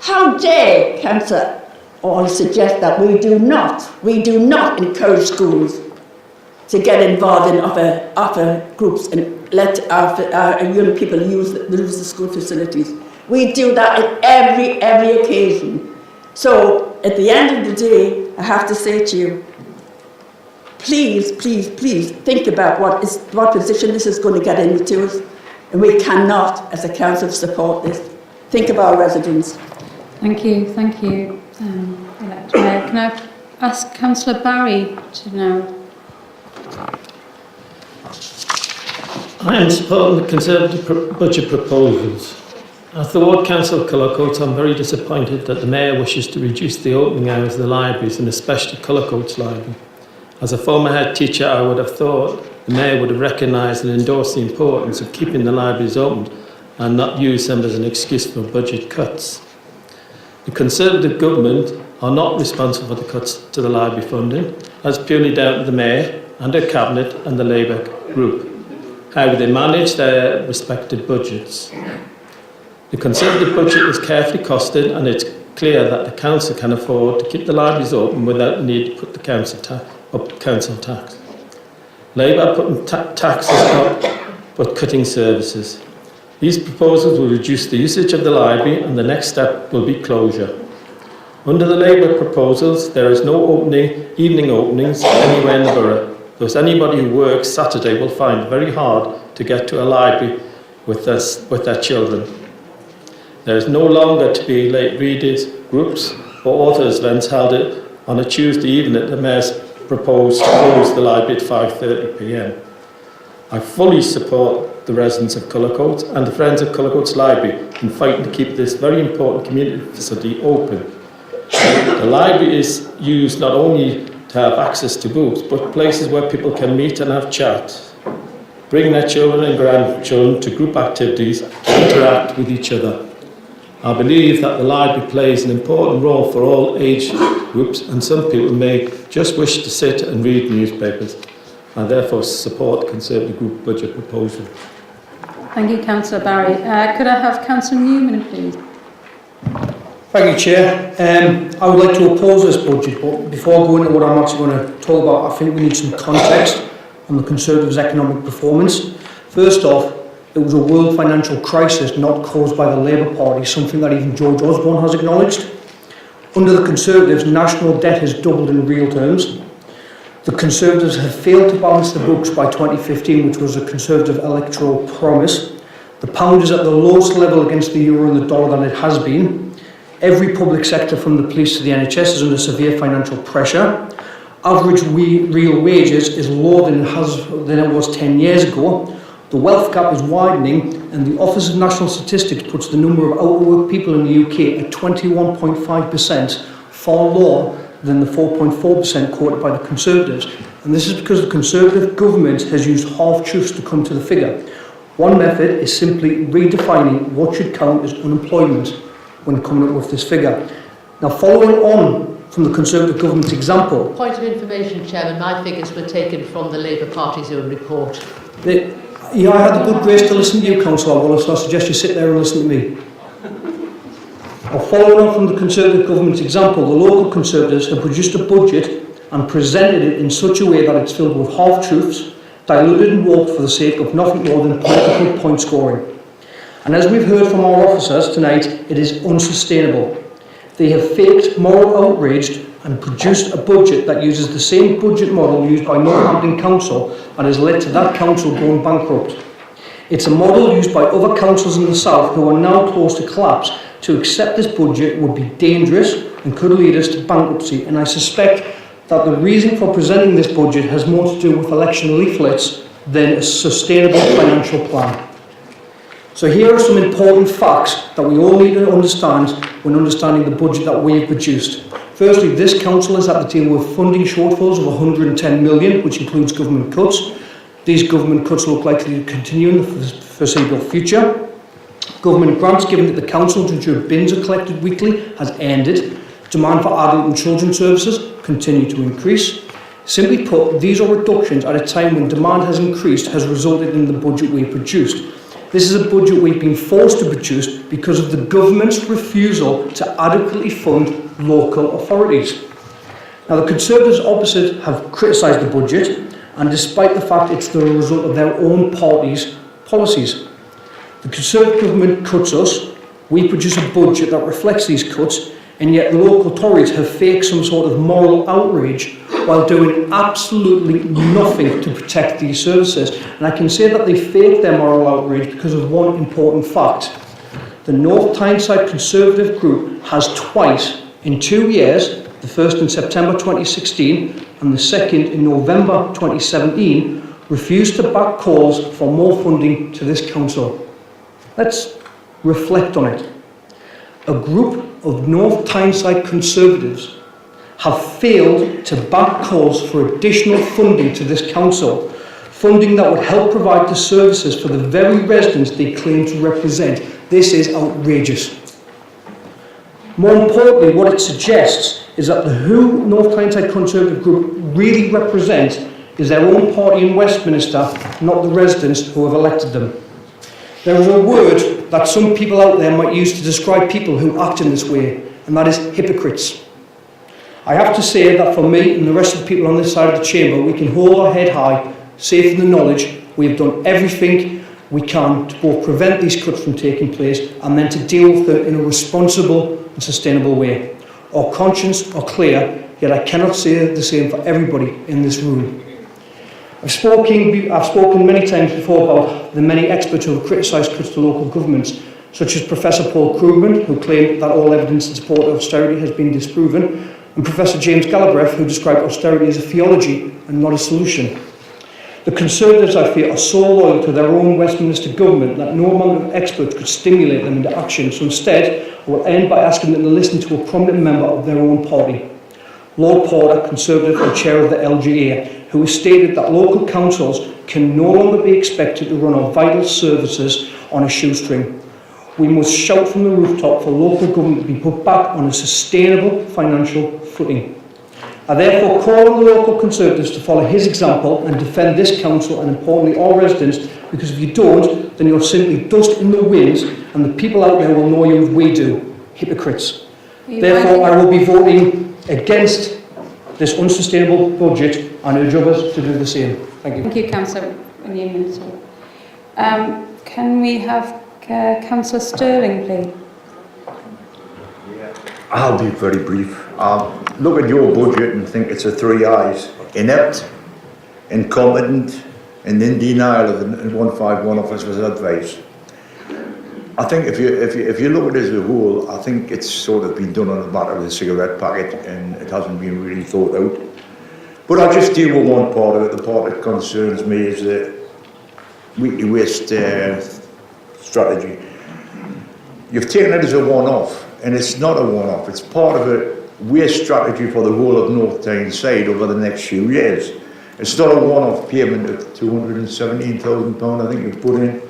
How dare Councillor All suggest that we do not encourage schools to get involved in other groups and let our young people use the school facilities. We do that at every occasion. So at the end of the day, I have to say to you, please think about what position this is going to get into us. And we cannot, as a council, support this. Think of our residents. Thank you, Elected Mayor. Can I ask Councillor Barry to now? I am supporting the Conservative budget proposals. As the Ward Council of Cullercoats, I'm very disappointed that the Mayor wishes to reduce the opening hours of the libraries, and especially Cullercoats Library. As a former head teacher, I would have thought the Mayor would have recognised and endorsed the importance of keeping the libraries open and not use them as an excuse for budget cuts. The Conservative government are not responsible for the cuts to the library funding. That's purely down to the Mayor and her Cabinet and the Labour group. How they manage their respective budgets. The Conservative budget is carefully costed, and it's clear that the Council can afford to keep the libraries open without the need to put the council tax. Labour are putting taxes up but cutting services. These proposals will reduce the usage of the library, and the next step will be closure. Under the Labour proposals, there is no evening openings anywhere in the borough. Thus anybody who works Saturday will find it very hard to get to a library with their children. There is no longer to be late readers, groups or authors events held on a Tuesday evening at the Mayor's proposed to close the library at 5:30 p.m. I fully support the residents of Cullercoats and the Friends of Cullercoats Library in fighting to keep this very important community facility open. The library is used not only to have access to books, but places where people can meet and have chat, bring their children and grandchildren to group activities, interact with each other. I believe that the library plays an important role for all age groups, and some people may just wish to sit and read newspapers. I therefore support the Conservative Group budget proposal. Thank you, Councillor Barry. Could I have Councillor Newman, please? Thank you, Chair. I would like to oppose this budget, but before going into what I'm actually going to talk about, I think we need some context on the Conservatives' economic performance. First off, it was a world financial crisis not caused by the Labour Party, something that even George Osborne has acknowledged. Under the Conservatives, national debt has doubled in real terms. The Conservatives have failed to balance the books by 2015, which was a Conservative electoral promise. The pound is at the lowest level against the euro and the dollar than it has been. Every public sector, from the police to the NHS, is under severe financial pressure. Average real wages is lower than it was 10 years ago. The wealth gap is widening, and the Office of National Statistics puts the number of out-of-work people in the UK at 21.5%, far lower than the 4.4% quoted by the Conservatives. And this is because the Conservative government has used half-truths to come to the figure. One method is simply redefining what should count as unemployment when coming up with this figure. Now, following on from the Conservative government's example... Point of information, Chairman, my figures were taken from the Labour Party's own report. Yeah, I had the good grace to listen to you, Councillor Wallace, and I suggest you sit there and listen to me. Now, following on from the Conservative government's example, the local Conservatives have produced a budget and presented it in such a way that it's filled with half-truths, diluted and warped for the sake of nothing more than political point scoring. And as we've heard from our officers tonight, it is unsustainable. They have faked moral outrage and produced a budget that uses the same budget model used by Northampton Council and has led to that council going bankrupt. It's a model used by other councils in the south who are now close to collapse. To accept this budget would be dangerous and could lead us to bankruptcy, and I suspect that the reason for presenting this budget has more to do with election leaflets than a sustainable financial plan. So here are some important facts that we all need to understand when understanding the budget that we've produced. Firstly, this council has had to deal with funding shortfalls of 110 million, which includes government cuts. These government cuts look likely to continue in the foreseeable future. Government grants given to the council to ensure bins are collected weekly has ended. Demand for adult and children's services continue to increase. Simply put, these are reductions at a time when demand has increased has resulted in the budget we produced. This is a budget we've been forced to produce because of the government's refusal to adequately fund local authorities. Now, the Conservatives opposite have criticised the budget, and despite the fact it's the result of their own party's policies. The Conservative government cuts us, we produce a budget that reflects these cuts, and yet the local authorities have faked some sort of moral outrage while doing absolutely nothing to protect these services. And I can say that they faked their moral outrage because of one important fact. The North Tyneside Conservative Group has twice, in 2 years, the first in September 2016 and the second in November 2017, refused to back calls for more funding to this council. Let's reflect on it. A group of North Tyneside Conservatives have failed to back calls for additional funding to this council, funding that would help provide the services for the very residents they claim to represent. This is outrageous. More importantly, what it suggests is that the who North Tyneside Conservative Group really represents is their own party in Westminster, not the residents who have elected them. There is a word that some people out there might use to describe people who act in this way, and that is hypocrites. I have to say that for me and the rest of the people on this side of the chamber, we can hold our head high, safe in the knowledge we have done everything we can to both prevent these cuts from taking place and then to deal with them in a responsible and sustainable way. Our conscience are clear, yet I cannot say the same for everybody in this room. I've spoken many times before about the many experts who have criticised cuts to local governments, such as Professor Paul Krugman, who claimed that all evidence in support of austerity has been disproven, and Professor James Galbraith, who described austerity as a theology and not a solution. The Conservatives, I fear, are so loyal to their own Westminster government that no amount of experts could stimulate them into action, so instead I will end by asking them to listen to a prominent member of their own party, Lord Porter, Conservative and chair of the LGA, who has stated that local councils can no longer be expected to run our vital services on a shoestring. We must shout from the rooftop for local government to be put back on a sustainable financial footing. I therefore call on the local Conservatives to follow his example and defend this council and importantly all residents, because if you don't, then you're simply dust in the wind and the people out there will know you as we do, hypocrites. Therefore, I will be voting against this unsustainable budget and urge others to do the same. Thank you. Thank you, Councillor Newman. Can we have Councillor Sterling, please? I'll be very brief. Look at your budget and think it's a 3 I's. Inept, incompetent, and in denial of the 151 officer's advice. I think if you look at it as a whole, I think it's sort of been done on the back of the cigarette packet and it hasn't been really thought out. But I'll just deal with one part of it. The part that concerns me is the weekly waste strategy. You've taken it as a one-off, and it's not a one-off. It's part of a waste strategy for the whole of North Tyneside over the next few years. It's not a one-off payment of £217,000 I think you've put in.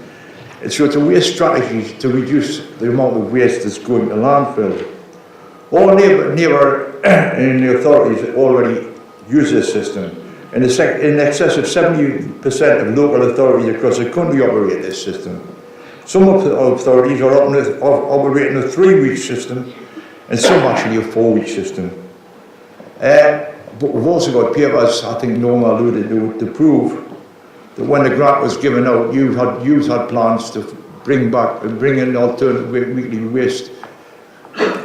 It's a waste strategy to reduce the amount of waste that's going to landfill. All neighbour and the authorities already use this system. In excess of 70% of local authorities across the country operate this system. Some authorities are operating a 3-week system and some actually a 4-week system. But we've also got papers, I think Norma alluded to prove that when the grant was given out, you had plans to bring an alternative weekly waste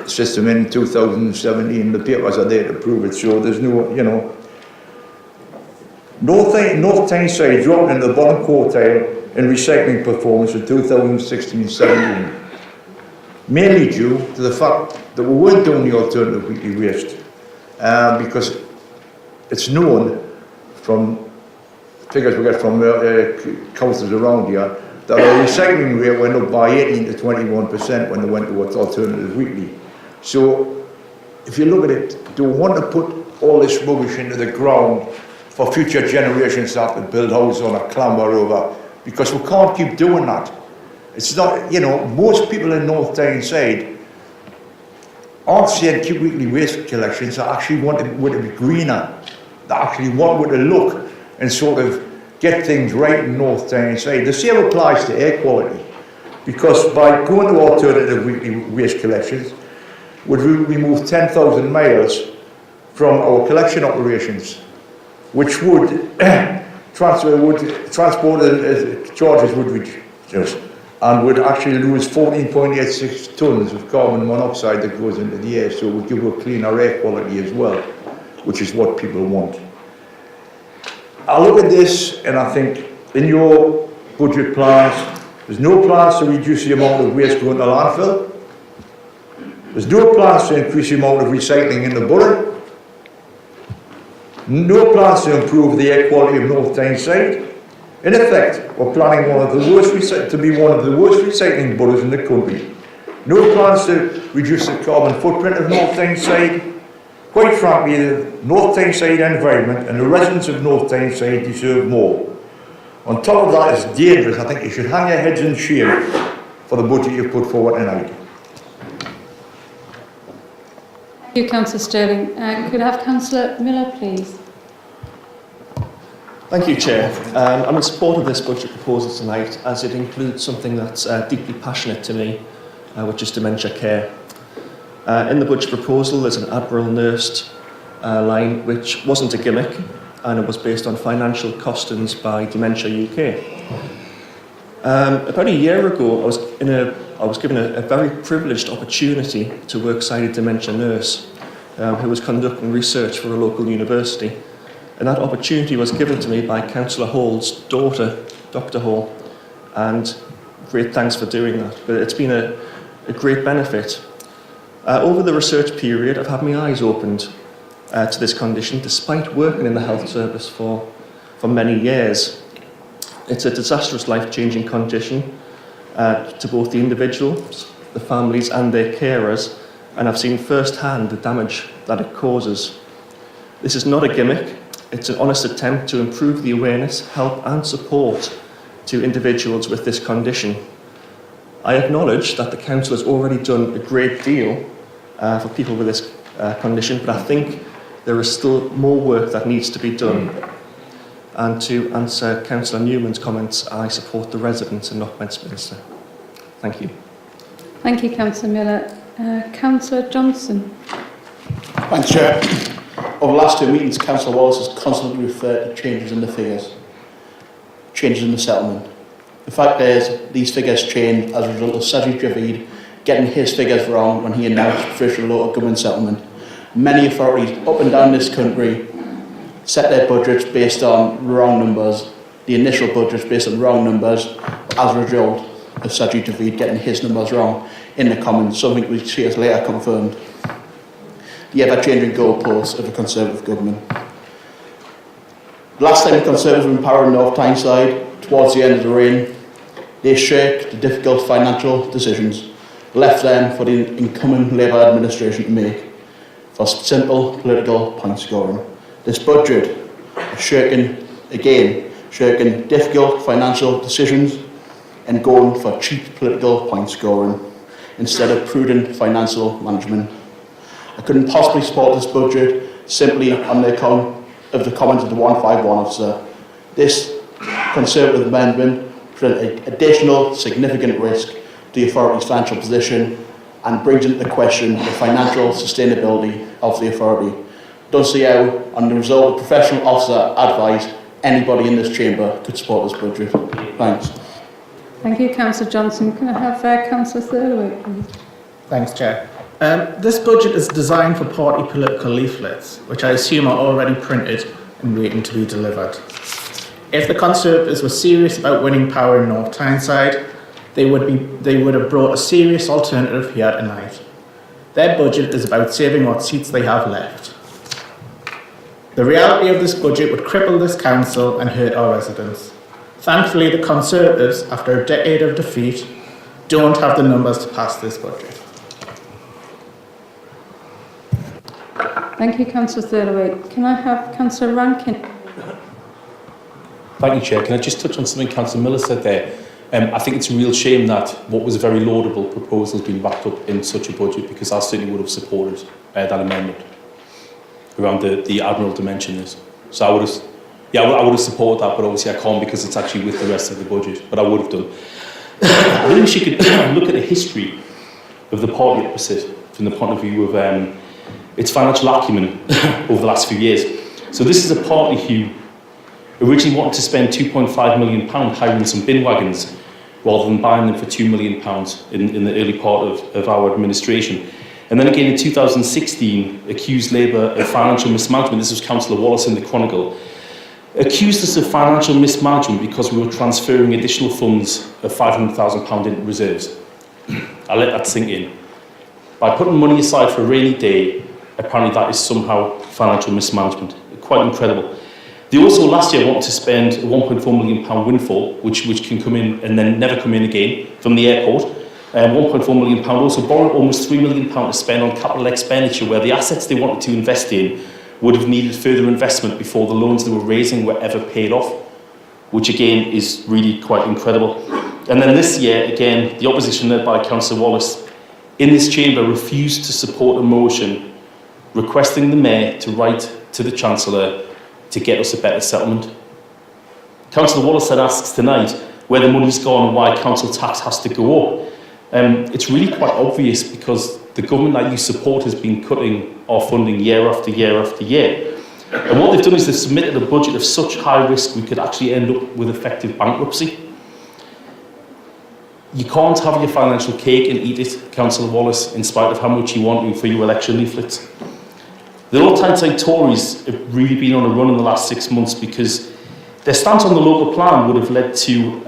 system in 2017. The papers are there to prove it, so there's no, North Tyneside dropped into the bottom quartile in recycling performance in 2016-17, mainly due to the fact that we weren't doing the alternative weekly waste, because it's known from figures we get from councils around here that our recycling rate went up by 18 to 21% when they went towards alternative weekly. So if you look at it, do we want to put all this rubbish into the ground for future generations to have to build houses on a clamber over? Because we can't keep doing that. It's not, most people in North Tyneside aren't saying keep weekly waste collections. They actually want it to be greener. They actually want it to look and sort of get things right in North Tyneside. The same applies to air quality. because by going to alternative weekly waste collections, would remove 10,000 miles from our collection operations, which would transport charges would reduce and would actually lose 14.86 tonnes of carbon monoxide that goes into the air, so it would give a cleaner air quality as well, which is what people want. I look at this and I think in your budget plans, there's no plans to reduce the amount of waste going to landfill. There's no plans to increase the amount of recycling in the borough. No plans to improve the air quality of North Tyneside. In effect, we're planning to be one of the worst recycling boroughs in the country. No plans to reduce the carbon footprint of North Tyneside. Quite frankly, the North Tyneside environment and the residents of North Tyneside deserve more. On top of that, it's dangerous. I think you should hang your heads in shame for the budget you've put forward tonight. Thank you, Councillor Sterling. Could I have Councillor Miller, please? Thank you, Chair. I'm in support of this budget proposal tonight as it includes something that's deeply passionate to me, which is dementia care. In the budget proposal, there's an Admiral nursed line which wasn't a gimmick, and it was based on financial costings by Dementia UK. About a year ago, I was given a very privileged opportunity to work side a dementia nurse who was conducting research for a local university. And that opportunity was given to me by Councillor Hall's daughter, Dr. Hall, and great thanks for doing that. But it's been a great benefit. Over the research period, I've had my eyes opened to this condition, despite working in the health service for many years. It's a disastrous, life-changing condition to both the individuals, the families and their carers, and I've seen firsthand the damage that it causes. This is not a gimmick. It's an honest attempt to improve the awareness, help and support to individuals with this condition. I acknowledge that the Council has already done a great deal for people with this condition, but I think there is still more work that needs to be done. And to answer Councillor Newman's comments, I support the residents in North Westminster. Thank you. Thank you, Councillor Miller. Councillor Johnson. Thanks, Chair. Over the last 2 meetings, Councillor Wallace has constantly referred to changes in the figures, changes in the settlement. The fact is, these figures changed as a result of Sajid Javid getting his figures wrong when he announced official local government settlement. Many authorities up and down this country set their budgets based on wrong numbers, the initial budgets based on wrong numbers, as a result of Sajid Javid getting his numbers wrong in the Commons, something we see as later confirmed. The ever-changing goalposts of a Conservative government. Last time the Conservatives were in power in North Tyneside, towards the end of the reign, they shirked the difficult financial decisions, left them for the incoming Labour administration to make, for simple political point scoring. This budget is shirking difficult financial decisions and going for cheap political point scoring instead of prudent financial management. I couldn't possibly support this budget simply on the account of the comments of the 151 officer. This Conservative amendment presents an additional significant risk to the authority's financial position and brings into question the financial sustainability of the authority. Don't see how, on the result of professional officer advice, anybody in this chamber could support this budget. Thanks. Thank you, Councillor Johnson. Can I have Councillor Thirlway, please? Thanks, Chair. This budget is designed for party political leaflets, which I assume are already printed and waiting to be delivered. If the Conservatives were serious about winning power in North Tyneside, they would have brought a serious alternative here tonight. Their budget is about saving what seats they have left. The reality of this budget would cripple this council and hurt our residents. Thankfully, the Conservatives, after a decade of defeat, don't have the numbers to pass this budget. Thank you, Councillor Thirlway. Can I have Councillor Rankin? Thank you, Chair. Can I just touch on something Councillor Miller said there? I think it's a real shame that what was a very laudable proposal has been wrapped up in such a budget, because I certainly would have supported that amendment around the Admiral dimension is. So I would have supported that, but obviously I can't because it's actually with the rest of the budget, but I would have done. I think we should look at the history of the party opposite from the point of view of its financial acumen over the last few years. So this is a party who originally wanted to spend £2.5 million hiring some bin wagons rather than buying them for £2 million in the early part of our administration. And then again in 2016 accused Labour of financial mismanagement. This was Councillor Wallace in the Chronicle. Accused us of financial mismanagement because we were transferring additional funds of £500,000 into reserves. I'll let that sink in. By putting money aside for a rainy day, apparently that is somehow financial mismanagement. Quite incredible. They also last year wanted to spend a £1.4 million windfall, which can come in and then never come in again from the airport. £1.4 million, also borrowed almost £3 million to spend on capital expenditure, where the assets they wanted to invest in would have needed further investment before the loans they were raising were ever paid off, which again is really quite incredible. And then this year, again, the opposition led by Councillor Wallace in this chamber refused to support a motion requesting the Mayor to write to the Chancellor to get us a better settlement. Councillor Wallace then asks tonight where the money's gone and why council tax has to go up. It's really quite obvious because the government that you support has been cutting our funding year after year after year. And what they've done is they've submitted a budget of such high risk we could actually end up with effective bankruptcy. You can't have your financial cake and eat it, Councillor Wallace, in spite of how much you want to for your election leaflets. The Lord Tyneside Tories have really been on a run in the last 6 months because their stance on the local plan would have led to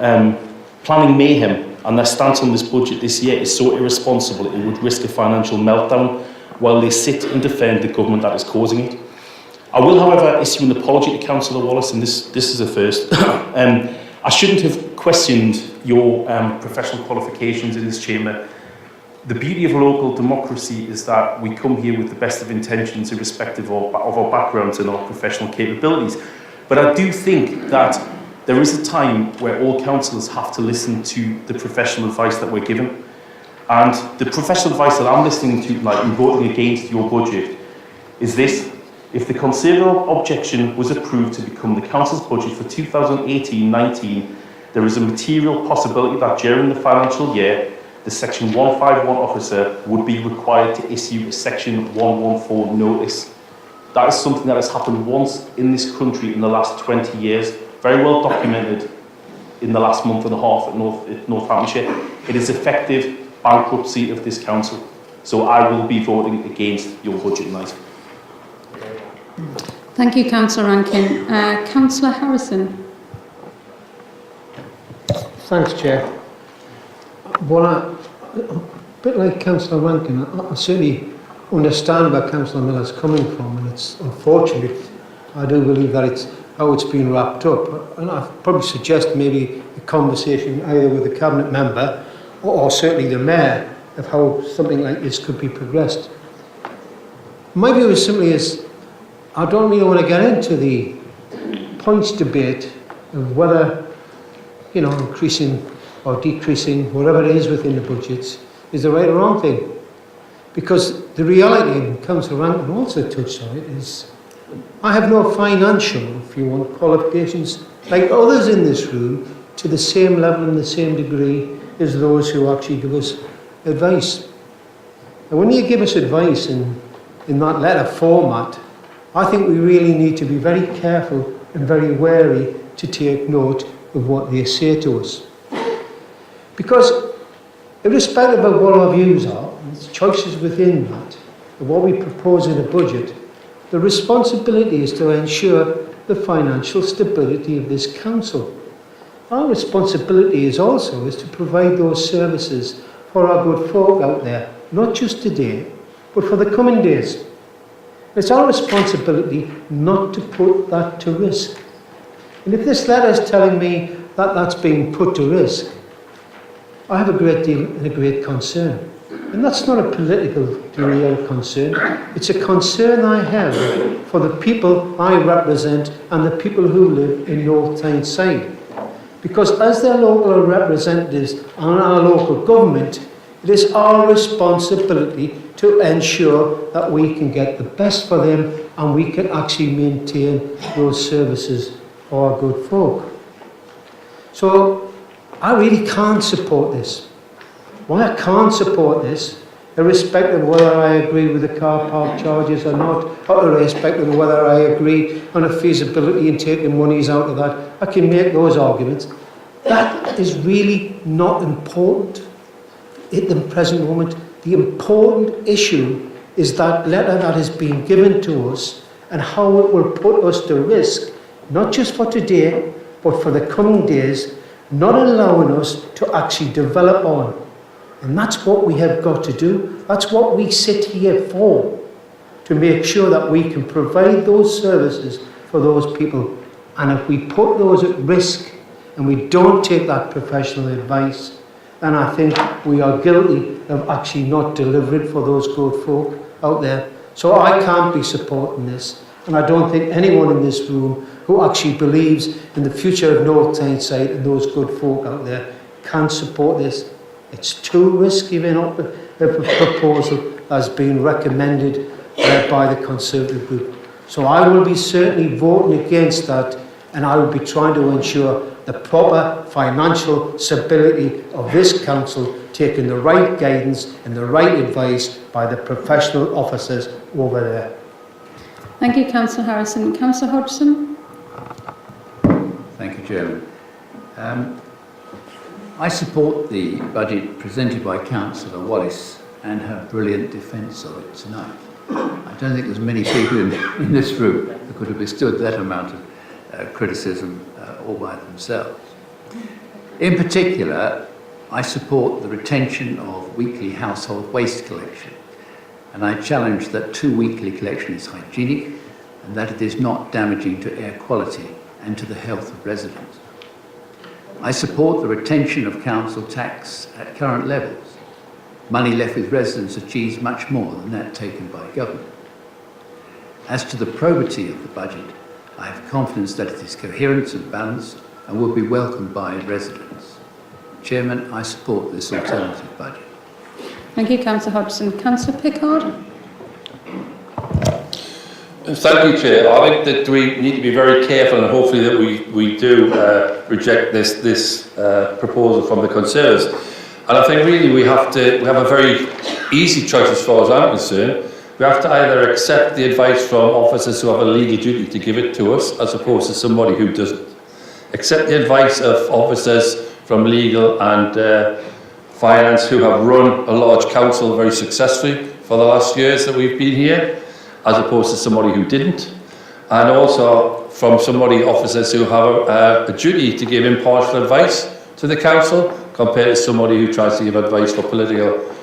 planning mayhem, and their stance on this budget this year is so irresponsible it would risk a financial meltdown while they sit and defend the government that is causing it. I will, however, issue an apology to Councillor Wallace, and this is a first. I shouldn't have questioned your professional qualifications in this chamber. The beauty of local democracy is that we come here with the best of intentions irrespective of our backgrounds and our professional capabilities. But I do think that there is a time where all councillors have to listen to the professional advice that we're given. And the professional advice that I'm listening to, like in voting against your budget, is this. If the Conservative objection was approved to become the Council's budget for 2018-19, there is a material possibility that during the financial year, the Section 151 officer would be required to issue a Section 114 notice. That is something that has happened once in this country in the last 20 years, very well documented in the last month and a half at Northamptonshire. It is effective bankruptcy of this council. So I will be voting against your budget tonight. Thank you, Councillor Rankin. Councillor Harrison. Thanks, Chair. Well, a bit like Councillor Rankin, I certainly understand where Councillor Miller's coming from, and it's unfortunate. I do believe that it's how it's been wrapped up, and I'd probably suggest maybe a conversation either with the Cabinet member or certainly the Mayor of how something like this could be progressed. My view is simply I don't really want to get into the points debate of whether, increasing or decreasing, whatever it is within the budgets, is the right or wrong thing. Because the reality, and Councillor Rankin also touched on it, is I have no financial, if you want, qualifications, like others in this room, to the same level and the same degree as those who actually give us advice. And when you give us advice in that letter format, I think we really need to be very careful and very wary to take note of what they say to us. Because irrespective of what our views are, and the choices within that, of what we propose in a budget, the responsibility is to ensure the financial stability of this council. Our responsibility is to provide those services for our good folk out there, not just today, but for the coming days. It's our responsibility not to put that to risk. And if this letter is telling me that that's being put to risk, I have a great deal and a great concern. And that's not a political real concern. It's a concern I have for the people I represent and the people who live in North Tyneside. Because as their local representatives and our local government, it is our responsibility to ensure that we can get the best for them and we can actually maintain those services for our good folk. So I really can't support this. Why I can't support this, irrespective of whether I agree with the car park charges or not, or irrespective of whether I agree on a feasibility in taking monies out of that, I can make those arguments. That is really not important at the present moment. The important issue is that letter that has been given to us and how it will put us to risk, not just for today, but for the coming days, not allowing us to actually develop on. And that's what we have got to do. That's what we sit here for, to make sure that we can provide those services for those people. And if we put those at risk and we don't take that professional advice, then I think we are guilty of actually not delivering for those good folk out there. So I can't be supporting this. And I don't think anyone in this room who actually believes in the future of North Tyneside and those good folk out there can support this. It's too risky of a proposal as being recommended by the Conservative group. So I will be certainly voting against that, and I will be trying to ensure the proper financial stability of this council, taking the right guidance and the right advice by the professional officers over there. Thank you, Councillor Harrison. Councillor Hodgson? Thank you, Chairman. I support the budget presented by Councillor Wallace and her brilliant defence of it tonight. I don't think there's many people in this room that could have withstood that amount of criticism all by themselves. In particular, I support the retention of weekly household waste collection, and I challenge that 2 weekly collection is hygienic and that it is not damaging to air quality and to the health of residents. I support the retention of council tax at current levels. Money left with residents achieves much more than that taken by government. As to the probity of the budget, I have confidence that it is coherent and balanced and will be welcomed by residents. Chairman, I support this alternative budget. Thank you, Councillor Hodgson. Councillor Pickard? Thank you, Chair. I think that we need to be very careful, and hopefully that we do reject this proposal from the Conservatives. And I think really we have a very easy choice as far as I'm concerned. We have to either accept the advice from officers who have a legal duty to give it to us, as opposed to somebody who doesn't. Accept the advice of officers from legal and finance who have run a large council very successfully for the last years that we've been here, as opposed to somebody who didn't, and also from officers who have a duty to give impartial advice to the council, compared to somebody who tries to give advice for political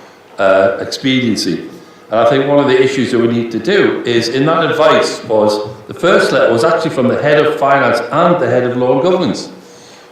expediency. And I think one of the issues that we need to do is, in that advice the first letter was actually from the head of finance and the head of law and governance.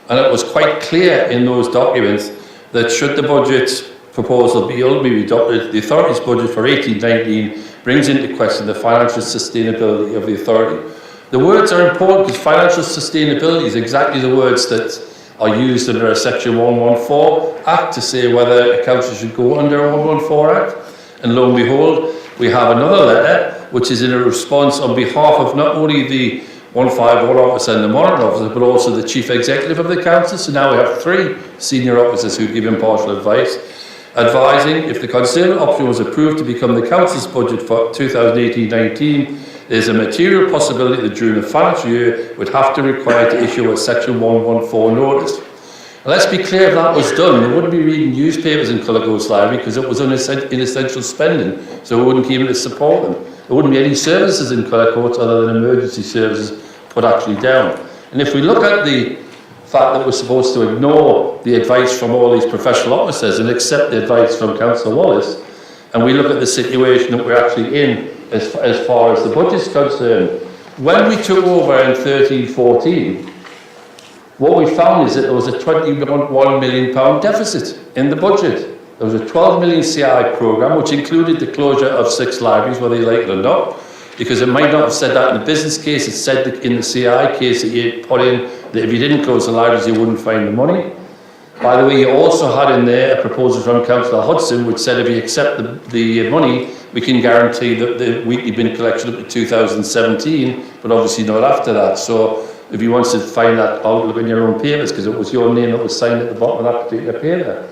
And it was quite clear in those documents that should the budget proposal be ultimately adopted, the authority's budget for 18-19 brings into question the financial sustainability of the authority. The words are important because financial sustainability is exactly the words that are used under a Section 114 Act to say whether a council should go under a 114 Act. And lo and behold, we have another letter which is in a response on behalf of not only the 151 officer and the monitoring officer, but also the chief executive of the council. So now we have 3 senior officers who give impartial advice, advising if the Conservative option was approved to become the council's budget for 2018-19, there's a material possibility that during the financial year would have to require to issue a Section 114 notice. Now, let's be clear, if that was done, we wouldn't be reading newspapers in Cullercoats Library because it was inessential spending, so we wouldn't keep it to support them. There wouldn't be any services in Cullercoats other than emergency services put actually down. And if we look at the fact that we're supposed to ignore the advice from all these professional officers and accept the advice from Councillor Wallace, and we look at the situation that we're actually in as far as the budget's concerned, when we took over in 13-14, what we found is that there was a £21 million deficit in the budget. There was a 12 million CI programme, which included the closure of 6 libraries, whether you like it or not, because it might not have said that in the business case, it said in the CI case that you put in that if you didn't close the libraries, you wouldn't find the money. By the way, you also had in there a proposal from Councillor Hudson, which said if you accept the money, we can guarantee that the weekly bin collection up to 2017, but obviously not after that. So if you wanted to find that out, look in your own papers, because it was your name that was signed at the bottom of that particular paper.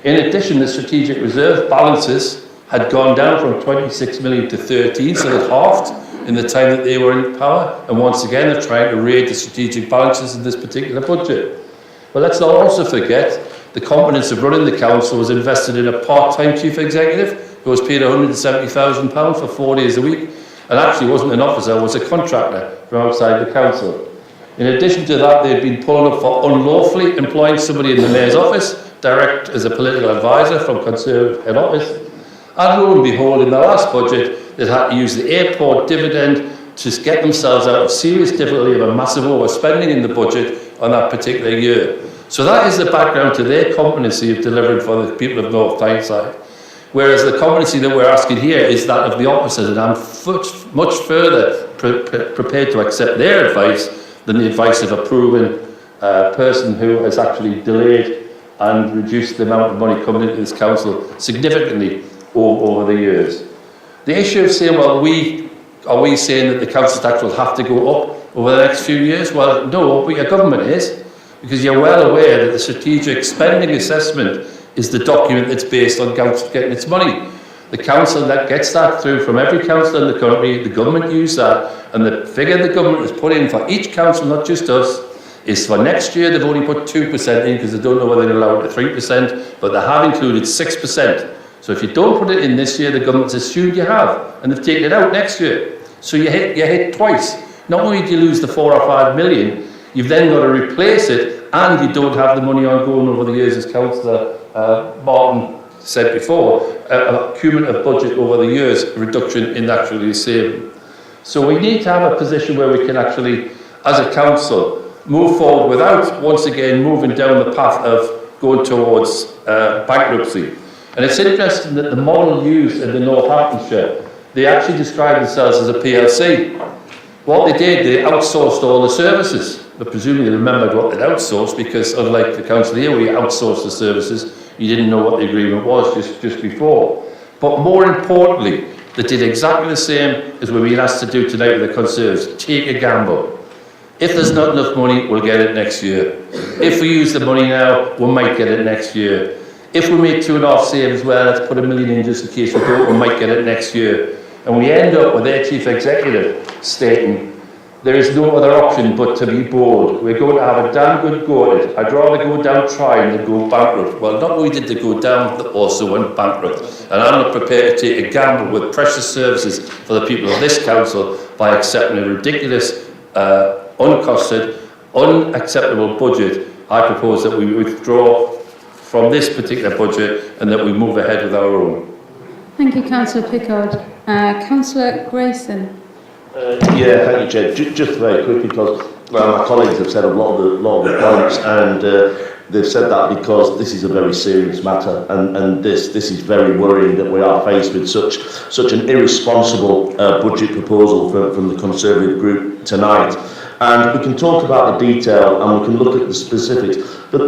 In addition, the strategic reserve balances had gone down from 26 million to 13, so it halved in the time that they were in power. And once again, they're trying to raid the strategic balances in this particular budget. But let's not also forget the competence of running the council was invested in a part-time chief executive who was paid £170,000 for 4 days a week, and actually wasn't an officer, was a contractor from outside the council. In addition to that, they'd been pulling up for unlawfully employing somebody in the Mayor's office, direct as a political advisor from Conservative head office. And lo and behold, in the last budget, they had to use the airport dividend to get themselves out of serious difficulty of a massive overspending in the budget on that particular year. So that is the background to their competency of delivering for the people of North Tyneside. Whereas the competency that we're asking here is that of the opposite, and I'm much further prepared to accept their advice than the advice of a proven person who has actually delayed and reduced the amount of money coming into this council significantly over the years. The issue of saying, well, are we saying that the council tax will have to go up over the next few years? Well, no, but your government is, because you're well aware that the strategic spending assessment is the document that's based on council getting its money. The council that gets that through from every council in the country, the government use that, and the figure the government has put in for each council, not just us, is for next year. They've only put 2% in because they don't know whether they're allowed to 3%, but they have included 6%. So if you don't put it in this year, the government's assumed you have, and they've taken it out next year. So you hit twice. Not only do you lose the 4 or 5 million, you've then got to replace it, and you don't have the money ongoing over the years, as Councillor Martin said before, a cumulative budget over the years, a reduction in actually saving. So we need to have a position where we can actually, as a council, move forward without, once again, moving down the path of going towards bankruptcy. And it's interesting that the model used in the Northamptonshire, they actually describe themselves as a PLC. What they did, they outsourced all the services. But presumably they remembered what they'd outsourced, because unlike the council here, where you outsourced the services, you didn't know what the agreement was just before. But more importantly, they did exactly the same as we're being asked to do tonight with the Conservatives. Take a gamble. If there's not enough money, we'll get it next year. If we use the money now, we might get it next year. If we make 2.5 saves, well, let's put $1 million in just in case we don't, we might get it next year. And we end up with their chief executive stating, there is no other option but to be bold. We're going to have a damn good go at it. I'd rather go down trying than go bankrupt. Well, not only did they go down, they also went bankrupt. And I'm not prepared to take a gamble with precious services for the people of this council by accepting a ridiculous, uncosted, unacceptable budget. I propose that we withdraw from this particular budget and that we move ahead with our own. Thank you, Councillor Pickard. Councillor Grayson. Yeah, thank you, Chair. Just very quickly, because my colleagues have said a lot of the points, and they've said that because this is a very serious matter, and this is very worrying that we are faced with such an irresponsible budget proposal from the Conservative group tonight. And we can talk about the detail and we can look at the specifics, but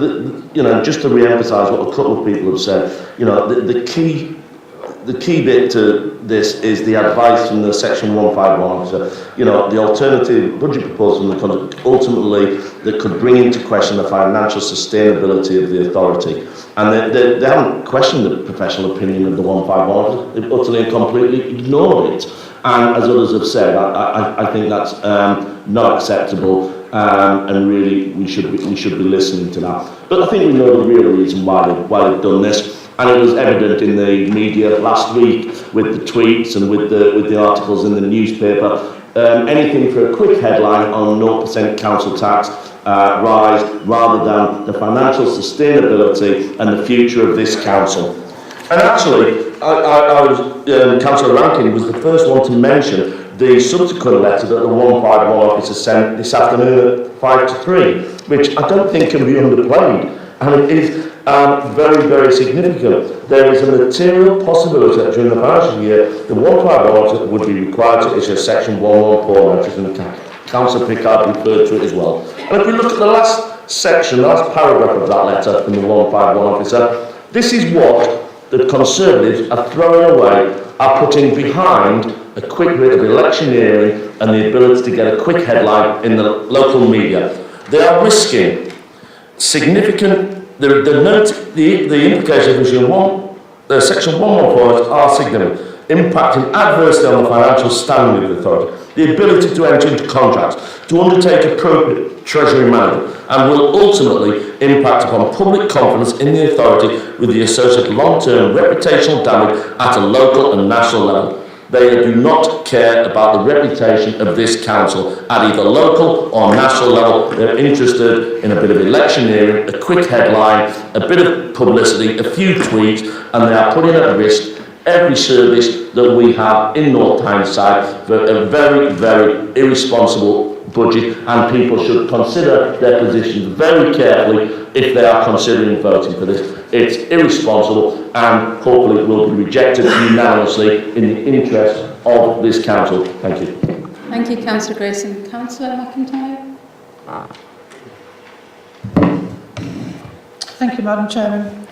just to re-emphasise what a couple of people have said, the key bit to this is the advice from the Section 151 officer. The alternative budget proposal from the country, ultimately, that could bring into question the financial sustainability of the authority. And they haven't questioned the professional opinion of the 151 officer. They've utterly and completely ignored it. And as others have said, I think that's not acceptable, and really we should be listening to that. But I think we know the real reason why they've done this. And it was evident in the media last week with the tweets and with the articles in the newspaper. Anything for a quick headline on 0% council tax rise, rather than the financial sustainability and the future of this council. And actually, Councillor Rankin was the first one to mention the subsequent letter that the 151 officer sent this afternoon at 5 to 3, which I don't think can be underplayed. And it is very, very significant. There is a material possibility that during the financial year, the 151 officer would be required to issue Section 114 notice, and Councillor Pickard referred to it as well. And if we look at the last section, the last paragraph of that letter from the 151 officer, this is what the Conservatives are throwing away, are putting behind a quick bit of electioneering and the ability to get a quick headline in the local media. They are risking significant, the implications of Vision 1, Section 114 are significant, impacting adversely on the financial standing of the authority, the ability to enter into contracts, to undertake appropriate treasury management, and will ultimately impact upon public confidence in the authority with the associated long-term reputational damage at a local and national level. They do not care about the reputation of this council at either local or national level. They're interested in a bit of electioneering, a quick headline, a bit of publicity, a few tweets, and they are putting at risk every service that we have in North Tyneside for a very, very irresponsible budget, and people should consider their positions very carefully if they are considering voting for this. It's irresponsible and hopefully will be rejected unanimously in the interest of this council. Thank you. Thank you, Councillor Grayson. Councillor McIntyre. Thank you, Madam Chairman.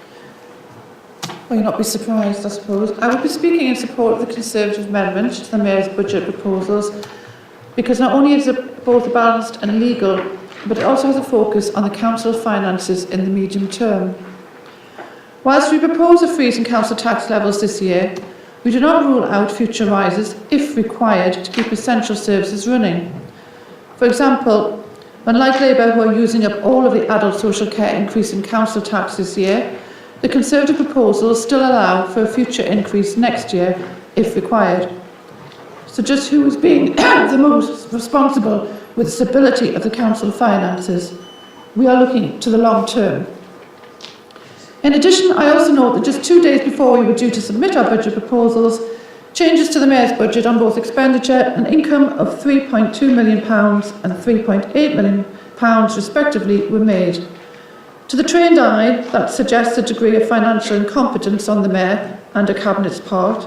Well, you'll not be surprised, I suppose. I will be speaking in support of the Conservative amendment to the Mayor's budget proposals, because not only is it both balanced and legal, but it also has a focus on the council finances in the medium term. Whilst we propose a freeze in council tax levels this year, we do not rule out future rises if required to keep essential services running. For example, unlike Labour, who are using up all of the adult social care increase in council tax this year, the Conservative proposals still allow for a future increase next year if required. So just who is being the most responsible with the stability of the council finances? We are looking to the long term. In addition, I also note that just 2 days before we were due to submit our budget proposals, changes to the Mayor's budget on both expenditure and income of £3.2 million and £3.8 million respectively were made. To the trained eye, that suggests a degree of financial incompetence on the Mayor and a Cabinet's part,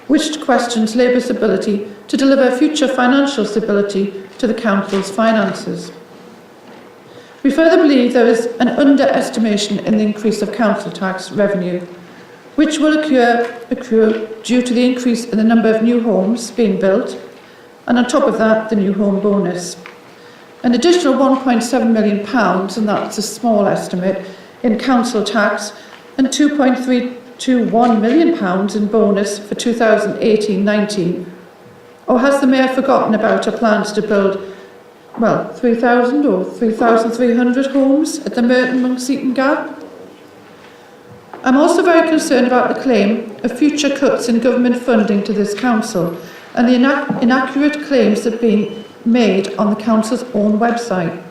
which questions Labour's ability to deliver future financial stability to the Council's finances. We further believe there is an underestimation in the increase of council tax revenue, which will occur due to the increase in the number of new homes being built, and on top of that, the new home bonus. An additional £1.7 million, and that's a small estimate, in council tax, and £2.321 million in bonus for 2018-19. Or has the Mayor forgotten about her plans to build, well, 3,000 or 3,300 homes at the Merton Monk-Seaton Gap? I'm also very concerned about the claim of future cuts in government funding to this council and the inaccurate claims that have been made on the council's own website,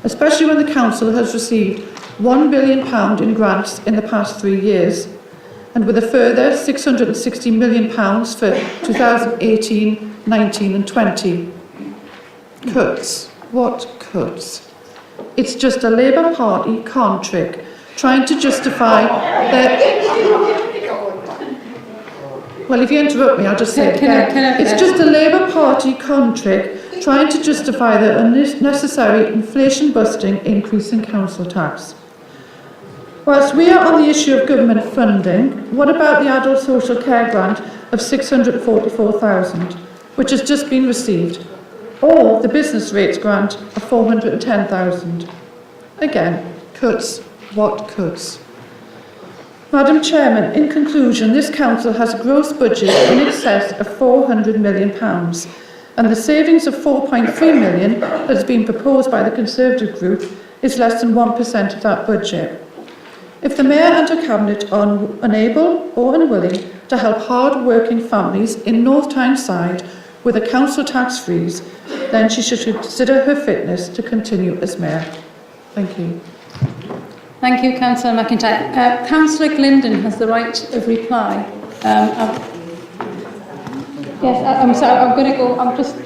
especially when the council has received £1 billion in grants in the past 3 years, and with a further £660 million for 2018, 19 and 20. Cuts. What cuts? It's just a Labour Party con trick, trying to justify their... Well, if you interrupt me, I'll just say it again. It's just a Labour Party con trick, trying to justify the unnecessary inflation-busting increase in council tax. Whilst we are on the issue of government funding, what about the adult social care grant of £644,000, which has just been received, or the business rates grant of £410,000? Again, cuts. What cuts? Madam Chairman, in conclusion, this council has a gross budget in excess of £400 million, and the savings of £4.3 million that has been proposed by the Conservative group is less than 1% of that budget. If the Mayor and her Cabinet are unable or unwilling to help hard-working families in North Tyneside with a council tax freeze, then she should consider her fitness to continue as Mayor. Thank you. Thank you, Councillor McIntyre. Councillor Glindon has the right of reply. Yes, I'm sorry. I'm going to go. I'm just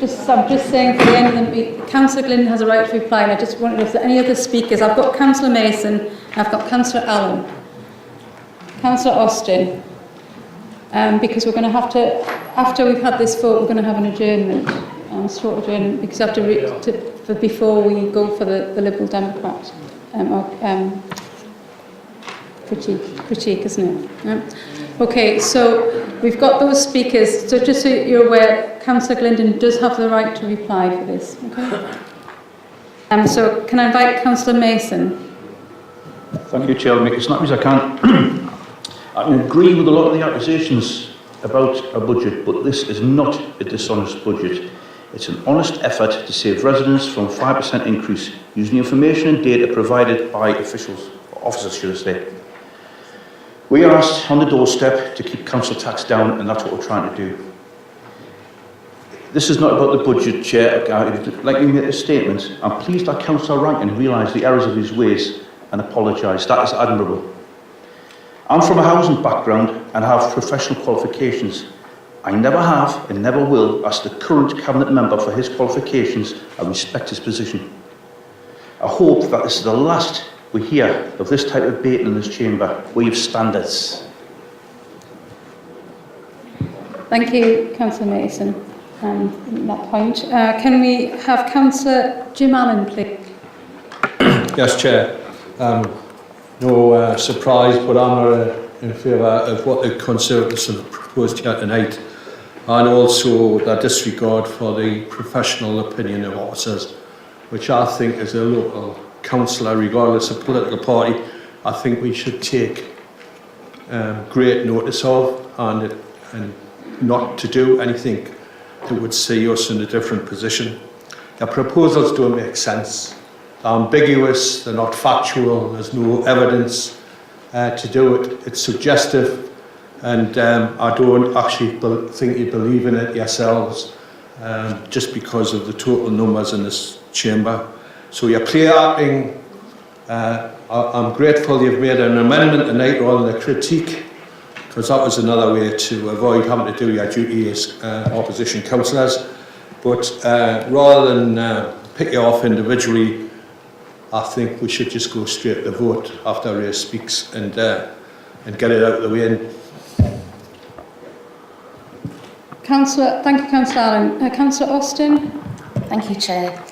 saying for the end of the meeting, Councillor Glindon has a right to reply, and I just wondered if there are any other speakers. I've got Councillor Mason, and I've got Councillor Allen, Councillor Austin. Because we're going to have to, after we've had this vote, we're going to have an adjournment, short adjournment, because I have to before we go for the Liberal Democrat critique, isn't it? Yeah. Okay, so we've got those speakers. So just so you're aware, Councillor Glendon does have the right to reply for this. Okay. So can I invite Councillor Mason? Thank you, Chair. I'll make it as snappy as I can. I can agree with a lot of the accusations about a budget, but this is not a dishonest budget. It's an honest effort to save residents from 5% increase using information and data provided by officials, officers should I say. We are asked on the doorstep to keep council tax down, and that's what we're trying to do. This is not about the budget, Chair. I'd like to make a statement. I'm pleased that Councillor Rankin realised the errors of his ways and apologised. That is admirable. I'm from a housing background and have professional qualifications. I never have and never will ask the current Cabinet member for his qualifications. I respect his position. I hope that this is the last we hear of this type of debate in this chamber. We have standards. Thank you, Councillor Mason, on that point. Can we have Councillor Jim Allen, please? Yes, Chair. No surprise, but I'm not in favour of what the Conservatives have proposed here tonight, and also the disregard for the professional opinion of officers, which I think as a local councillor, regardless of political party, I think we should take great notice of, and not to do anything that would see us in a different position. The proposals don't make sense. They're ambiguous, they're not factual, there's no evidence to do it. It's suggestive, and I don't actually think you believe in it yourselves, just because of the total numbers in this chamber. So you're play acting. I'm grateful you've made an amendment tonight rather than a critique, because that was another way to avoid having to do your duty as opposition councillors. But rather than pick you off individually, I think we should just go straight to vote after Ray speaks and get it out of the way. Thank you, Councillor Allen. Councillor Austin? Thank you, Chair.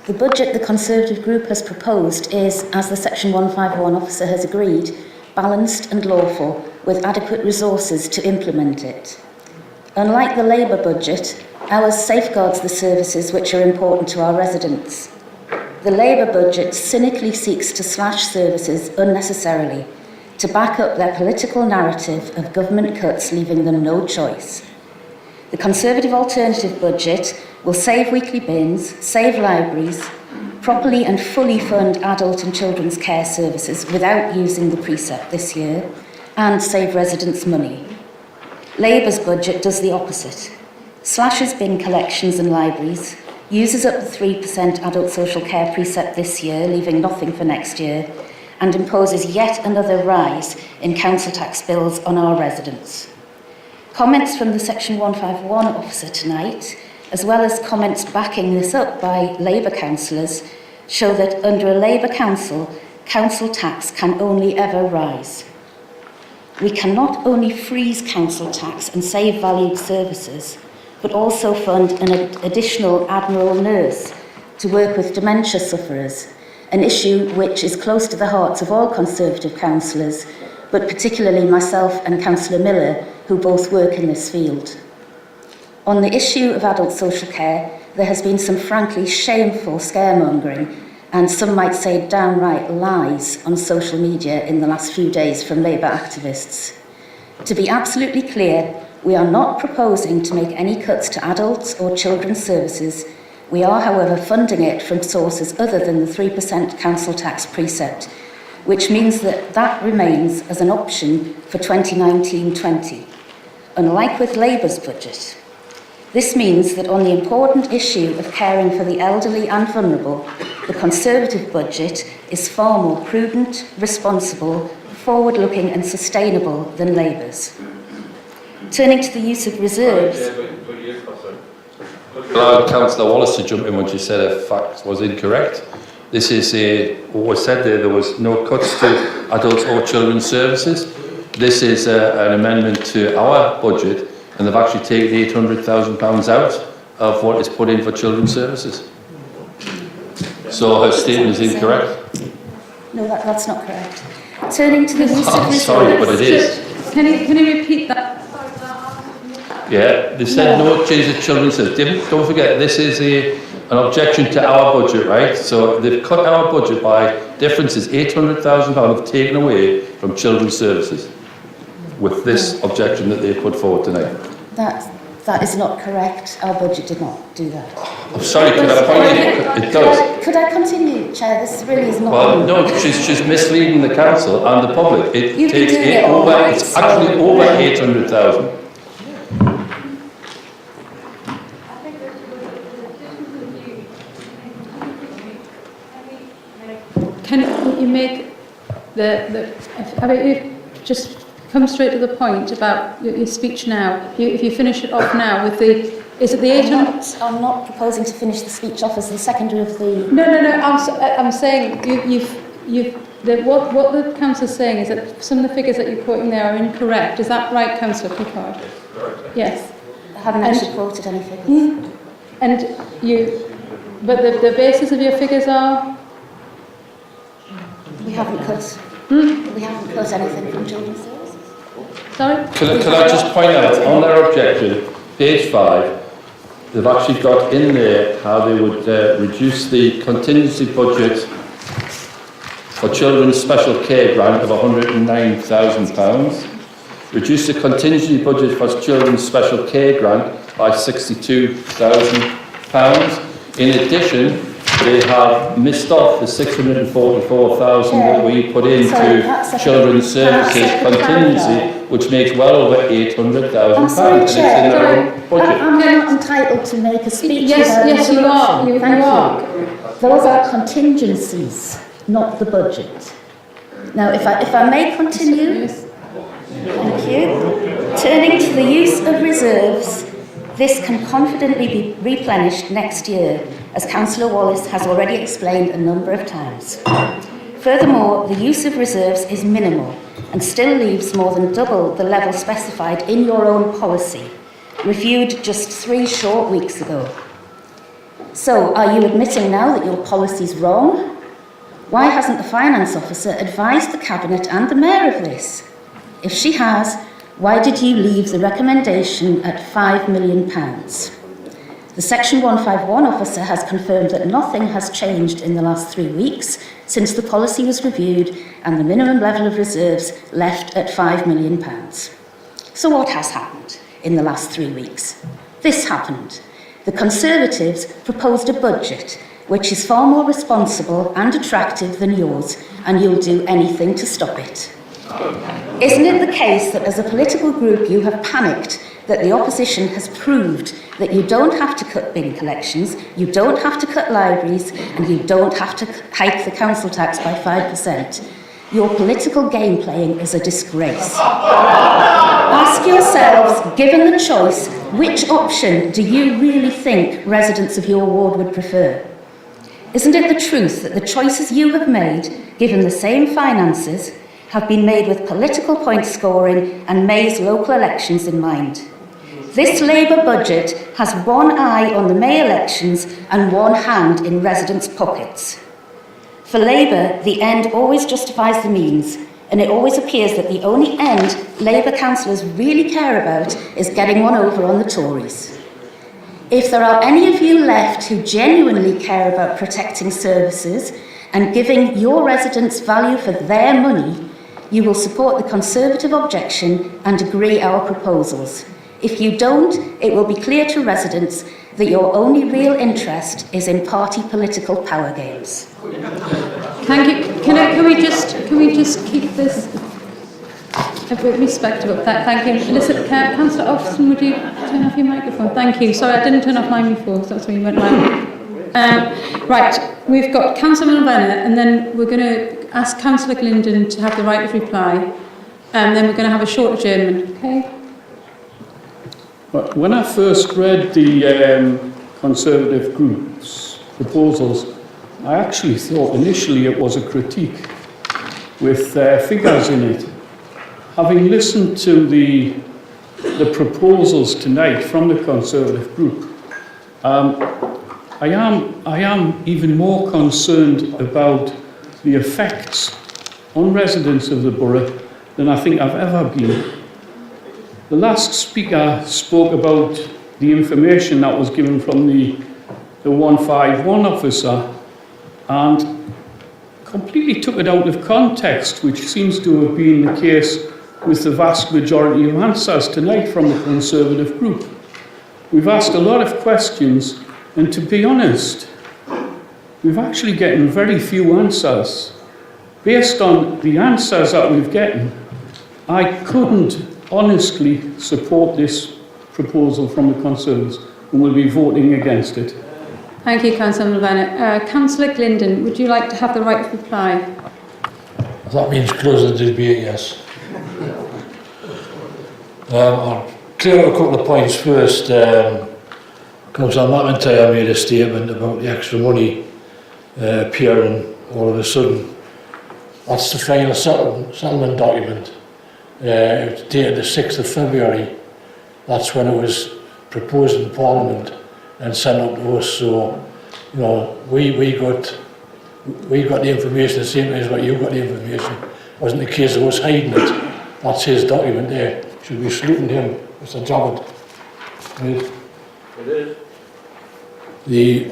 The budget the Conservative Group has proposed is, as the Section 151 officer has agreed, balanced and lawful, with adequate resources to implement it. Unlike the Labour budget, ours safeguards the services which are important to our residents. The Labour budget cynically seeks to slash services unnecessarily, to back up their political narrative of government cuts leaving them no choice. The Conservative alternative budget will save weekly bins, save libraries, properly and fully fund adult and children's care services without using the precept this year, and save residents money. Labour's budget does the opposite. Slashes bin collections and libraries, uses up the 3% adult social care precept this year, leaving nothing for next year, and imposes yet another rise in council tax bills on our residents. Comments from the Section 151 officer tonight, as well as comments backing this up by Labour councillors, show that under a Labour council, council tax can only ever rise. We can not only freeze council tax and save valued services, but also fund an additional Admiral nurse to work with dementia sufferers, an issue which is close to the hearts of all Conservative councillors, but particularly myself and Councillor Miller, who both work in this field. On the issue of adult social care, there has been some frankly shameful scaremongering, and some might say downright lies on social media in the last few days from Labour activists. To be absolutely clear, we are not proposing to make any cuts to adults or children's services. We are, however, funding it from sources other than the 3% council tax precept, which means that that remains as an option for 2019-20, unlike with Labour's budget. This means that on the important issue of caring for the elderly and vulnerable, the Conservative budget is far more prudent, responsible, forward-looking and sustainable than Labour's. Turning to the use of reserves... Allowed Councillor Wallace to jump in when she said a fact was incorrect. This is what was said there was no cuts to adults or children's services. This is an amendment to our budget, and they've actually taken £800,000 out of what is put in for children's services. So her statement is incorrect. No, that's not correct. Turning to the use of reserves... Sorry, but it is. can you repeat that? Yeah, they said no change to children's services. Don't forget, this is an objection to our budget, right? So they've cut our budget by differences, £800,000 taken away from children's services with this objection that they put forward tonight. That is not correct. Our budget did not do that. I'm sorry, could I point it does. Could I continue, Chair? This really is not... Well, no, she's misleading the council and the public. You've been doing it all right, it's actually over 800,000. Can you make I mean, you just come straight to the point about your speech now. If you finish it off now with the, is it the 800? I'm not proposing to finish the speech off as the secondary of the... No. I'm saying what the councillor is saying is that some of the figures that you're quoting there are incorrect. Is that right, Councillor Pickard? Yes. I haven't actually quoted any figures. But the basis of your figures are? We haven't cut. We haven't cut anything from children's services. Sorry? Could I just point out, on their objection, page 5, they've actually got in there how they would reduce the contingency budget for children's special care grant of £109,000, reduce the contingency budget for children's special care grant by £62,000. In addition, they have missed off the 644,000 that we put into children's services contingency, which makes well over £800,000. I'm sorry, Chair. In their own budget. I'm not entitled to make a speech. Yes, you are. You are. Those are contingencies, not the budget. Now, if I may continue. Thank you. Turning to the use of reserves, this can confidently be replenished next year, as Councillor Wallace has already explained a number of times. Furthermore, the use of reserves is minimal and still leaves more than double the level specified in your own policy, reviewed just 3 short weeks ago. So, are you admitting now that your policy is wrong? Why hasn't the Finance Officer advised the Cabinet and the Mayor of this? If she has, why did you leave the recommendation at £5 million? The Section 151 officer has confirmed that nothing has changed in the last 3 weeks since the policy was reviewed and the minimum level of reserves left at £5 million. So what has happened in the last 3 weeks? This happened. The Conservatives proposed a budget which is far more responsible and attractive than yours, and you'll do anything to stop it. Isn't it the case that as a political group you have panicked that the opposition has proved that you don't have to cut bin collections, you don't have to cut libraries, and you don't have to hike the council tax by 5%? Your political game playing is a disgrace. Ask yourselves, given the choice, which option do you really think residents of your ward would prefer? Isn't it the truth that the choices you have made, given the same finances, have been made with political point scoring and May's local elections in mind? This Labour budget has one eye on the May elections and one hand in residents' pockets. For Labour, the end always justifies the means, and it always appears that the only end Labour councillors really care about is getting one over on the Tories. If there are any of you left who genuinely care about protecting services and giving your residents value for their money, you will support the Conservative objection and agree our proposals. If you don't, it will be clear to residents that your only real interest is in party political power games. Thank you. Can we just keep this a bit respectable? Thank you. Listen, Councillor Austin, would you turn off your microphone? Thank you. Sorry, I didn't turn off mine before, so that's why you went loud. Right, we've got Councillor Mulvenner, and then we're going to ask Councillor Glindon to have the right of reply, and then we're going to have a short adjournment. Okay? When I first read the Conservative group's proposals, I actually thought initially it was a critique with figures in it. Having listened to the proposals tonight from the Conservative group, I am even more concerned about the effects on residents of the borough than I think I've ever been. The last speaker spoke about the information that was given from the 151 officer and completely took it out of context, which seems to have been the case with the vast majority of answers tonight from the Conservative group. We've asked a lot of questions, and to be honest, we've actually gotten very few answers. Based on the answers that we've gotten, I couldn't honestly support this proposal from the Conservatives, and will be voting against it. Thank you, Councillor Mulvaney. Councillor Glindon, would you like to have the right of reply? That means close the debate, yes. I'll clear up a couple of points first. Councillor McIntyre made a statement about the extra money appearing all of a sudden. That's the final settlement document. It was dated the 6th of February. That's when it was proposed in Parliament and sent up to us. So, you know, we got the information the same as what you got the information. It wasn't the case of us hiding it. That's his document there. Should be saluting him, Mr. Jobber. Right. It is. The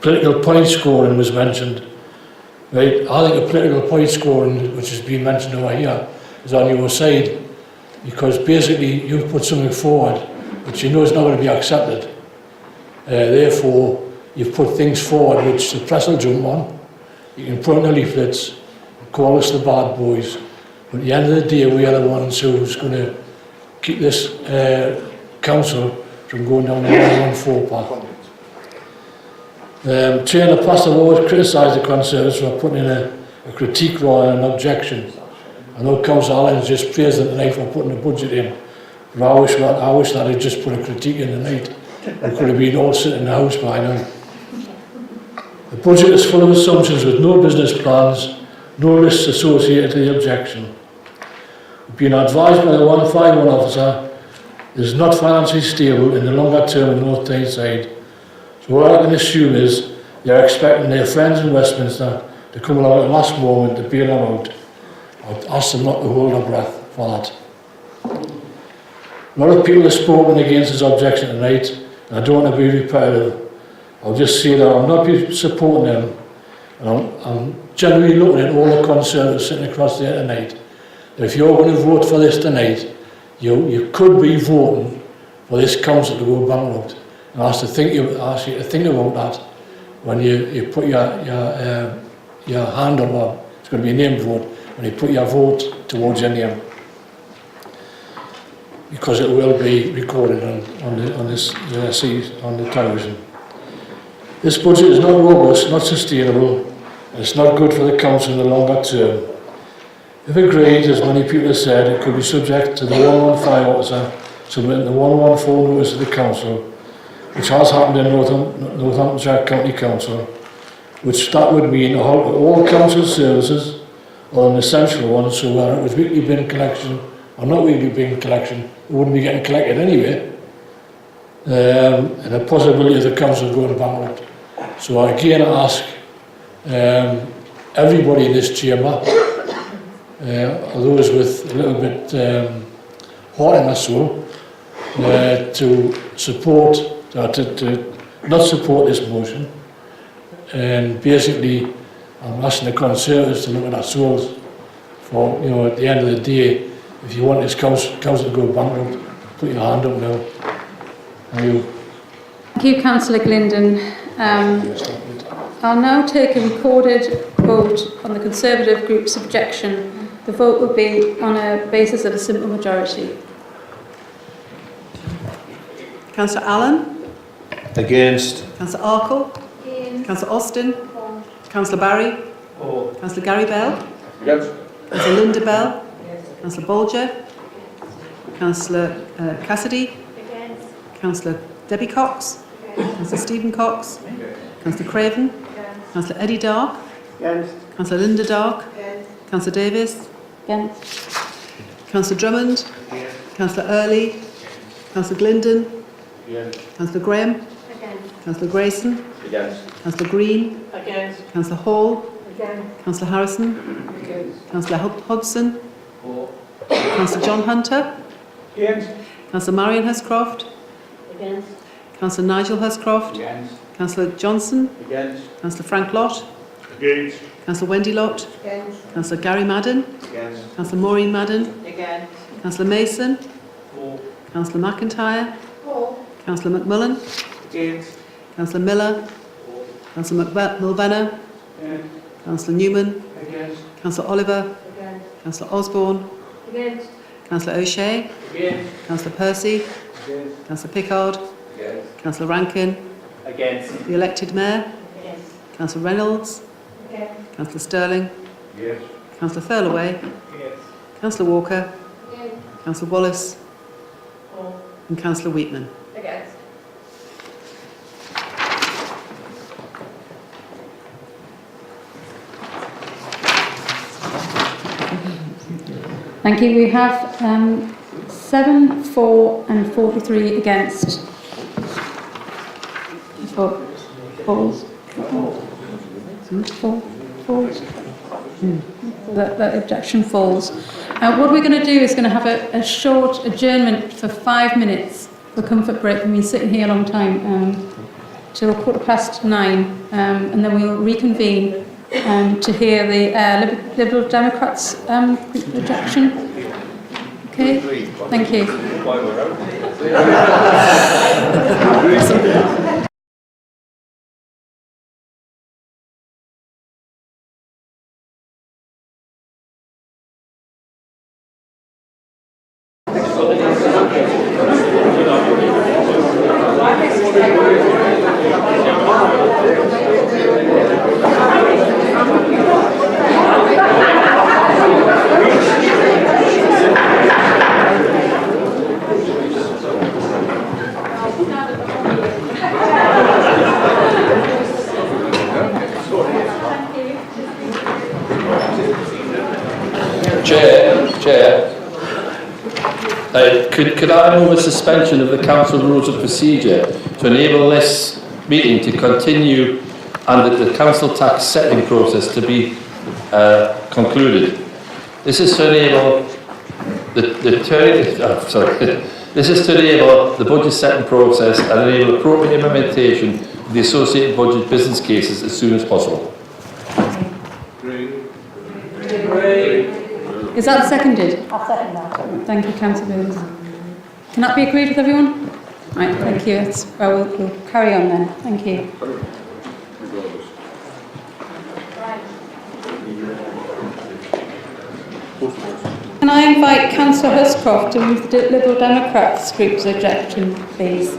political point scoring was mentioned. Right, I think the political point scoring, which has been mentioned over here, is on your side, because basically you've put something forward which you know is not going to be accepted. Therefore, you've put things forward which the press will jump on. You can put in the leaflets, call us the bad boys, but at the end of the day, we are the ones who's going to keep this council from going down the 114 path. Chair in the past, I've always criticised the Conservatives for putting in a critique rather than an objection. I know Councillor Allen just praised them tonight for putting a budget in, but I wish that had just put a critique in tonight. We could have been all sitting in the house by now. The budget is full of assumptions with no business plans, no risks associated to the objection. We've been advised by the 151 officer it is not financially stable in the longer term in North Tyneside. So what I can assume is they're expecting their friends in Westminster to come along at the last moment to bail them out. I'd ask them not to hold their breath for that. A lot of people have spoken against this objection tonight, and I don't want to be repetitive. I'll just say that I'll not be supporting them. And I'm generally looking at all the Conservatives sitting across there tonight. That if you're going to vote for this tonight, you could be voting for this council to go bankrupt. And I ask you to think about that when you put your hand up. It's going to be a name vote when you put your vote towards your name, because it will be recorded on the television. This budget is not robust, not sustainable, and it's not good for the council in the longer term. If agreed, as many people have said, it could be subject to the 115 officer submitting the 114 notice to the council, which has happened in Northamptonshire County Council, which that would mean a halt to all council services, or an essential one, so whether it was weekly bin collection or not weekly bin collection, it wouldn't be getting collected anyway, and a possibility of the council going bankrupt. So again, I ask everybody in this chamber, those with a little bit heart in their soul, to support, to not support this motion. And basically, I'm asking the Conservatives to look at our souls for, at the end of the day, if you want this council to go bankrupt, put your hand up now. Thank you. Thank you, Councillor Glindon. I'll now take a recorded vote on the Conservative group's objection. The vote will be on a basis of a simple majority. Councillor Allen? Against. Councillor Arkle? Councillor Austin? Councillor Barry? Councillor Gary Bell? Yes. Councillor Linda Bell? Councillor Bolger? Councillor Cassidy? Councillor Debbie Cox? Councillor Stephen Cox? Councillor Craven? Councillor Eddie Dark? Councillor Linda Dark? Councillor Davis? Councillor Drummond? Councillor Early? Councillor Glindon? Councillor Graham? Councillor Grayson? Councillor Green? Councillor Hall? Councillor Harrison? Councillor Hudson? Councillor John Hunter? Against. Councillor Marion Huscroft. Against. Councillor Nigel Huscroft. Against. Councillor Johnson. Against. Councillor Frank Lott. Against. Councillor Wendy Lott. Against. Councillor Gary Madden. Against. Councillor Maureen Madden. Against. Councillor Mason. For. Councillor McIntyre. For. Councillor McMullen. Against. Councillor Miller. Councillor Mulvenna. Against. Councillor Newman. Against. Councillor Oliver. Against. Councillor Osborne. Against. Councillor O'Shea. Against. Councillor Percy. Against. Councillor Pickard. Against. Councillor Rankin. Against. The elected mayor. Against. Councillor Reynolds. Against. Councillor Sterling. Yes. Councillor Thirlaway. Yes. Councillor Walker. Against. Councillor Wallace. For. And Councillor Wheatman. Against. Thank you. We have 7, 4 and 43 against. Falls. Falls. That objection falls. What we're going to do is going to have a short adjournment for 5 minutes for comfort break. We've been sitting here a long time, till 9:15, and then we'll reconvene to hear the Liberal Democrats' objection. Okay, thank you. Could I move a suspension of the council rules of procedure to enable this meeting to continue and the council tax setting process to be concluded? This is to enable This is to enable the budget setting process and enable appropriate implementation of the associated budget business cases as soon as possible. Is that seconded? I'll second that. Thank you, Councillor Williams. Can that be agreed with everyone? Right, thank you. We'll carry on then. Thank you. Can I invite Councillor Huscroft to move the Liberal Democrats group's objection, please?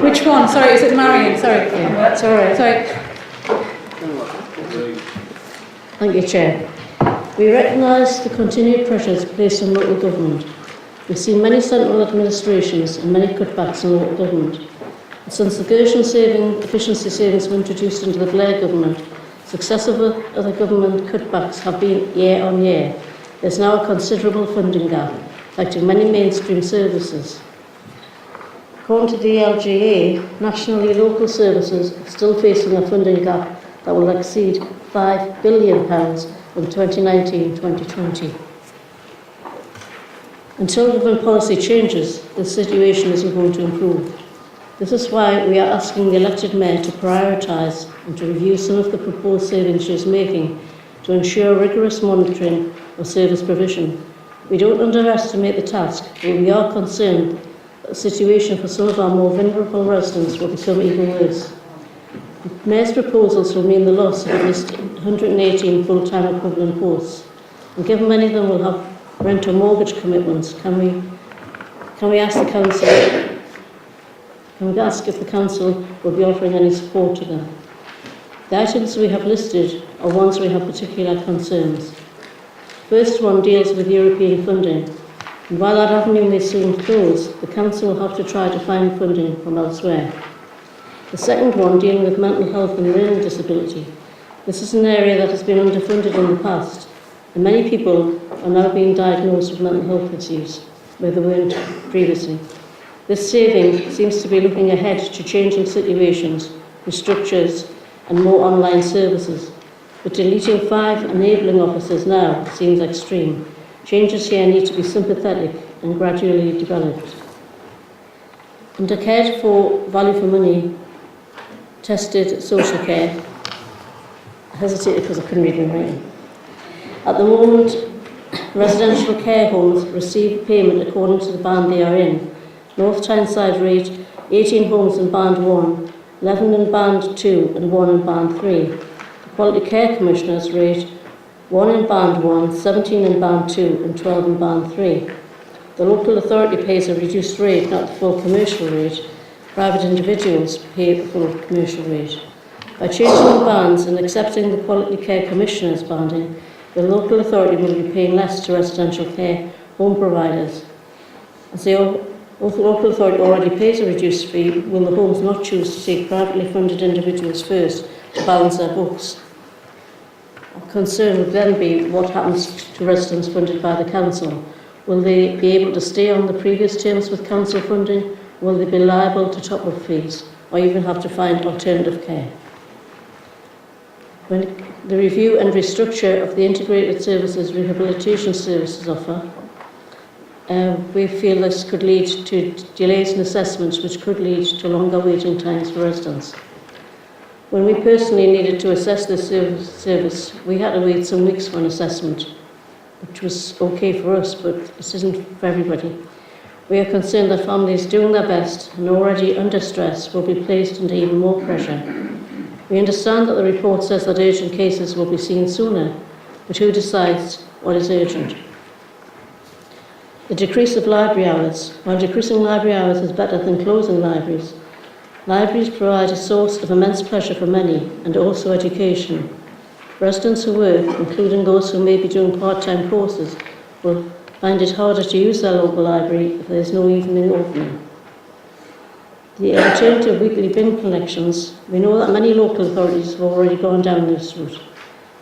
Which one? Sorry, is it Marion? Sorry. That's all right. Sorry. Thank you, Chair. We recognise the continued pressures placed on local government. We've seen many central administrations and many cutbacks in local government. And since the Gershon efficiency savings were introduced into the Blair government, successive other government cutbacks have been year on year. There's now a considerable funding gap, affecting many mainstream services. According to the LGA, nationally local services are still facing a funding gap that will exceed £5 billion in 2019-2020. Until government policy changes, the situation isn't going to improve. This is why we are asking the elected mayor to prioritise and to review some of the proposed savings she is making to ensure rigorous monitoring of service provision. We don't underestimate the task, but we are concerned that the situation for some of our more vulnerable residents will become even worse. The mayor's proposals will mean the loss of at least 118 full-time equivalent posts, and given many of them will have rent or mortgage commitments, can we ask the council? Can we ask if the council will be offering any support to them? The items we have listed are ones we have particular concerns. First one deals with European funding, and while that avenue may soon close, the council will have to try to find funding from elsewhere. The second one dealing with mental health and learning disability. This is an area that has been underfunded in the past, and many people are now being diagnosed with mental health issues, where they weren't previously. This saving seems to be looking ahead to changing situations, restructures and more online services. But deleting 5 enabling officers now seems extreme. Changes here need to be sympathetic and gradually developed. Under cared for, value for money, tested social care, I hesitated because I couldn't read my writing. At the moment, residential care homes receive payment according to the band they are in. North Tyneside rate 18 homes in band 1, 11 in band 2 and 1 in band 3. The Quality Care Commissioners rate 1 in band 1, 17 in band 2 and 12 in band 3. The local authority pays a reduced rate, not the full commercial rate. Private individuals pay the full commercial rate. By changing the bands and accepting the Quality Care Commissioners banding, the local authority will be paying less to residential care home providers. As the local authority already pays a reduced fee, will the homes not choose to take privately funded individuals first to balance their books? Our concern would then be what happens to residents funded by the council. Will they be able to stay on the previous terms with council funding? Will they be liable to top-up fees or even have to find alternative care? When the review and restructure of the Integrated Services Rehabilitation Services offer, we feel this could lead to delays in assessments, which could lead to longer waiting times for residents. When we personally needed to assess this service, we had to wait some weeks for an assessment, which was okay for us, but it isn't for everybody. We are concerned that families doing their best and already under stress will be placed under even more pressure. We understand that the report says that urgent cases will be seen sooner, but who decides what is urgent? The decrease of library hours. While decreasing library hours is better than closing libraries, libraries provide a source of immense pleasure for many and also education. Residents who work, including those who may be doing part-time courses, will find it harder to use their local library if there is no evening opening. The alternative weekly bin collections, we know that many local authorities have already gone down this route,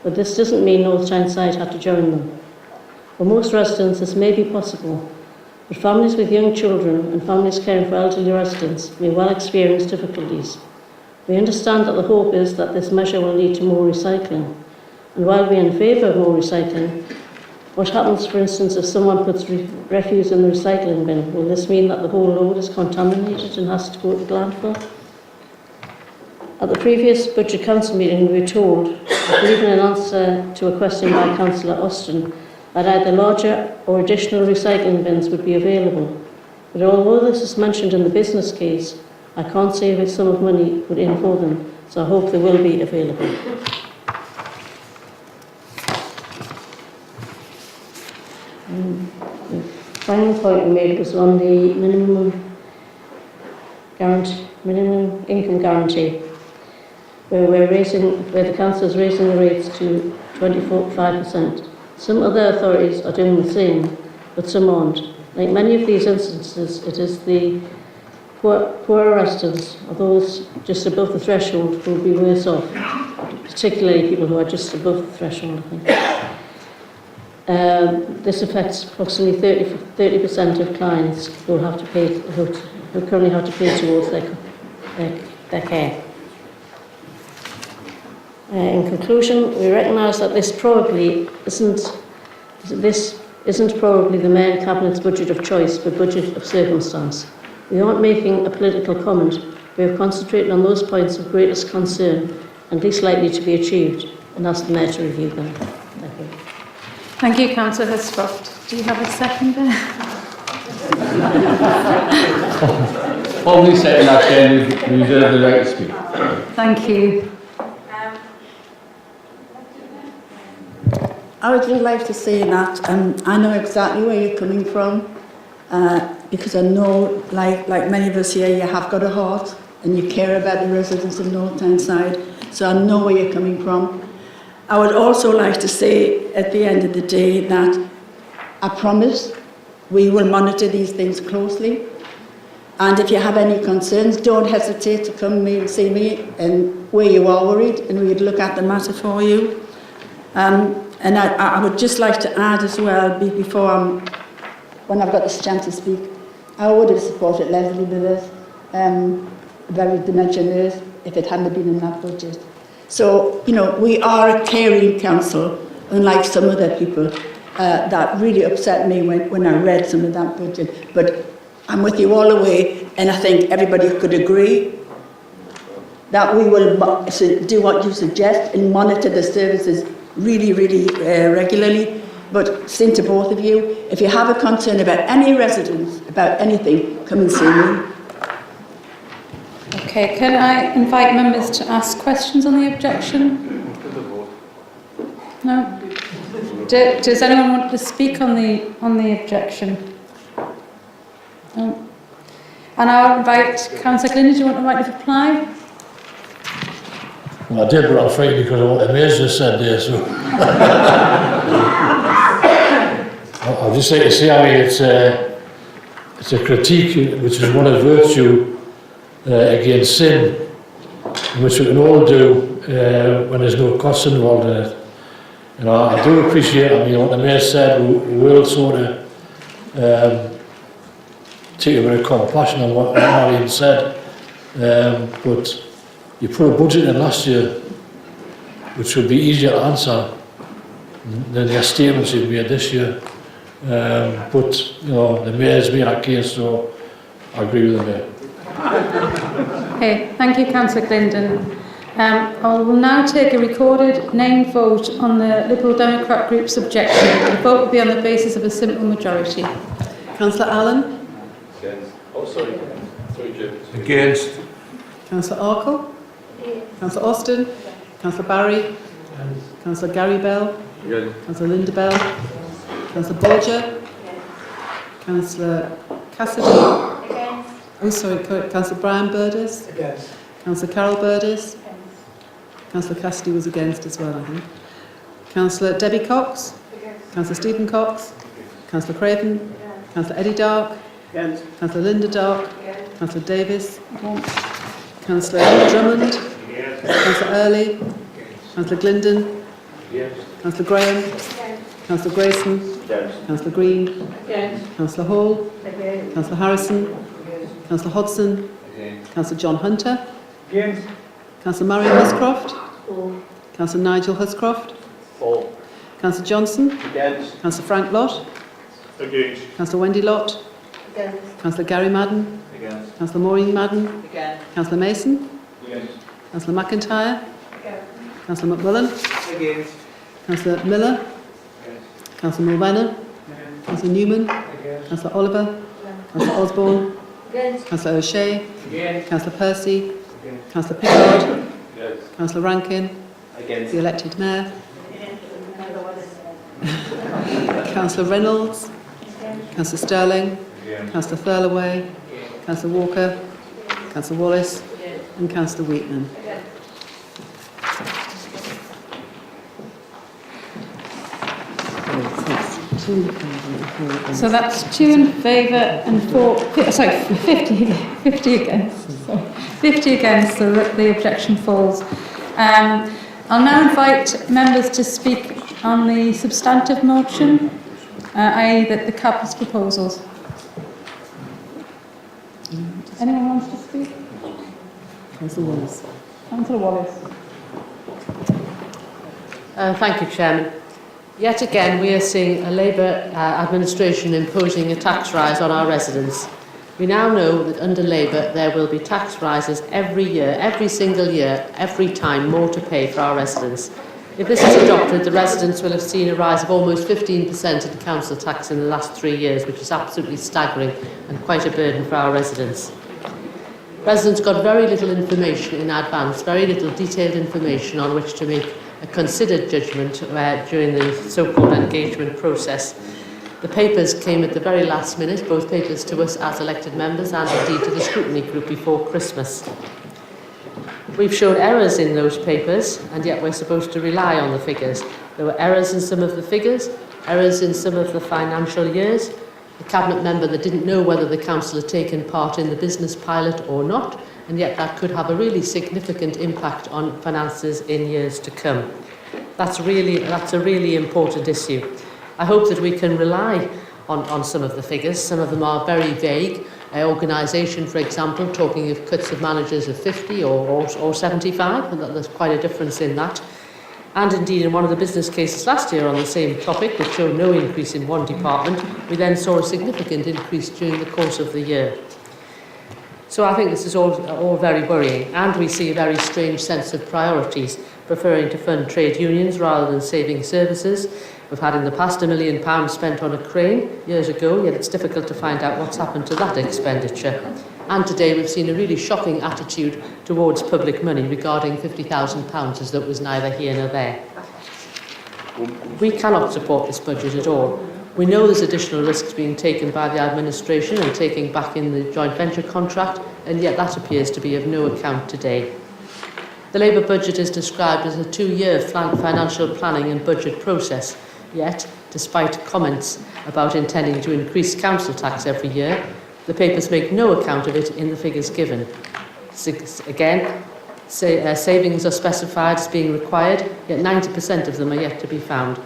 but this doesn't mean North Tyneside had to join them. For most residents, this may be possible, but families with young children and families caring for elderly residents may well experience difficulties. We understand that the hope is that this measure will lead to more recycling, and while we are in favour of more recycling, what happens, for instance, if someone puts refuse in the recycling bin? Will this mean that the whole load is contaminated and has to go to the landfill? At the previous Budget Council meeting, we were told, I believe in an answer to a question by Councillor Austin, that either larger or additional recycling bins would be available. But although this is mentioned in the business case, I can't say which sum of money put in for them, so I hope they will be available. The final point we made was on the minimum income guarantee, where the council is raising the rates to 25%. Some other authorities are doing the same, but some aren't. Like many of these instances, it is the poorer residents, or those just above the threshold, who will be worse off, particularly people who are just above the threshold, I think. This affects approximately 30% of clients who have to pay, who currently have to pay towards their care. In conclusion, we recognise that this isn't probably the Mayor and Cabinet's budget of choice, but budget of circumstance. We aren't making a political comment. We have concentrated on those points of greatest concern and least likely to be achieved, and asked the Mayor to review them. Thank you. Thank you, Councillor Huscroft. Do you have a seconder? Only second that, Chair, we reserve the right to speak. Thank you. I would just like to say that I know exactly where you're coming from, because I know, like many of us here, you have got a heart and you care about the residents of North Tyneside, so I know where you're coming from. I would also like to say at the end of the day that I promise we will monitor these things closely, and if you have any concerns, don't hesitate to come and see me and where you are worried, and we would look at the matter for you. And I would just like to add as well, when I've got this chance to speak, I would have supported Leslie Willis, very dementia nurse, if it hadn't been in that budget. So, you know, we are a caring council, unlike some other people. that really upset me when I read some of that budget. But I'm with you all the way, and I think everybody could agree that we will do what you suggest and monitor the services really, really regularly. But saying to both of you, if you have a concern about any residents, about anything, come and see me. Okay, can I invite members to ask questions on the objection? No? Does anyone want to speak on the objection? No? And I'll invite Councillor Glynn, do you want to right of reply? Well, I did, but I'm afraid because of what the Mayor's just said there, so... I'll just say to see how it's a critique which is one of virtue against sin, which we can all do when there's no cost involved in it. You know, I do appreciate, I mean, what the Mayor said, we will sort of take a bit of compassion on what Marion said, but you put a budget in last year which would be easier to answer than the statements you've made this year. But, you know, the Mayor's made that case, so I agree with the Mayor. Okay, thank you, Councillor Glindon. I will now take a recorded named vote on the Liberal Democrat Group's objection. The vote will be on the basis of a simple majority. Councillor Allen? Against. Oh, sorry. Sorry, Jim. Against. Councillor Arkle? Councillor Austin? Councillor Barry? Councillor Gary Bell? Councillor Linda Bell? Councillor Bolger? Councillor Cassidy? Against. Oh, sorry, Councillor Brian Burdis? Against. Councillor Carol Burdis? Councillor Cassidy was against as well, I think. Councillor Debbie Cox? Against. Councillor Stephen Cox? Councillor Craven? Against. Councillor Eddie Dark? Against. Councillor Linda Dark? Against. Councillor Davis? Against. Councillor Drummond? Against. Councillor Early? Councillor Glindon? Against. Councillor Graham? Against. Councillor Grayson? Against. Councillor Green? Against. Councillor Hall? Against. Councillor Harrison? Against. Councillor Hodson? Against. Councillor John Hunter? Against. Councillor Marion Huscroft? For. Councillor Nigel Huscroft? For. Councillor Johnson? Against. Councillor Frank Lott? Against. Councillor Wendy Lott? Against. Councillor Gary Madden? Against. Councillor Maureen Madden? Against. Councillor Mason? Against. Councillor McIntyre? Against. Councillor McMillan? Against. Councillor Miller? Against. Councillor Mulvanna? Against. Councillor Newman? Against. Councillor Oliver? Against. Councillor Osborne? Against. Councillor O'Shea? Against. Councillor Percy? Against. Councillor Pickard? Against. Councillor Rankin? Against. The elected mayor? Councillor Reynolds? Councillor Sterling? Councillor Thirlaway? Councillor Walker? Councillor Wallace? And Councillor Wheatman. So that's 2 in favour and 50 against. So 50 against, so that the objection falls. I'll now invite members to speak on the substantive motion, i.e. the CAP's proposals. Anyone wants to speak? Councillor Wallace. Councillor Wallace. Thank you, Chairman. Yet again, we are seeing a Labour administration imposing a tax rise on our residents. We now know that under Labour there will be tax rises every year, every single year, every time more to pay for our residents. If this is adopted, the residents will have seen a rise of almost 15% in council tax in the last 3 years, which is absolutely staggering and quite a burden for our residents. Residents got very little information in advance, very little detailed information on which to make a considered judgment during the so-called engagement process. The papers came at the very last minute, both papers to us as elected members and indeed to the scrutiny group before Christmas. We've shown errors in those papers, and yet we're supposed to rely on the figures. There were errors in some of the figures, errors in some of the financial years. A cabinet member that didn't know whether the council had taken part in the business pilot or not, and yet that could have a really significant impact on finances in years to come. That's a really important issue. I hope that we can rely on some of the figures. Some of them are very vague. Organisation, for example, talking of cuts of managers of 50 or 75, and there's quite a difference in that. And indeed, in one of the business cases last year on the same topic that showed no increase in one department, we then saw a significant increase during the course of the year. So I think this is all very worrying, and we see a very strange sense of priorities, preferring to fund trade unions rather than saving services. We've had in the past £1 million spent on a crane years ago, yet it's difficult to find out what's happened to that expenditure. And today we've seen a really shocking attitude towards public money regarding £50,000 as though it was neither here nor there. We cannot support this budget at all. We know there's additional risks being taken by the administration and taking back in the joint venture contract, and yet that appears to be of no account today. The Labour budget is described as a 2-year financial planning and budget process, yet, despite comments about intending to increase council tax every year, the papers make no account of it in the figures given. Again, savings are specified as being required, yet 90% of them are yet to be found.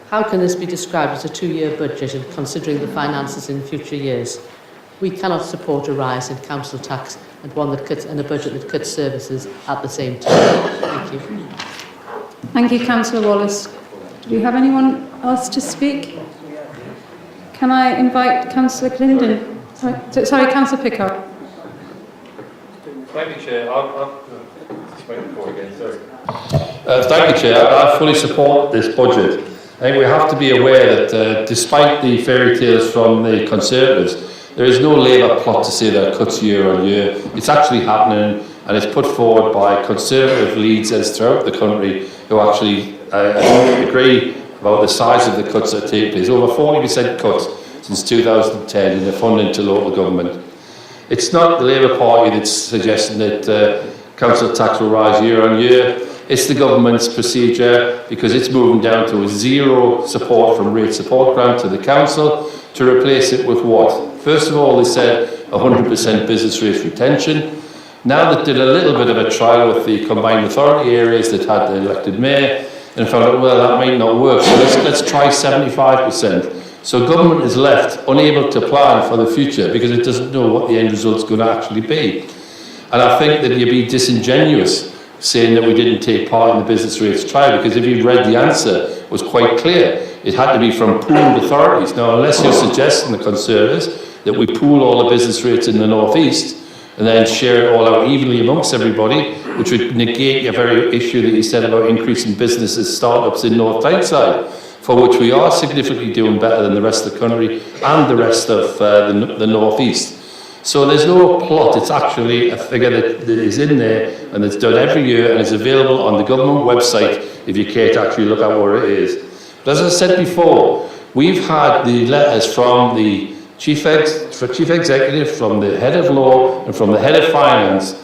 How can this be described as a 2-year budget and considering the finances in future years? We cannot support a rise in council tax and a budget that cuts services at the same time. Thank you. Thank you, Councillor Wallace. Do we have anyone else to speak? Can I invite Councillor Clinton? Sorry, Councillor Pickard. Thank you, Chair. Thank you, Chair. I fully support this budget. I think we have to be aware that despite the fairy tales from the Conservatives, there is no Labour plot to say there are cuts year on year. It's actually happening, and it's put forward by Conservative leaders throughout the country who actually agree about the size of the cuts that take place. Over 40% cuts since 2010 in the funding to local government. It's not the Labour Party that's suggesting that council tax will rise year on year. It's the government's procedure, because it's moving down to a zero support from rate support grant to the council to replace it with what? First of all, they said 100% business rate retention. Now they did a little bit of a trial with the combined authority areas that had the elected mayor and found out, well, that might not work, so let's try 75%. So government is left unable to plan for the future because it doesn't know what the end result's going to actually be. And I think that you'd be disingenuous saying that we didn't take part in the business rates trial, because if you'd read the answer, it was quite clear. It had to be from pooled authorities. Now, unless you're suggesting, the Conservatives, that we pool all the business rates in the North East and then share it all out evenly amongst everybody, which would negate your very issue that you said about increasing businesses, startups in North Tyneside, for which we are significantly doing better than the rest of the country and the rest of the North East. So there's no plot, it's actually a figure that is in there and it's done every year and is available on the government website if you care to actually look at what it is. But as I said before, we've had the letters from the Chief Executive, from the Head of Law and from the Head of Finance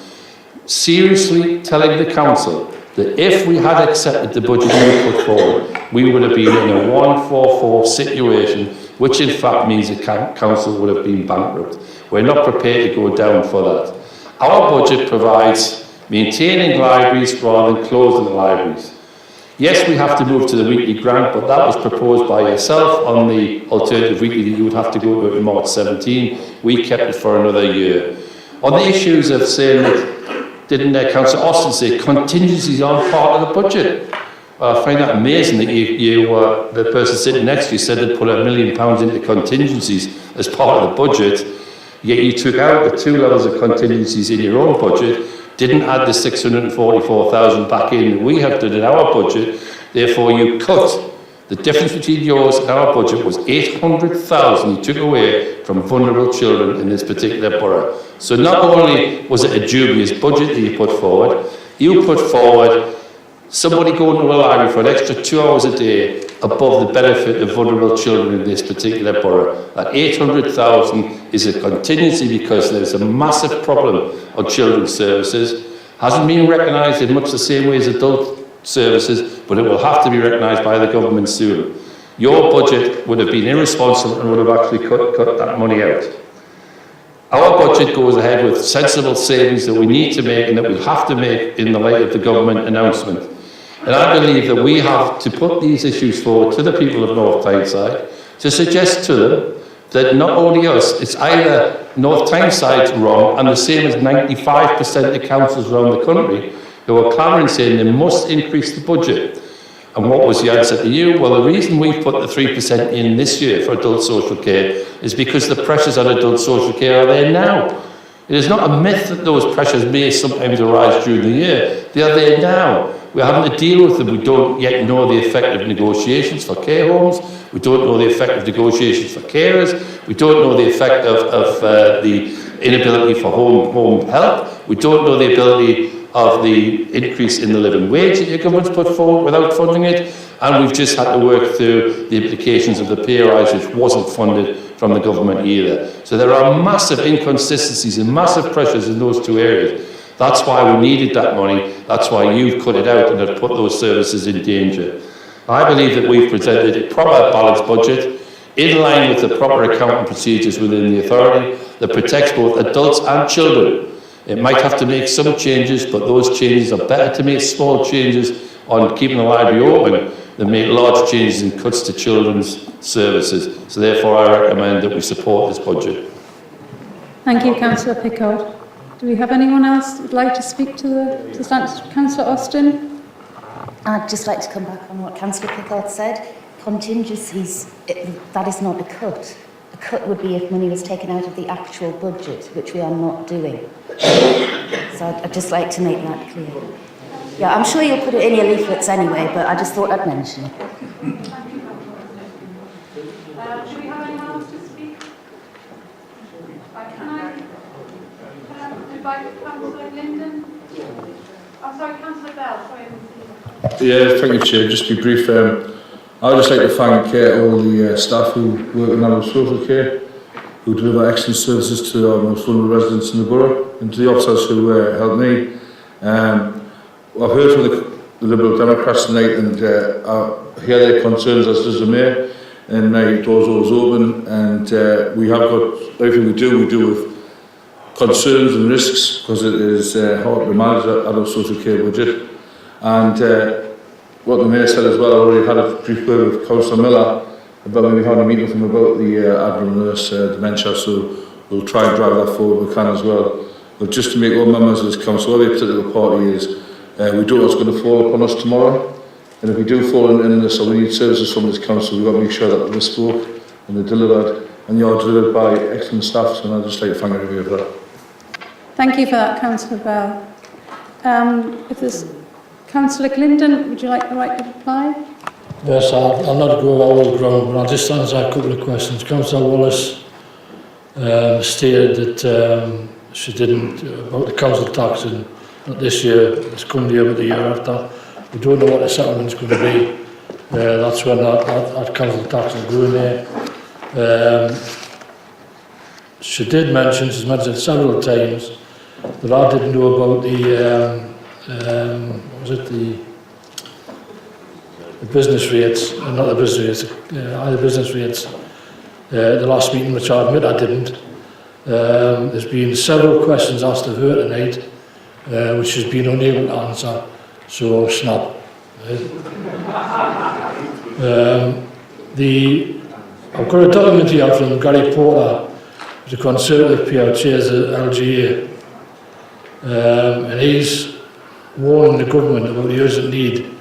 seriously telling the Council that if we had accepted the budget we put forward, we would have been in a 144 situation, which in fact means the Council would have been bankrupt. We're not prepared to go down for that. Our budget provides maintaining libraries rather than closing the libraries. Yes, we have to move to the weekly grant, but that was proposed by yourself on the alternative weekly that you would have to go to in March 17. We kept it for another year. On the issues of saying that, didn't Councillor Austin say contingencies aren't part of the budget? I find that amazing that the person sitting next to you said they'd put £1 million into contingencies as part of the budget, yet you took out the 2 levels of contingencies in your own budget, didn't add the 644,000 back in that we have done in our budget, therefore you cut. The difference between yours and our budget was 800,000 you took away from vulnerable children in this particular borough. So not only was it a dubious budget that you put forward somebody going to a library for an extra 2 hours a day above the benefit of vulnerable children in this particular borough. That 800,000 is a contingency because there's a massive problem on children's services. Hasn't been recognised in much the same way as adult services, but it will have to be recognised by the government soon. Your budget would have been irresponsible and would have actually cut that money out. Our budget goes ahead with sensible savings that we need to make and that we'll have to make in the light of the government announcement. And I believe that we have to put these issues forward to the people of North Tyneside to suggest to them that not only us, it's either North Tyneside's wrong and the same as 95% of councils around the country who are clamouring saying they must increase the budget. And what was the answer to you? Well, the reason we put the 3% in this year for adult social care is because the pressures on adult social care are there now. It is not a myth that those pressures may sometimes arise during the year. They are there now. We're having to deal with them. We don't yet know the effect of negotiations for care homes. We don't know the effect of negotiations for carers. We don't know the effect of the inability for home help. We don't know the ability of the increase in the living wage that your government's put forward without funding it. And we've just had to work through the implications of the pay rise, which wasn't funded from the government either. So there are massive inconsistencies and massive pressures in those two areas. That's why we needed that money. That's why you've cut it out and have put those services in danger. I believe that we've presented a proper balanced budget in line with the proper accounting procedures within the authority that protects both adults and children. It might have to make some changes, but those changes are better to make small changes on keeping the library open than make large changes in cuts to children's services. So therefore I recommend that we support this budget. Thank you, Councillor Pickard. Do we have anyone else who'd like to speak to Councillor Austin? I'd just like to come back on what Councillor Pickard said. Contingencies, that is not a cut. A cut would be if money was taken out of the actual budget, which we are not doing. So I'd just like to make that clear. Yeah, I'm sure you'll put it in your leaflets anyway, but I just thought I'd mention it. Do we have anyone else to speak? Can I invite Councillor Linden? I'm sorry, Councillor Bell. Sorry. Yeah, thank you, Chair. Just be brief. I'd just like to thank all the staff who work in adult social care, who deliver excellent services to our most vulnerable residents in the borough, and to the officers who helped me. I've heard from the Liberal Democrats tonight, and I hear their concerns, as does the Mayor, and my door's always open, and we have got everything we do with concerns and risks, because it is hard to manage that adult social care budget. And what the Mayor said as well, I already had a brief word with Councillor Miller about maybe having a meeting with him about the Admiral Nurse dementia, so we'll try and drive that forward if we can as well. But just to make all members of this council, whatever particular party is, we don't know what's going to fall upon us tomorrow, and if we do fall in this, or we need services from this council, we've got to make sure that they're bespoke and they're delivered, and they are delivered by excellent staff, so I'd just like to thank everybody for that. Thank you for that, Councillor Bell. If there's Councillor Linden, would you like the right to reply? Yes, I'll not go over all ground, but I'll just answer a couple of questions. Councillor Wallace stated that she didn't, about the council tax, and not this year, it's coming year, but the year after. We don't know what the settlement's going to be. That's when that council tax is going there. She did mention, she's mentioned several times, that I didn't know about the what was it, the business rates, not the business rates, the business rates, the last meeting, which I admit I didn't. There's been several questions asked of her tonight, which she's been unable to answer, so snap. I've got a document here from Gary Porter, who's a Conservative PR, chairs the LGA, and he's warning the government about the urgent need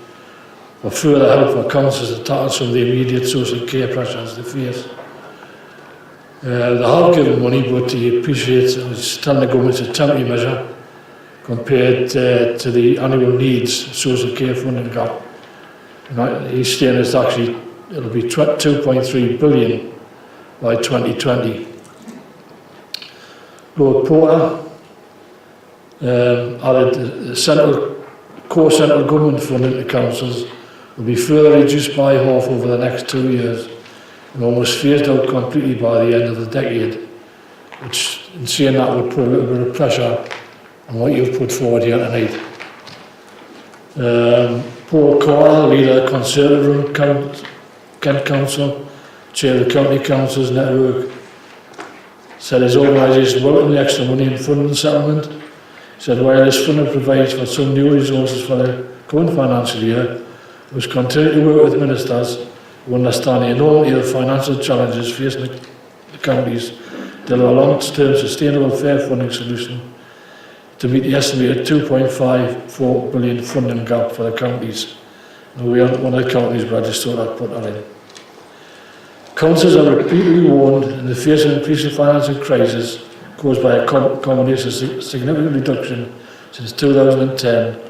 for further help for councils to tackle some of the immediate social care pressures they face. They have given money, but he appreciates it. He's telling the government it's a temporary measure compared to the annual needs social care funding gap. And he's saying it's actually, it'll be 2.3 billion by 2020. Lord Porter added the core central government funding to councils will be further reduced by half over the next 2 years and almost phased out completely by the end of the decade, which in saying that would put a little bit of pressure on what you've put forward here tonight. Paul Carter, leader of Conservative Kent Council, chair of the County Councils Network, said his organisation welcomed the extra money in funding settlement. He said while this funding provides for some new resources for the current financial year, we must continue to work with ministers who understand the enormity of financial challenges facing the counties to deliver a long-term sustainable fair funding solution to meet the estimated 2.54 billion funding gap for the counties. We aren't one of the counties, but I just thought I'd put that in. Councils are repeatedly warned in the face of increasing financial crisis caused by a combination of significant reduction since 2010,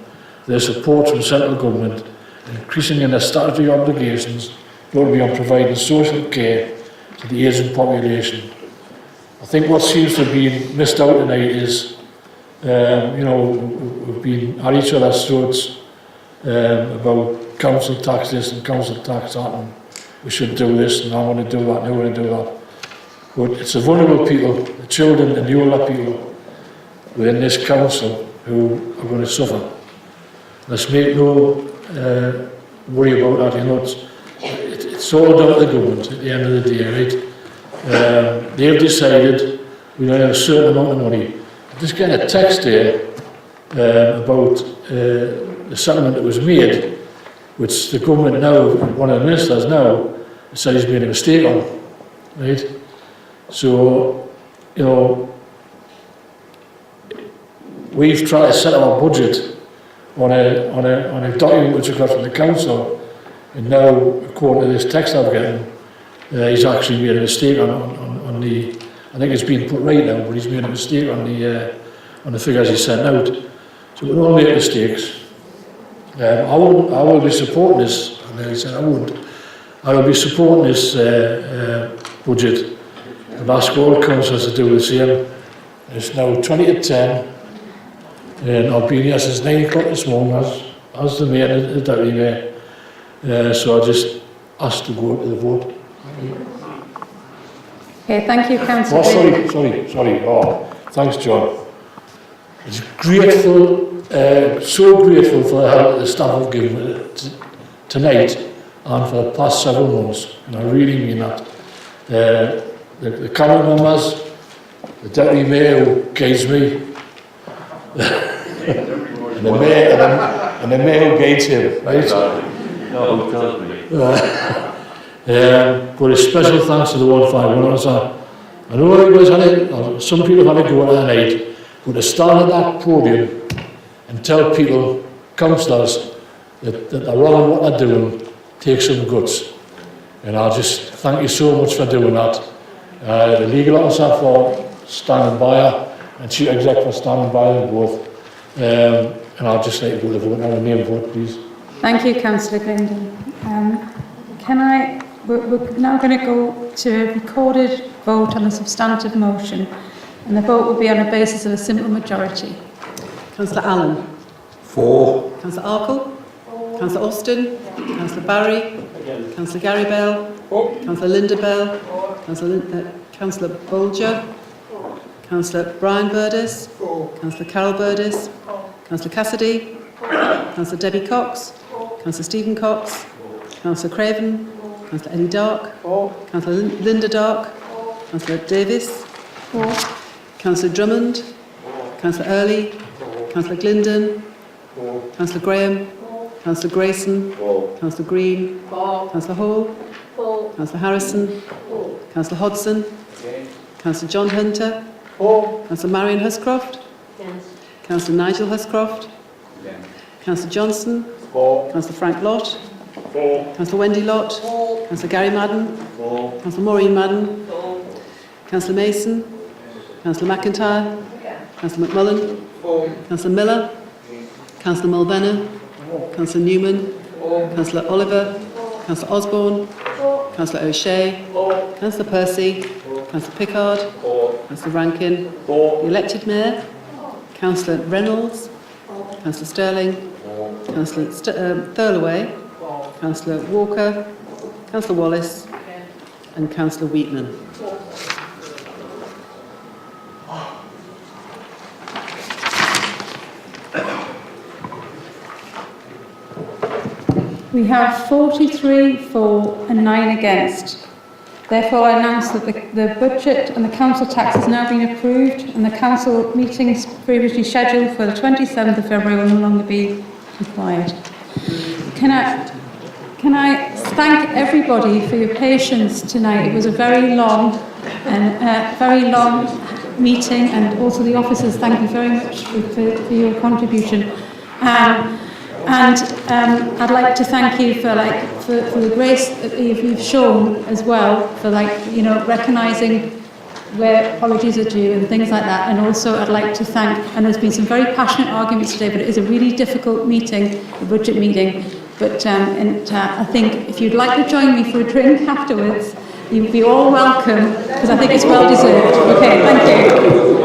their support from central government, increasing in their statutory obligations going beyond providing social care to the aging population. I think what seems to be missed out tonight is, we've been at each other's throats about council tax this and council tax that, and we should do this, and I want to do that, and I want to do that. But it's the vulnerable people, the children and the older people within this council who are going to suffer. Let's make no worry about that, it's all down to the government at the end of the day, right? They've decided we don't have a certain amount of money. I'm just getting a text here about the settlement that was made, which the government now, one of the ministers now, said he's made a mistake on, right? So, we've tried to set up our budget on a document which we got from the council, and now, according to this text I'm getting, he's actually made a mistake on the. I think it's been put right now, but he's made a mistake on the figures he sent out. So we all make mistakes. I will be supporting this. And he said I wouldn't. I will be supporting this budget. I've asked all councillors to do the same. It's now 20 to 10, and I've been here since 9 o'clock this morning as the mayor and the deputy mayor. So I just asked to go to the vote. Okay, thank you, Councillor. Sorry. Oh, thanks, John. It's grateful, so grateful for the help that the staff have given tonight and for the past several months, and I really mean that. The cabinet members, the deputy mayor who guides me, and the mayor who guides him, right? No, who tells me? But a special thanks to the 151 officer. I know everybody's had it, some people have had to go at night, but to stand at that podium and tell people, councillors, that they're wrong in what they're doing, takes some guts. And I just thank you so much for doing that. The legal officer for standing by her, and chief exec for standing by them both. And I'll just like to go to the vote now, a name vote, please. Thank you, Councillor Glendon. We're now going to go to a recorded vote on a substantive motion, and the vote will be on the basis of a simple majority. Councillor Allen. For. Councillor Arkle. Councillor Austin. Councillor Barry. Councillor Gary Bell. Councillor Linda Bell. Councillor Bolger. Councillor Brian Burdis. Councillor Carol Burdis. Councillor Cassidy. Councillor Debbie Cox. Councillor Stephen Cox. Councillor Craven. Councillor Eddie Dark. Councillor Linda Dark. Councillor Davis. Councillor Drummond. Councillor Early. Councillor Glendon. Councillor Graham. Councillor Grayson. Councillor Green. Councillor Hall. Councillor Harrison. Councillor Hodson. Councillor John Hunter. Councillor Marion Huscroft. Councillor Nigel Huscroft. Councillor Johnson. Councillor Frank Lott. Councillor Wendy Lott. Councillor Gary Madden. Councillor Maureen Madden. Councillor Mason. Councillor McIntyre. Councillor McMullen. Councillor Miller. Councillor Mulvenna. Councillor Newman. Councillor Oliver. Councillor Osborne. Councillor O'Shea. Councillor Percy. Councillor Pickard. Councillor Rankin. The elected mayor. Councillor Reynolds. Councillor Sterling. Councillor Thirlaway. Councillor Walker. Councillor Wallace. And Councillor Wheatman. We have 43 for and 9 against. Therefore, I announce that the budget and the council tax has now been approved, and the council meetings previously scheduled for the 27th of February will no longer be required. Can I thank everybody for your patience tonight? It was a very long meeting, and also the officers. Thank you very much for your contribution. And I'd like to thank you for for the grace that you've shown as well, for recognising where apologies are due and things like that. And also I'd like to thank, and there's been some very passionate arguments today, but it is a really difficult meeting, the budget meeting. But I think if you'd like to join me for a drink afterwards, you'd be all welcome, because I think it's well deserved. Okay, thank you.